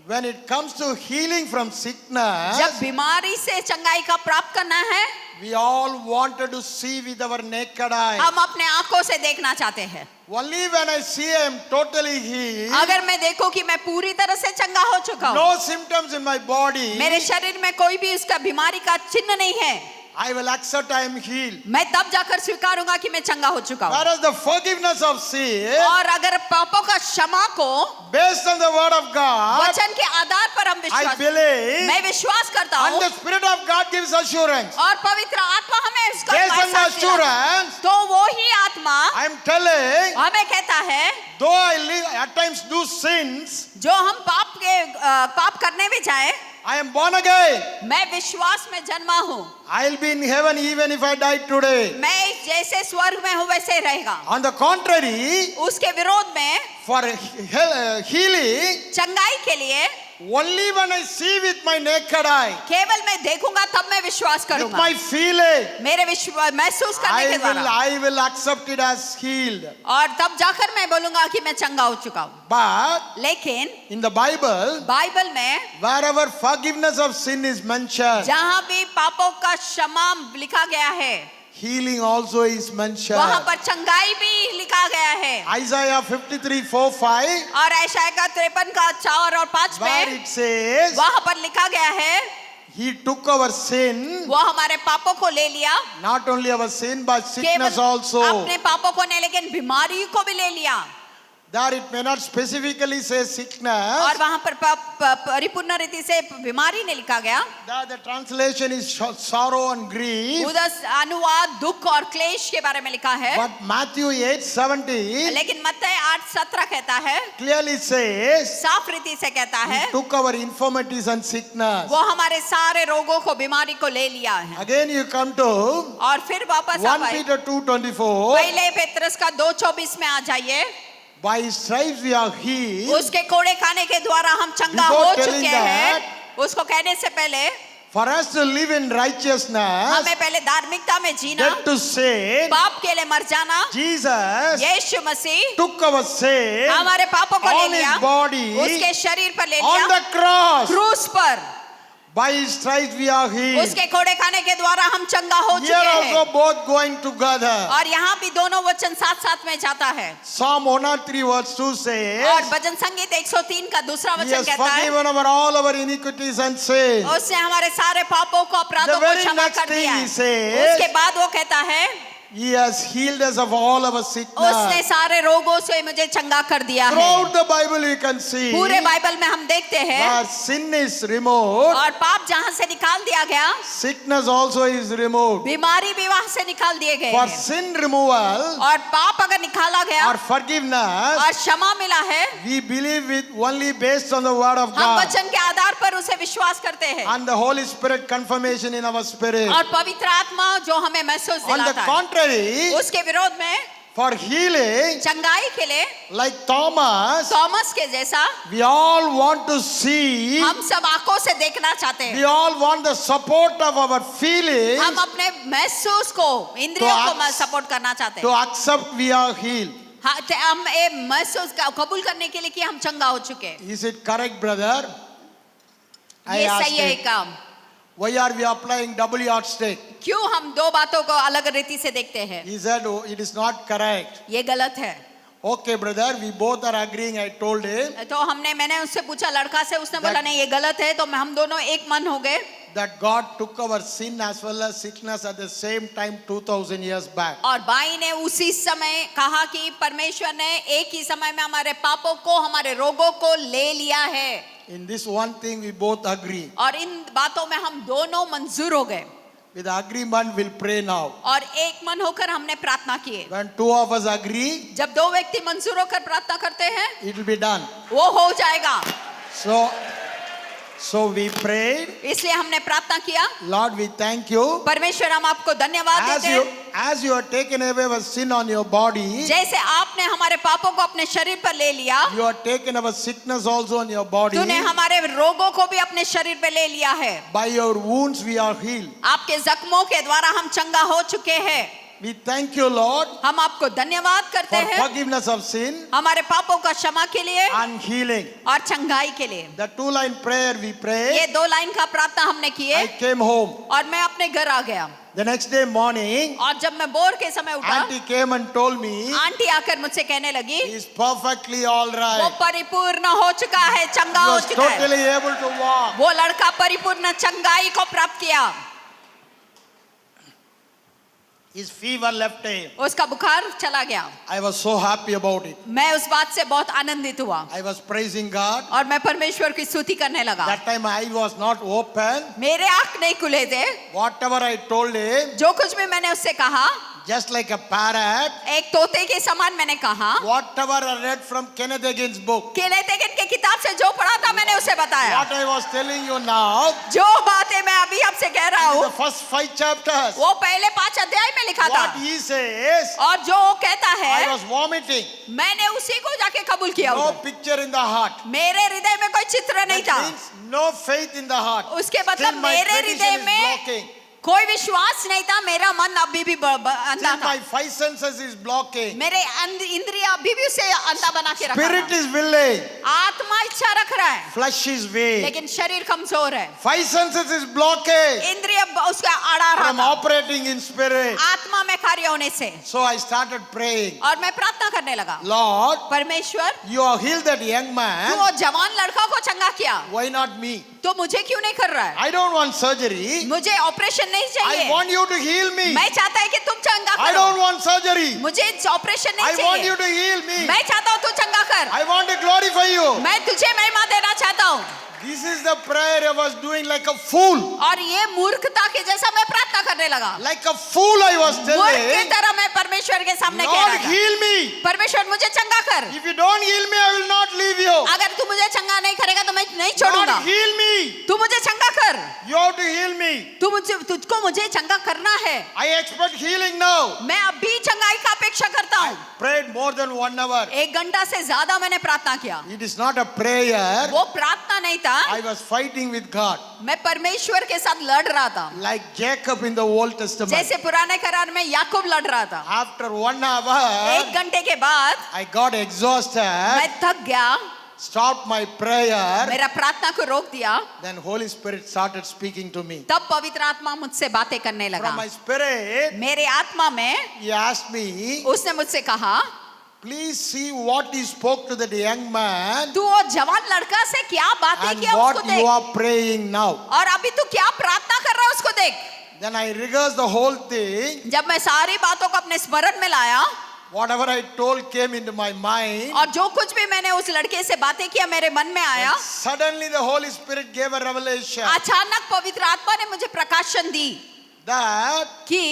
Speaker 1: when it comes to healing from sickness,
Speaker 2: जब बीमारी से चंगाई का प्राप्त करना है,
Speaker 1: we all wanted to see with our naked eye.
Speaker 2: हम अपने आंखों से देखना चाहते हैं।
Speaker 1: Only when I see I am totally healed,
Speaker 2: अगर मैं देखूं कि मैं पूरी तरह से चंगा हो चुका हूँ,
Speaker 1: no symptoms in my body,
Speaker 2: मेरे शरीर में कोई भी उसका बीमारी का चिन्ह नहीं है,
Speaker 1: I will accept I am healed.
Speaker 2: मैं तब जाकर स्वीकारूंगा कि मैं चंगा हो चुका हूँ।
Speaker 1: Whereas the forgiveness of sin,
Speaker 2: और अगर पापों का क्षमा को
Speaker 1: based on the word of God,
Speaker 2: वचन के आधार पर हम
Speaker 1: I
Speaker 2: विश्वास,
Speaker 1: believe,
Speaker 2: मैं विश्वास करता
Speaker 1: and
Speaker 2: हूँ,
Speaker 1: the Spirit of God gives assurance.
Speaker 2: और पवित्र आत्मा हमें उसका
Speaker 1: Based on the
Speaker 2: एहसास दिलाता है।
Speaker 1: assurance,
Speaker 2: तो वो ही आत्मा
Speaker 1: I am telling,
Speaker 2: हमें कहता है,
Speaker 1: though I at times do sins,
Speaker 2: जो हम पाप करने भी जाए,
Speaker 1: I am born again.
Speaker 2: मैं विश्वास में जन्मा हूँ,
Speaker 1: I'll be in heaven even if I die today.
Speaker 2: मैं जैसे स्वर्ग में हूँ वैसे ही रहेगा।
Speaker 1: On the contrary,
Speaker 2: उसके विरोध में
Speaker 1: for healing,
Speaker 2: चंगाई के लिए
Speaker 1: only when I see with my naked eye,
Speaker 2: केवल मैं देखूंगा तब मैं विश्वास
Speaker 1: with
Speaker 2: करूंगा,
Speaker 1: my feeling,
Speaker 2: मेरे विश्वास महसूस करने के द्वारा,
Speaker 1: I will accept it as healed.
Speaker 2: और तब जाकर मैं बोलूंगा कि मैं चंगा हो चुका हूँ।
Speaker 1: But
Speaker 2: लेकिन
Speaker 1: in the Bible,
Speaker 2: बाइबल में
Speaker 1: wherever forgiveness of sin is mentioned,
Speaker 2: जहाँ भी पापों का क्षमा लिखा गया है,
Speaker 1: healing also is mentioned.
Speaker 2: वहाँ पर चंगाई भी लिखा गया है।
Speaker 1: Isaiah 53:4-5,
Speaker 2: और ऐशाया का 53 का 4 और 5
Speaker 1: where
Speaker 2: में
Speaker 1: it says,
Speaker 2: वहाँ पर लिखा गया है,
Speaker 1: He took our sin,
Speaker 2: वो हमारे पापों को ले लिया,
Speaker 1: not only our sin but
Speaker 2: केवल
Speaker 1: sickness also.
Speaker 2: अपने पापों को नहीं लेकिन बीमारी को भी ले लिया।
Speaker 1: There it may not specifically say sickness.
Speaker 2: और वहाँ पर परिपूर्ण रीति से बीमारी नहीं लिखा गया।
Speaker 1: There the translation is sorrow and grief.
Speaker 2: उधर अनुवाद दुख और क्लेश के बारे में लिखा है।
Speaker 1: But Matthew 8:70
Speaker 2: लेकिन मत्ती 8:17 कहता है,
Speaker 1: clearly says,
Speaker 2: साफ रीति से कहता है,
Speaker 1: He took our infirmities and sickness.
Speaker 2: वो हमारे सारे रोगों को बीमारी को ले लिया है।
Speaker 1: Again you come to
Speaker 2: और फिर वापस
Speaker 1: 1 Peter 2:24.
Speaker 2: पहले पेत्रस का 2:24 में आ जाइए।
Speaker 1: By His stripes we are healed.
Speaker 2: उसके कोड़े खाने के द्वारा हम चंगा
Speaker 1: Before
Speaker 2: हो
Speaker 1: telling
Speaker 2: चुके हैं। उसको कहने से पहले
Speaker 1: For us to live in righteousness,
Speaker 2: हमें पहले धार्मिकता में जीना,
Speaker 1: dead to sin,
Speaker 2: पाप के लिए मर जाना,
Speaker 1: Jesus
Speaker 2: Yeshu Masih
Speaker 1: took our sin
Speaker 2: हमारे पापों को ले
Speaker 1: on
Speaker 2: लिया,
Speaker 1: His body,
Speaker 2: उसके शरीर पर ले
Speaker 1: on
Speaker 2: लिया,
Speaker 1: the cross.
Speaker 2: क्रूस पर,
Speaker 1: By His stripes we are healed.
Speaker 2: उसके कोड़े खाने के द्वारा हम चंगा हो
Speaker 1: Here
Speaker 2: चुके हैं।
Speaker 1: also both going together.
Speaker 2: और यहाँ भी दोनों वचन साथ साथ में जाता है।
Speaker 1: Psalm 103:2 says,
Speaker 2: और भजन संगीत 103 का दूसरा
Speaker 1: He
Speaker 2: वचन
Speaker 1: has
Speaker 2: कहता है,
Speaker 1: forgiven all our iniquities and sins.
Speaker 2: उसने हमारे सारे पापों को अपराधों
Speaker 1: The
Speaker 2: को
Speaker 1: very
Speaker 2: क्षमा
Speaker 1: next
Speaker 2: कर
Speaker 1: thing
Speaker 2: दिया
Speaker 1: he
Speaker 2: है।
Speaker 1: says,
Speaker 2: उसके बाद वो कहता है,
Speaker 1: He has healed us of all our
Speaker 2: उसने
Speaker 1: sickness.
Speaker 2: सारे रोगों से मुझे चंगा कर दिया है।
Speaker 1: Throughout the Bible we can see
Speaker 2: पूरे बाइबल में हम देखते हैं
Speaker 1: where sin is removed,
Speaker 2: और पाप जहाँ से निकाल दिया गया,
Speaker 1: sickness also is removed.
Speaker 2: बीमारी भी वहाँ से निकाल दिए गए
Speaker 1: For
Speaker 2: हैं।
Speaker 1: sin removal
Speaker 2: और पाप अगर निकाला गया
Speaker 1: or forgiveness,
Speaker 2: और क्षमा मिला है,
Speaker 1: we believe with only based on the word of
Speaker 2: हम
Speaker 1: God
Speaker 2: वचन के आधार पर उसे विश्वास करते हैं
Speaker 1: and the Holy Spirit confirmation in our spirit.
Speaker 2: और पवित्र आत्मा जो हमें महसूस
Speaker 1: On the
Speaker 2: दिलाता है।
Speaker 1: contrary,
Speaker 2: उसके विरोध में
Speaker 1: for healing,
Speaker 2: चंगाई के लिए
Speaker 1: like Thomas,
Speaker 2: थॉमस के जैसा
Speaker 1: we all want to see,
Speaker 2: हम सब आंखों से देखना चाहते
Speaker 1: we
Speaker 2: हैं।
Speaker 1: all want the support of our feelings
Speaker 2: हम अपने महसूस को, इंद्रियों को सपोर्ट करना चाहते
Speaker 1: to
Speaker 2: हैं।
Speaker 1: accept we are healed.
Speaker 2: हाँ, हम ये महसूस कबूल करने के लिए कि हम चंगा हो चुके हैं।
Speaker 1: Is it correct, brother? I
Speaker 2: ये
Speaker 1: asked
Speaker 2: सही है
Speaker 1: him,
Speaker 2: काम।
Speaker 1: why are we applying double yardstick?
Speaker 2: क्यों हम दो बातों को अलग रीति से देखते हैं?
Speaker 1: He said, oh, it is not correct.
Speaker 2: ये गलत है।
Speaker 1: Okay, brother, we both are agreeing, I told him,
Speaker 2: तो मैंने उससे पूछा, लड़का से, उसने बोला नहीं ये गलत है। तो हम दोनों एक मन हो गए
Speaker 1: that God took our sin as well as sickness at the same time 2000 years back.
Speaker 2: और भाई ने उसी समय कहा कि परमेश्वर ने एक ही समय में हमारे पापों को, हमारे रोगों को ले लिया है।
Speaker 1: In this one thing we both agree.
Speaker 2: और इन बातों में हम दोनों मंजूर हो गए
Speaker 1: With agreement we'll pray now.
Speaker 2: और एक मन होकर हमने प्रार्थना की।
Speaker 1: When two of us agree,
Speaker 2: जब दो व्यक्ति मंजूर होकर प्रार्थना करते हैं
Speaker 1: it will be done.
Speaker 2: वो हो जाएगा।
Speaker 1: So we prayed.
Speaker 2: इसलिए हमने प्रार्थना किया।
Speaker 1: Lord, we thank you.
Speaker 2: परमेश्वर हम आपको धन्यवाद देते हैं।
Speaker 1: As you have taken away our sin on your body,
Speaker 2: जैसे आपने हमारे पापों को अपने शरीर पर ले लिया,
Speaker 1: you have taken our sickness also on your body.
Speaker 2: तूने हमारे रोगों को भी अपने शरीर पे ले लिया है।
Speaker 1: By your wounds we are healed.
Speaker 2: आपके जख्मों के द्वारा हम चंगा हो चुके हैं।
Speaker 1: We thank you, Lord,
Speaker 2: हम आपको धन्यवाद करते
Speaker 1: for
Speaker 2: हैं
Speaker 1: forgiveness of sin
Speaker 2: हमारे पापों का क्षमा के लिए
Speaker 1: and healing.
Speaker 2: और चंगाई के लिए।
Speaker 1: The two-line prayer we
Speaker 2: ये
Speaker 1: prayed.
Speaker 2: दो लाइन का प्रार्थना हमने किए
Speaker 1: I came home.
Speaker 2: और मैं अपने घर आ गया।
Speaker 1: The next day morning,
Speaker 2: और जब मैं बोर के समय उठा,
Speaker 1: auntie came and told me,
Speaker 2: aunty आकर मुझसे कहने लगी
Speaker 1: he is perfectly all
Speaker 2: वो
Speaker 1: right.
Speaker 2: परिपूर्ण हो चुका है, चंगा
Speaker 1: He
Speaker 2: हो
Speaker 1: was
Speaker 2: चुका है।
Speaker 1: totally able to walk.
Speaker 2: वो लड़का परिपूर्ण चंगाई को प्राप्त किया।
Speaker 1: His fever left him.
Speaker 2: उसका बुखार चला गया।
Speaker 1: I was so happy about it.
Speaker 2: मैं उस बात से बहुत आनंदित हुआ
Speaker 1: I was praising God.
Speaker 2: और मैं परमेश्वर की स्तुति करने लगा।
Speaker 1: That time I was not open.
Speaker 2: मेरे आंख नहीं खुले थे।
Speaker 1: Whatever I told him,
Speaker 2: जो कुछ भी मैंने उससे कहा,
Speaker 1: just like a parrot,
Speaker 2: एक तोते के समान मैंने कहा।
Speaker 1: whatever I read from Kenneth Hagin's book,
Speaker 2: Kenneth Hagin के किताब से जो पढ़ा था मैंने उसे बताया।
Speaker 1: what I was telling you now,
Speaker 2: जो बातें मैं अभी आपसे कह रहा
Speaker 1: in
Speaker 2: हूँ
Speaker 1: the first 5 chapters,
Speaker 2: वो पहले 5 अध्याय में लिखा था
Speaker 1: what he says,
Speaker 2: और जो वो कहता
Speaker 1: I
Speaker 2: है
Speaker 1: was vomiting.
Speaker 2: मैंने उसी को जाके कबूल किया।
Speaker 1: No
Speaker 2: उधर।
Speaker 1: picture in the heart.
Speaker 2: मेरे हृदय में कोई चित्र नहीं
Speaker 1: That
Speaker 2: था।
Speaker 1: means no faith in the heart.
Speaker 2: उसके
Speaker 1: Still
Speaker 2: मतलब
Speaker 1: my
Speaker 2: मेरे
Speaker 1: tradition
Speaker 2: हृदय
Speaker 1: is
Speaker 2: में
Speaker 1: blocking.
Speaker 2: कोई विश्वास नहीं था। मेरा मन अभी भी अंधा
Speaker 1: Still
Speaker 2: था।
Speaker 1: my 5 senses is blocking.
Speaker 2: मेरे इंद्रिय अभी भी उसे अंधा बना के रखा
Speaker 1: Spirit
Speaker 2: था।
Speaker 1: is willing.
Speaker 2: आत्मा इच्छा रख रहा है
Speaker 1: Flesh is weak.
Speaker 2: लेकिन शरीर कमजोर है।
Speaker 1: 5 senses is blocking
Speaker 2: इंद्रिय उसका अड़ा रहा
Speaker 1: from
Speaker 2: था
Speaker 1: operating in spirit.
Speaker 2: आत्मा में कार्य होने से।
Speaker 1: So I started praying.
Speaker 2: और मैं प्रार्थना करने लगा,
Speaker 1: Lord,
Speaker 2: परमेश्वर
Speaker 1: you have healed that young
Speaker 2: तू
Speaker 1: man.
Speaker 2: वो जवान लड़का को चंगा किया,
Speaker 1: Why not me?
Speaker 2: तो मुझे क्यों नहीं कर रहा है?
Speaker 1: I don't want surgery.
Speaker 2: मुझे ऑपरेशन नहीं
Speaker 1: I
Speaker 2: चाहिए।
Speaker 1: want you to heal me.
Speaker 2: मैं चाहता है कि तुम चंगा
Speaker 1: I
Speaker 2: करो।
Speaker 1: don't want surgery.
Speaker 2: मुझे ऑपरेशन
Speaker 1: I
Speaker 2: नहीं
Speaker 1: want you
Speaker 2: चाहिए।
Speaker 1: to heal me.
Speaker 2: मैं चाहता हूँ तू चंगा कर।
Speaker 1: I want to glorify you.
Speaker 2: मैं तुझे महिमा देना चाहता हूँ।
Speaker 1: This is the prayer I was doing like a fool.
Speaker 2: और ये मूर्खता के जैसा मैं प्रार्थना करने लगा।
Speaker 1: Like a fool I was
Speaker 2: मूर्ख की
Speaker 1: telling,
Speaker 2: तरह मैं परमेश्वर के सामने कह
Speaker 1: Lord,
Speaker 2: रहा था,
Speaker 1: heal me.
Speaker 2: परमेश्वर मुझे चंगा कर।
Speaker 1: If you don't heal me, I will not leave you.
Speaker 2: अगर तू मुझे चंगा नहीं करेगा तो मैं नहीं
Speaker 1: Lord,
Speaker 2: छोड़ूंगा।
Speaker 1: heal me.
Speaker 2: तू मुझे चंगा कर।
Speaker 1: You have to heal me.
Speaker 2: तुझको मुझे चंगा करना है।
Speaker 1: I expect healing now.
Speaker 2: मैं अभी चंगाई का अपेक्षा करता
Speaker 1: I
Speaker 2: हूँ।
Speaker 1: prayed more than 1 hour.
Speaker 2: 1 घंटा से ज्यादा मैंने प्रार्थना किया।
Speaker 1: It is not a prayer.
Speaker 2: वो प्रार्थना नहीं था,
Speaker 1: I was fighting with God.
Speaker 2: मैं परमेश्वर के साथ लड़ रहा था।
Speaker 1: Like Jacob in the Old Testament.
Speaker 2: जैसे पुराने करार में याकूब लड़ रहा था।
Speaker 1: After 1 hour,
Speaker 2: 1 घंटे के बाद
Speaker 1: I got exhausted.
Speaker 2: मैं थक गया,
Speaker 1: Stopped my prayer.
Speaker 2: मेरा प्रार्थना को रोक दिया।
Speaker 1: Then Holy Spirit started speaking to me.
Speaker 2: तब पवित्र आत्मा मुझसे बातें करने लगा।
Speaker 1: From my spirit,
Speaker 2: मेरे आत्मा में
Speaker 1: he asked me,
Speaker 2: उसने मुझसे कहा,
Speaker 1: please see what he spoke to that young man
Speaker 2: तू वो जवान लड़का से क्या बातें
Speaker 1: and
Speaker 2: किया उसको
Speaker 1: what you
Speaker 2: देख,
Speaker 1: are praying now.
Speaker 2: और अभी तू क्या प्रार्थना कर रहा है उसको देख।
Speaker 1: Then I rehearsed the whole thing.
Speaker 2: जब मैं सारी बातों को अपने स्मरण में लाया
Speaker 1: Whatever I told came into my mind.
Speaker 2: और जो कुछ भी मैंने उस लड़के से बातें किया मेरे मन में आया,
Speaker 1: Suddenly the Holy Spirit gave a revelation
Speaker 2: अचानक पवित्र आत्मा ने मुझे प्रकाशन दी
Speaker 1: that
Speaker 2: कि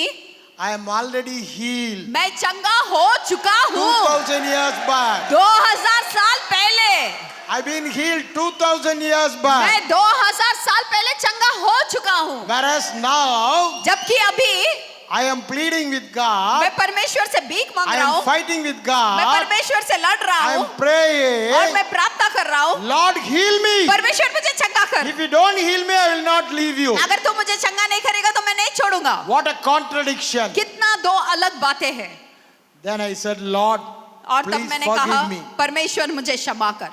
Speaker 1: I am already healed.
Speaker 2: मैं चंगा हो चुका हूँ
Speaker 1: 2000 years back.
Speaker 2: 2000 साल पहले।
Speaker 1: I've been healed 2000 years back.
Speaker 2: मैं 2000 साल पहले चंगा हो चुका हूँ,
Speaker 1: Whereas now
Speaker 2: जबकि अभी
Speaker 1: I am pleading with God.
Speaker 2: मैं परमेश्वर से भीख मांग
Speaker 1: I
Speaker 2: रहा
Speaker 1: am
Speaker 2: हूँ,
Speaker 1: fighting with
Speaker 2: मैं
Speaker 1: God.
Speaker 2: परमेश्वर से लड़ रहा
Speaker 1: I
Speaker 2: हूँ
Speaker 1: am praying.
Speaker 2: और मैं प्रार्थना कर रहा हूँ,
Speaker 1: Lord, heal me.
Speaker 2: परमेश्वर मुझे चंगा कर।
Speaker 1: If you don't heal me, I will not leave you.
Speaker 2: अगर तू मुझे चंगा नहीं करेगा तो मैं नहीं छोड़ूंगा।
Speaker 1: What a contradiction.
Speaker 2: कितना दो अलग बातें हैं।
Speaker 1: Then I said, Lord,
Speaker 2: और तब
Speaker 1: please
Speaker 2: मैंने
Speaker 1: forgive
Speaker 2: कहा
Speaker 1: me.
Speaker 2: परमेश्वर मुझे क्षमा कर,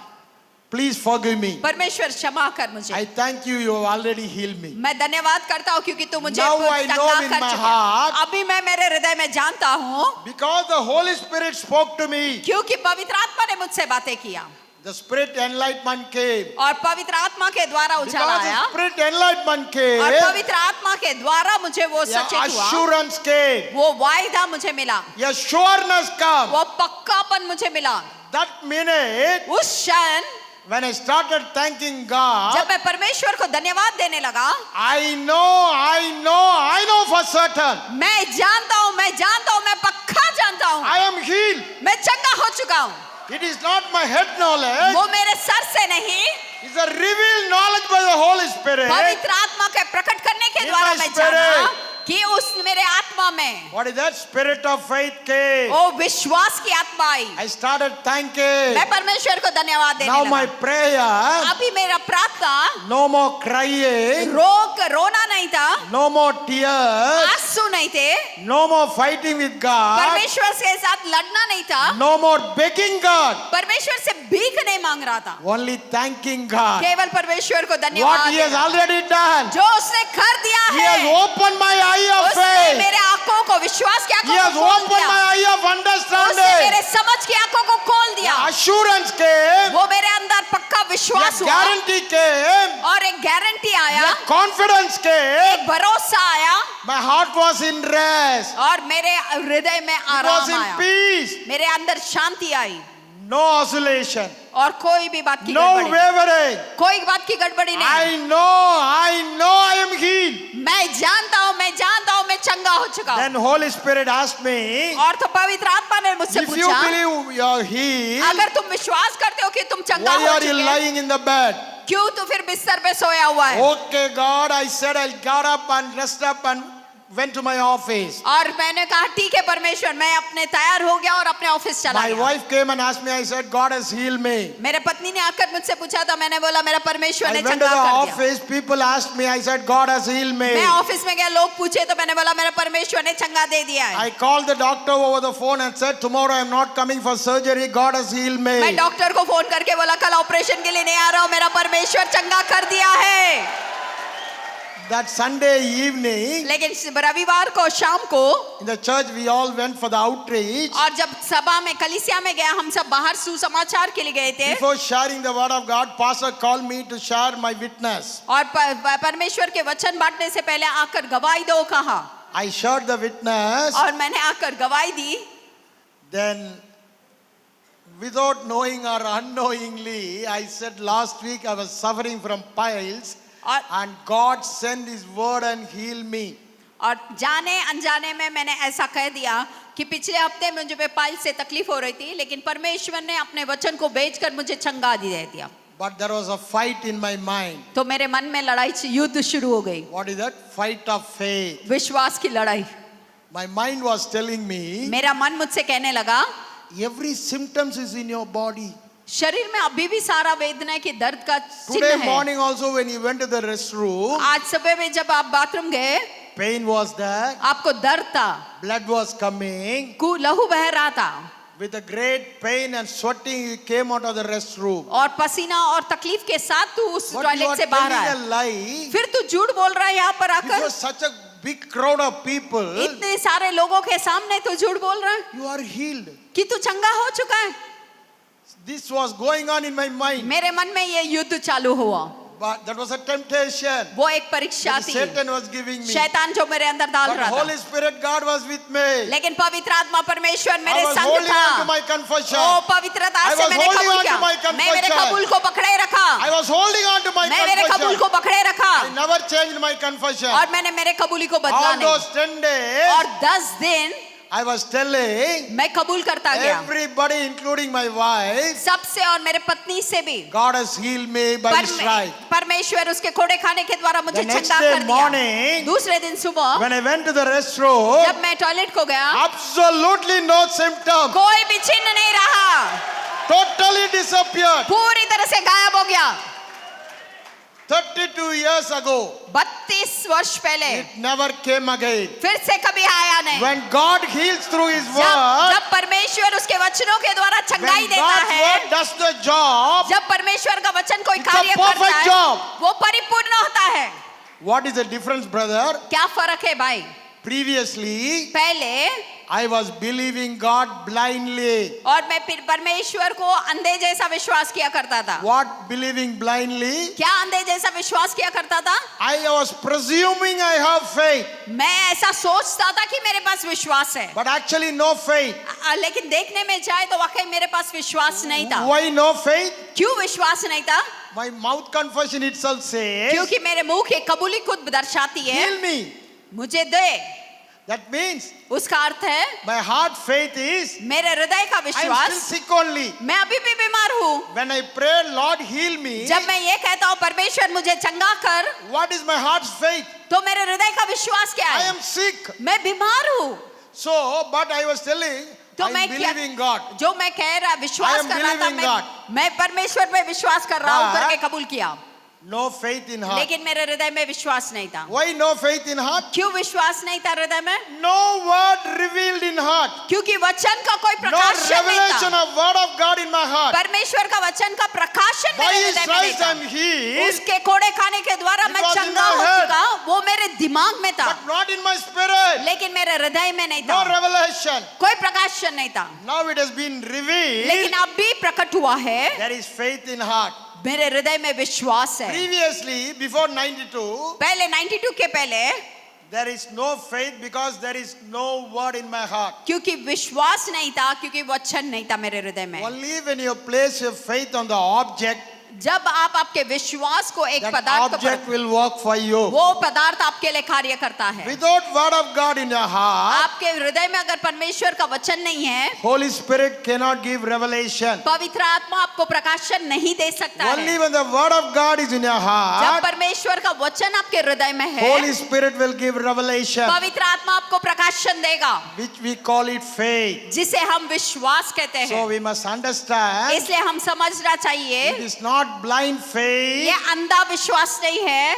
Speaker 1: Please forgive me.
Speaker 2: परमेश्वर क्षमा कर मुझे।
Speaker 1: I thank you, you have already healed me.
Speaker 2: मैं धन्यवाद करता हूँ क्योंकि तू मुझे
Speaker 1: Now I know
Speaker 2: चंगा
Speaker 1: in
Speaker 2: कर
Speaker 1: my
Speaker 2: चुका
Speaker 1: heart.
Speaker 2: है। अभी मैं मेरे हृदय में जानता हूँ
Speaker 1: Because the Holy Spirit spoke to me.
Speaker 2: क्योंकि पवित्र आत्मा ने मुझसे बातें किया
Speaker 1: The Spirit enlightenment came.
Speaker 2: और पवित्र आत्मा के द्वारा उजाला
Speaker 1: Because
Speaker 2: आया
Speaker 1: the Spirit enlightenment
Speaker 2: और
Speaker 1: came,
Speaker 2: पवित्र आत्मा के द्वारा मुझे वो
Speaker 1: the
Speaker 2: सचेत हुआ,
Speaker 1: assurance came.
Speaker 2: वो वायदा मुझे मिला,
Speaker 1: A sureness come.
Speaker 2: वो पक्कापन मुझे मिला।
Speaker 1: That minute,
Speaker 2: उस क्षण
Speaker 1: when I started thanking God,
Speaker 2: जब मैं परमेश्वर को धन्यवाद देने लगा,
Speaker 1: I know for certain.
Speaker 2: मैं जानता हूँ, मैं पक्का जानता हूँ,
Speaker 1: I am healed.
Speaker 2: मैं चंगा हो चुका हूँ।
Speaker 1: It is not my head knowledge.
Speaker 2: वो मेरे सर से नहीं,
Speaker 1: It's a revealed knowledge by the Holy Spirit.
Speaker 2: पवित्र आत्मा के प्रकट करने के
Speaker 1: In
Speaker 2: द्वारा
Speaker 1: my
Speaker 2: मैं
Speaker 1: spirit.
Speaker 2: जाना कि उस मेरे आत्मा में
Speaker 1: What is that? Spirit of faith came.
Speaker 2: वो विश्वास की आत्मा आई।
Speaker 1: I started thanking.
Speaker 2: मैं परमेश्वर को धन्यवाद देने
Speaker 1: Now my
Speaker 2: लगा।
Speaker 1: prayer,
Speaker 2: अभी मेरा प्रार्थना
Speaker 1: no more crying,
Speaker 2: रोना नहीं था,
Speaker 1: no more tears,
Speaker 2: आंसू नहीं थे,
Speaker 1: no more fighting with God,
Speaker 2: परमेश्वर के साथ लड़ना नहीं था,
Speaker 1: no more begging God,
Speaker 2: परमेश्वर से भीख नहीं मांग रहा था,
Speaker 1: only thanking God.
Speaker 2: केवल परमेश्वर को
Speaker 1: What
Speaker 2: धन्यवाद
Speaker 1: He has
Speaker 2: देना।
Speaker 1: already done.
Speaker 2: जो उसने कर दिया
Speaker 1: He has
Speaker 2: है,
Speaker 1: opened my eye of
Speaker 2: उसने
Speaker 1: faith.
Speaker 2: मेरे आंखों को, विश्वास की
Speaker 1: He
Speaker 2: आंखों
Speaker 1: has
Speaker 2: को खोल
Speaker 1: opened
Speaker 2: दिया,
Speaker 1: my eye of
Speaker 2: उसने
Speaker 1: understanding.
Speaker 2: मेरे समझ की आंखों को खोल दिया,
Speaker 1: Assurance came.
Speaker 2: वो मेरे अंदर पक्का विश्वास हुआ
Speaker 1: Guarantee came.
Speaker 2: और एक गारंटी आया,
Speaker 1: Confidence came.
Speaker 2: एक भरोसा आया
Speaker 1: My heart was in rest.
Speaker 2: और मेरे हृदय में
Speaker 1: It was
Speaker 2: आराम
Speaker 1: in
Speaker 2: आया,
Speaker 1: peace.
Speaker 2: मेरे अंदर शांति आई
Speaker 1: No oscillation.
Speaker 2: और कोई भी बात की
Speaker 1: No
Speaker 2: गड़बड़ी,
Speaker 1: wavering.
Speaker 2: कोई बात की गड़बड़ी नहीं।
Speaker 1: I know I am healed.
Speaker 2: मैं जानता हूँ मैं चंगा हो चुका हूँ।
Speaker 1: Then Holy Spirit asked me,
Speaker 2: और तो पवित्र आत्मा ने मुझसे
Speaker 1: if you
Speaker 2: पूछा,
Speaker 1: believe you are healed,
Speaker 2: अगर तुम विश्वास करते हो कि तुम चंगा
Speaker 1: why
Speaker 2: हो
Speaker 1: are you
Speaker 2: चुके,
Speaker 1: lying in the bed?
Speaker 2: क्यों तू फिर बिस्तर पे सोया हुआ है?
Speaker 1: Okay, God, I said I got up and dressed up and went to my office.
Speaker 2: और मैंने कहा ठीक है परमेश्वर, मैं अपने तैयार हो गया और अपने ऑफिस चला
Speaker 1: My
Speaker 2: गया।
Speaker 1: wife came and asked me, I said, God has healed me.
Speaker 2: मेरे पत्नी ने आकर मुझसे पूछा था, मैंने बोला मेरा परमेश्वर
Speaker 1: I
Speaker 2: ने
Speaker 1: went to
Speaker 2: चंगा
Speaker 1: the
Speaker 2: कर दिया।
Speaker 1: office, people asked me, I said, God has healed me.
Speaker 2: मैं ऑफिस में गया, लोग पूछे तो मैंने बोला मेरा परमेश्वर ने चंगा दे दिया है।
Speaker 1: I called the doctor over the phone and said, tomorrow I am not coming for surgery, God has healed me.
Speaker 2: मैं डॉक्टर को फोन करके बोला कल ऑपरेशन के लिए नहीं आ रहा हूँ, मेरा परमेश्वर चंगा कर दिया है।
Speaker 1: That Sunday evening,
Speaker 2: लेकिन रविवार को शाम को
Speaker 1: in the church we all went for the outreach.
Speaker 2: और जब सभा में कलीसिया में गया, हम सब बाहर सुसमाचार के लिए गए थे
Speaker 1: Before sharing the word of God, pastor called me to share my witness.
Speaker 2: और परमेश्वर के वचन बांटने से पहले आकर गवाही दो कहा
Speaker 1: I shared the witness.
Speaker 2: और मैंने आकर गवाही दी।
Speaker 1: Then, without knowing or unknowingly, I said last week I was suffering from piles
Speaker 2: और
Speaker 1: and God sent His word and healed me.
Speaker 2: और जाने अनजाने में मैंने ऐसा कह दिया कि पिछले हफ्ते मुझे पे पाइल से तकलीफ हो रही थी, लेकिन परमेश्वर ने अपने वचन को भेजकर मुझे चंगा दे दिया।
Speaker 1: But there was a fight in my mind.
Speaker 2: तो मेरे मन में लड़ाई युद्ध शुरू हो गई,
Speaker 1: What is that? Fight of faith.
Speaker 2: विश्वास की लड़ाई।
Speaker 1: My mind was telling me,
Speaker 2: मेरा मन मुझसे कहने लगा
Speaker 1: every symptoms is in your body.
Speaker 2: शरीर में अभी भी सारा वेदना के दर्द का चिन्ह
Speaker 1: Today
Speaker 2: है।
Speaker 1: morning also when you went to the restroom,
Speaker 2: आज सुबह में जब आप बाथरूम गए,
Speaker 1: pain was there,
Speaker 2: आपको दर्द था,
Speaker 1: blood was coming.
Speaker 2: लहू बह रहा था
Speaker 1: With a great pain and sweating, you came out of the restroom.
Speaker 2: और पसीना और तकलीफ के साथ तू उस
Speaker 1: But you
Speaker 2: टॉयलेट
Speaker 1: are
Speaker 2: से बाहर
Speaker 1: telling
Speaker 2: आया,
Speaker 1: a lie.
Speaker 2: फिर तू झूठ बोल रहा है यहाँ पर आकर।
Speaker 1: Before such a big crowd of people,
Speaker 2: इतने सारे लोगों के सामने तू झूठ बोल रहा है
Speaker 1: you are healed.
Speaker 2: कि तू चंगा हो चुका है।
Speaker 1: This was going on in my mind.
Speaker 2: मेरे मन में ये युद्ध चालू हुआ।
Speaker 1: But that was a temptation.
Speaker 2: वो एक परीक्षा
Speaker 1: That
Speaker 2: थी,
Speaker 1: Satan was giving me.
Speaker 2: शैतान जो मेरे अंदर डाल
Speaker 1: But
Speaker 2: रहा था,
Speaker 1: Holy Spirit, God was with me.
Speaker 2: लेकिन पवित्र आत्मा परमेश्वर
Speaker 1: I
Speaker 2: मेरे
Speaker 1: was
Speaker 2: संग
Speaker 1: holding on to
Speaker 2: था।
Speaker 1: my confession.
Speaker 2: ओ पवित्रता
Speaker 1: I
Speaker 2: से
Speaker 1: was
Speaker 2: मैंने
Speaker 1: holding
Speaker 2: कबूल
Speaker 1: on to
Speaker 2: किया,
Speaker 1: my
Speaker 2: मैं मेरे
Speaker 1: confession.
Speaker 2: कबूल को पकड़े रखा,
Speaker 1: I was holding on to my
Speaker 2: मैं मेरे कबूल
Speaker 1: confession.
Speaker 2: को पकड़े रखा,
Speaker 1: I never changed my confession.
Speaker 2: और मैंने मेरे कबूली को बदला
Speaker 1: All
Speaker 2: नहीं।
Speaker 1: those 10 days,
Speaker 2: और 10 दिन
Speaker 1: I was telling
Speaker 2: मैं कबूल करता गया
Speaker 1: everybody, including my wife,
Speaker 2: सबसे, और मेरे पत्नी से भी।
Speaker 1: God has healed me by His stripes.
Speaker 2: परमेश्वर उसके कोड़े खाने के द्वारा मुझे
Speaker 1: The next
Speaker 2: चंगा
Speaker 1: day
Speaker 2: कर दिया।
Speaker 1: morning,
Speaker 2: दूसरे दिन सुबह
Speaker 1: when I went to the restroom,
Speaker 2: जब मैं टॉयलेट को गया,
Speaker 1: absolutely no symptom,
Speaker 2: कोई भी चिन्ह नहीं रहा,
Speaker 1: totally disappeared.
Speaker 2: पूरी तरह से गायब हो गया।
Speaker 1: 32 years ago,
Speaker 2: 32 वर्ष पहले
Speaker 1: it never came again.
Speaker 2: फिर से कभी आया नहीं।
Speaker 1: When God heals through His
Speaker 2: जब
Speaker 1: word,
Speaker 2: जब परमेश्वर उसके वचनों के द्वारा चंगाई
Speaker 1: when
Speaker 2: देता
Speaker 1: God's
Speaker 2: है,
Speaker 1: word does the job,
Speaker 2: जब परमेश्वर का वचन कोई
Speaker 1: It's a
Speaker 2: कार्य करता
Speaker 1: perfect
Speaker 2: है,
Speaker 1: job.
Speaker 2: वो परिपूर्ण होता है।
Speaker 1: what is the difference, brother?
Speaker 2: क्या फर्क है भाई?
Speaker 1: Previously,
Speaker 2: पहले
Speaker 1: I was believing God blindly.
Speaker 2: और मैं फिर परमेश्वर को अंधे जैसा विश्वास किया करता था।
Speaker 1: What believing blindly?
Speaker 2: क्या अंधे जैसा विश्वास किया करता था?
Speaker 1: I was presuming I have faith,
Speaker 2: मैं ऐसा सोचता था कि मेरे पास विश्वास है,
Speaker 1: but actually no faith.
Speaker 2: लेकिन देखने में जाए तो वाकई मेरे पास विश्वास नहीं था।
Speaker 1: Why no faith?
Speaker 2: क्यों विश्वास नहीं था?
Speaker 1: My mouth confession itself says,
Speaker 2: क्योंकि मेरे मुंह की कबूली खुद दर्शाती है,
Speaker 1: heal me.
Speaker 2: मुझे दे।
Speaker 1: That means
Speaker 2: उसका अर्थ है
Speaker 1: my heart faith is,
Speaker 2: मेरे हृदय का
Speaker 1: I am still
Speaker 2: विश्वास,
Speaker 1: sick only.
Speaker 2: मैं अभी भी बीमार हूँ।
Speaker 1: When I pray, Lord heal me,
Speaker 2: जब मैं ये कहता हूँ परमेश्वर मुझे चंगा कर,
Speaker 1: what is my heart's faith?
Speaker 2: तो मेरे हृदय का विश्वास क्या
Speaker 1: I
Speaker 2: है?
Speaker 1: am sick.
Speaker 2: मैं बीमार हूँ।
Speaker 1: So, but I was telling,
Speaker 2: तो
Speaker 1: I
Speaker 2: मैं
Speaker 1: am believing God.
Speaker 2: जो मैं कह रहा
Speaker 1: I
Speaker 2: विश्वास
Speaker 1: am
Speaker 2: कर रहा था,
Speaker 1: believing God.
Speaker 2: मैं परमेश्वर पे विश्वास कर रहा हूँ
Speaker 1: But-
Speaker 2: करके कबूल किया,
Speaker 1: No faith in heart.
Speaker 2: लेकिन मेरे हृदय में विश्वास नहीं था।
Speaker 1: Why no faith in heart?
Speaker 2: क्यों विश्वास नहीं था हृदय में?
Speaker 1: No word revealed in heart.
Speaker 2: क्योंकि वचन का कोई
Speaker 1: No
Speaker 2: प्रकाशन नहीं
Speaker 1: revelation
Speaker 2: था।
Speaker 1: of word of God in my heart.
Speaker 2: परमेश्वर का वचन का प्रकाशन
Speaker 1: By
Speaker 2: मेरे
Speaker 1: His
Speaker 2: हृदय में नहीं
Speaker 1: stripes I
Speaker 2: था।
Speaker 1: am healed,
Speaker 2: उसके कोड़े खाने के द्वारा
Speaker 1: It
Speaker 2: मैं
Speaker 1: was in
Speaker 2: चंगा
Speaker 1: my
Speaker 2: हो
Speaker 1: head.
Speaker 2: चुका, वो मेरे दिमाग में था,
Speaker 1: but not in my spirit.
Speaker 2: लेकिन मेरे हृदय में नहीं
Speaker 1: No
Speaker 2: था,
Speaker 1: revelation.
Speaker 2: कोई प्रकाशन नहीं था।
Speaker 1: Now it has been revealed.
Speaker 2: लेकिन अब भी प्रकट हुआ है,
Speaker 1: There is faith in heart.
Speaker 2: मेरे हृदय में विश्वास है।
Speaker 1: Previously, before 92,
Speaker 2: पहले 92 के पहले
Speaker 1: there is no faith because there is no word in my heart.
Speaker 2: क्योंकि विश्वास नहीं था, क्योंकि वचन नहीं था मेरे हृदय में।
Speaker 1: Only when you place your faith on the object,
Speaker 2: जब आप आपके विश्वास को एक
Speaker 1: that
Speaker 2: पदार्थ
Speaker 1: object
Speaker 2: पर,
Speaker 1: will work for you.
Speaker 2: वो पदार्थ आपके लिए कार्य करता है।
Speaker 1: Without word of God in your heart,
Speaker 2: आपके हृदय में अगर परमेश्वर का वचन नहीं है,
Speaker 1: Holy Spirit cannot give revelation.
Speaker 2: पवित्र आत्मा आपको प्रकाशन नहीं दे सकता
Speaker 1: Only
Speaker 2: है।
Speaker 1: when the word of God is in your
Speaker 2: जब
Speaker 1: heart,
Speaker 2: परमेश्वर का वचन आपके हृदय में है,
Speaker 1: Holy Spirit will give revelation,
Speaker 2: पवित्र आत्मा आपको प्रकाशन देगा,
Speaker 1: which we call it faith.
Speaker 2: जिसे हम विश्वास कहते
Speaker 1: So
Speaker 2: हैं।
Speaker 1: we must understand,
Speaker 2: इसलिए हम समझना चाहिए,
Speaker 1: it is not blind faith,
Speaker 2: ये अंधा विश्वास नहीं है,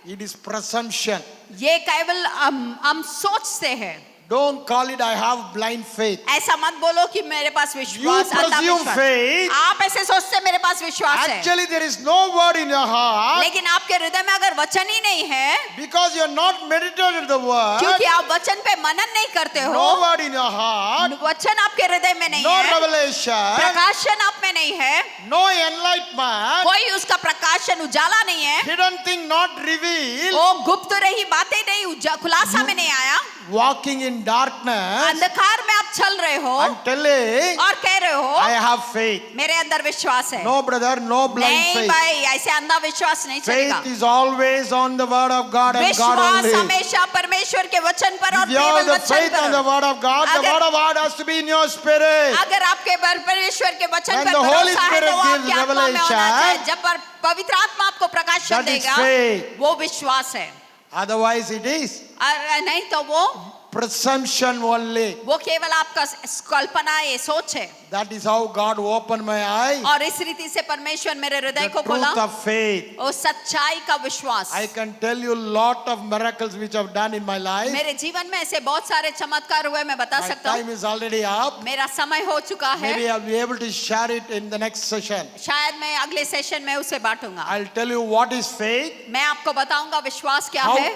Speaker 1: it is presumption.
Speaker 2: ये केवल हम सोचते हैं।
Speaker 1: Don't call it I have blind faith.
Speaker 2: ऐसा मत बोलो कि मेरे पास विश्वास,
Speaker 1: You
Speaker 2: अंधा
Speaker 1: presume
Speaker 2: विश्वास।
Speaker 1: faith.
Speaker 2: आप ऐसे सोचते मेरे पास विश्वास है,
Speaker 1: Actually, there is no word in your heart
Speaker 2: लेकिन आपके हृदय में अगर वचन ही नहीं है,
Speaker 1: because you are not meditated the word.
Speaker 2: क्योंकि आप वचन पे मनन नहीं करते हो,
Speaker 1: No word in your heart,
Speaker 2: वचन आपके हृदय में नहीं
Speaker 1: no
Speaker 2: है,
Speaker 1: revelation,
Speaker 2: प्रकाशन आप में नहीं है,
Speaker 1: no enlightenment,
Speaker 2: कोई उसका प्रकाशन उजाला नहीं है,
Speaker 1: hidden thing not revealed,
Speaker 2: वो गुप्त रही बातें नहीं, खुलासा में नहीं आया,
Speaker 1: walking in darkness
Speaker 2: अंधकार में आप चल रहे हो
Speaker 1: and telling,
Speaker 2: और कह रहे हो
Speaker 1: I have faith.
Speaker 2: मेरे अंदर विश्वास है।
Speaker 1: No brother, no blind
Speaker 2: नहीं
Speaker 1: faith.
Speaker 2: भाई, ऐसे अंधा विश्वास नहीं चलेगा।
Speaker 1: Faith is always on the word of God and God
Speaker 2: विश्वास
Speaker 1: only.
Speaker 2: हमेशा परमेश्वर के वचन पर और
Speaker 1: If you have
Speaker 2: केवल
Speaker 1: the
Speaker 2: वचन
Speaker 1: faith on the
Speaker 2: पर।
Speaker 1: word of God, the
Speaker 2: अगर-
Speaker 1: word of God has to be in your spirit.
Speaker 2: अगर आपके परमेश्वर के वचन
Speaker 1: When
Speaker 2: पर
Speaker 1: the Holy
Speaker 2: भरोसा है
Speaker 1: Spirit
Speaker 2: तो वो
Speaker 1: gives
Speaker 2: आपकी आत्मा में होना
Speaker 1: revelation,
Speaker 2: चाहिए। जब पवित्र आत्मा आपको प्रकाशन
Speaker 1: that is
Speaker 2: देगा,
Speaker 1: faith.
Speaker 2: वो विश्वास है,
Speaker 1: Otherwise it is
Speaker 2: और नहीं तो वो
Speaker 1: presumption only.
Speaker 2: वो केवल आपका कल्पना है, सोच है।
Speaker 1: That is how God opened my eyes.
Speaker 2: और इस रीति से परमेश्वर मेरे हृदय
Speaker 1: The
Speaker 2: को खोला,
Speaker 1: truth of faith.
Speaker 2: वो सच्चाई का विश्वास।
Speaker 1: I can tell you lot of miracles which I've done in my life.
Speaker 2: मेरे जीवन में ऐसे बहुत सारे चमत्कार हुए, मैं बता
Speaker 1: My
Speaker 2: सकता
Speaker 1: time
Speaker 2: हूँ।
Speaker 1: is already up.
Speaker 2: मेरा समय हो चुका
Speaker 1: Maybe
Speaker 2: है,
Speaker 1: I'll be able to share it in the next session.
Speaker 2: शायद मैं अगले सेशन में उसे बांटूंगा।
Speaker 1: I'll tell you what is faith,
Speaker 2: मैं आपको बताऊंगा विश्वास क्या
Speaker 1: how
Speaker 2: है,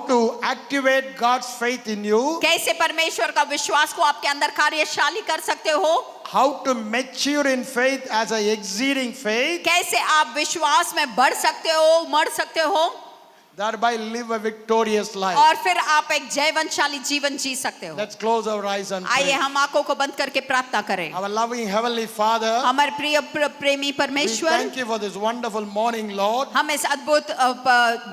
Speaker 1: to activate God's faith in you,
Speaker 2: कैसे परमेश्वर का विश्वास को आपके अंदर कार्यशाली कर सकते हो,
Speaker 1: how to mature in faith as a exceeding faith,
Speaker 2: कैसे आप विश्वास में बढ़ सकते हो, उमड़ सकते हो,
Speaker 1: thereby live a victorious life.
Speaker 2: और फिर आप एक जयवंतशाली जीवन जी सकते हो।
Speaker 1: Let's close our eyes and
Speaker 2: आइए
Speaker 1: pray.
Speaker 2: हम आंखों को बंद करके प्रार्थना करें।
Speaker 1: Our loving Heavenly Father,
Speaker 2: हमारे प्रिय प्रेमी
Speaker 1: we
Speaker 2: परमेश्वर,
Speaker 1: thank you for this wonderful morning, Lord.
Speaker 2: हम इस अद्भुत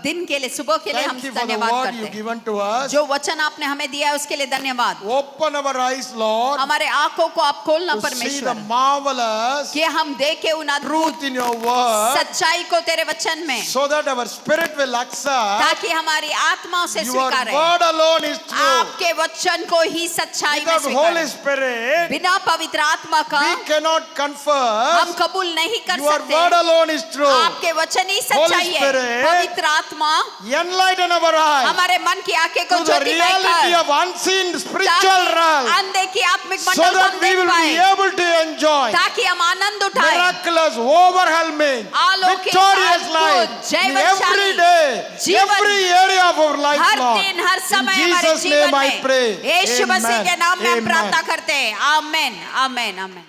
Speaker 2: दिन के लिए, सुबह के लिए हम
Speaker 1: Thank you for the
Speaker 2: धन्यवाद
Speaker 1: word
Speaker 2: करते
Speaker 1: you've
Speaker 2: हैं।
Speaker 1: given to us.
Speaker 2: जो वचन आपने हमें दिया है उसके लिए धन्यवाद।
Speaker 1: Open our eyes, Lord,
Speaker 2: हमारे आंखों को आप खोलना
Speaker 1: to see the
Speaker 2: परमेश्वर,
Speaker 1: marvelous
Speaker 2: कि हम देखे उन अद्भुत
Speaker 1: truth in your word,
Speaker 2: सच्चाई को तेरे वचन में,
Speaker 1: so that our spirit will accept
Speaker 2: ताकि हमारी आत्मा उसे
Speaker 1: your
Speaker 2: स्वीकारे।
Speaker 1: word alone is true.
Speaker 2: आपके वचन को ही सच्चाई में
Speaker 1: Without Holy
Speaker 2: स्वीकारे।
Speaker 1: Spirit,
Speaker 2: बिना पवित्र आत्मा का
Speaker 1: we cannot
Speaker 2: हम
Speaker 1: confess
Speaker 2: कबूल नहीं कर
Speaker 1: your
Speaker 2: सकते।
Speaker 1: word alone is true.
Speaker 2: आपके वचन ही सच्चाई है।
Speaker 1: Spirit,
Speaker 2: पवित्र आत्मा
Speaker 1: Enlighten our eyes
Speaker 2: हमारे मन की आंखें को
Speaker 1: to the
Speaker 2: ज्योतिमय
Speaker 1: reality
Speaker 2: कर,
Speaker 1: of unseen spiritual
Speaker 2: ताकि
Speaker 1: realm,
Speaker 2: अंधे की आत्मिक
Speaker 1: so
Speaker 2: मंडल को
Speaker 1: that
Speaker 2: हम
Speaker 1: we
Speaker 2: देख
Speaker 1: will
Speaker 2: पाए,
Speaker 1: be able to enjoy
Speaker 2: ताकि हम आनंद उठाए
Speaker 1: miraculous, overwhelming,
Speaker 2: अलौकिक,
Speaker 1: victorious
Speaker 2: अद्भुत,
Speaker 1: life in
Speaker 2: जयवंतशाली
Speaker 1: every day,
Speaker 2: जीवन,
Speaker 1: every area of our life,
Speaker 2: her
Speaker 1: Lord.
Speaker 2: दिन हर
Speaker 1: In
Speaker 2: समय हमारे
Speaker 1: Jesus'
Speaker 2: जीवन
Speaker 1: name I
Speaker 2: में
Speaker 1: pray.
Speaker 2: यीशु मसीह के नाम में हम
Speaker 1: Amen.
Speaker 2: प्रार्थना करते हैं। आमेन, आमेन, आमेन।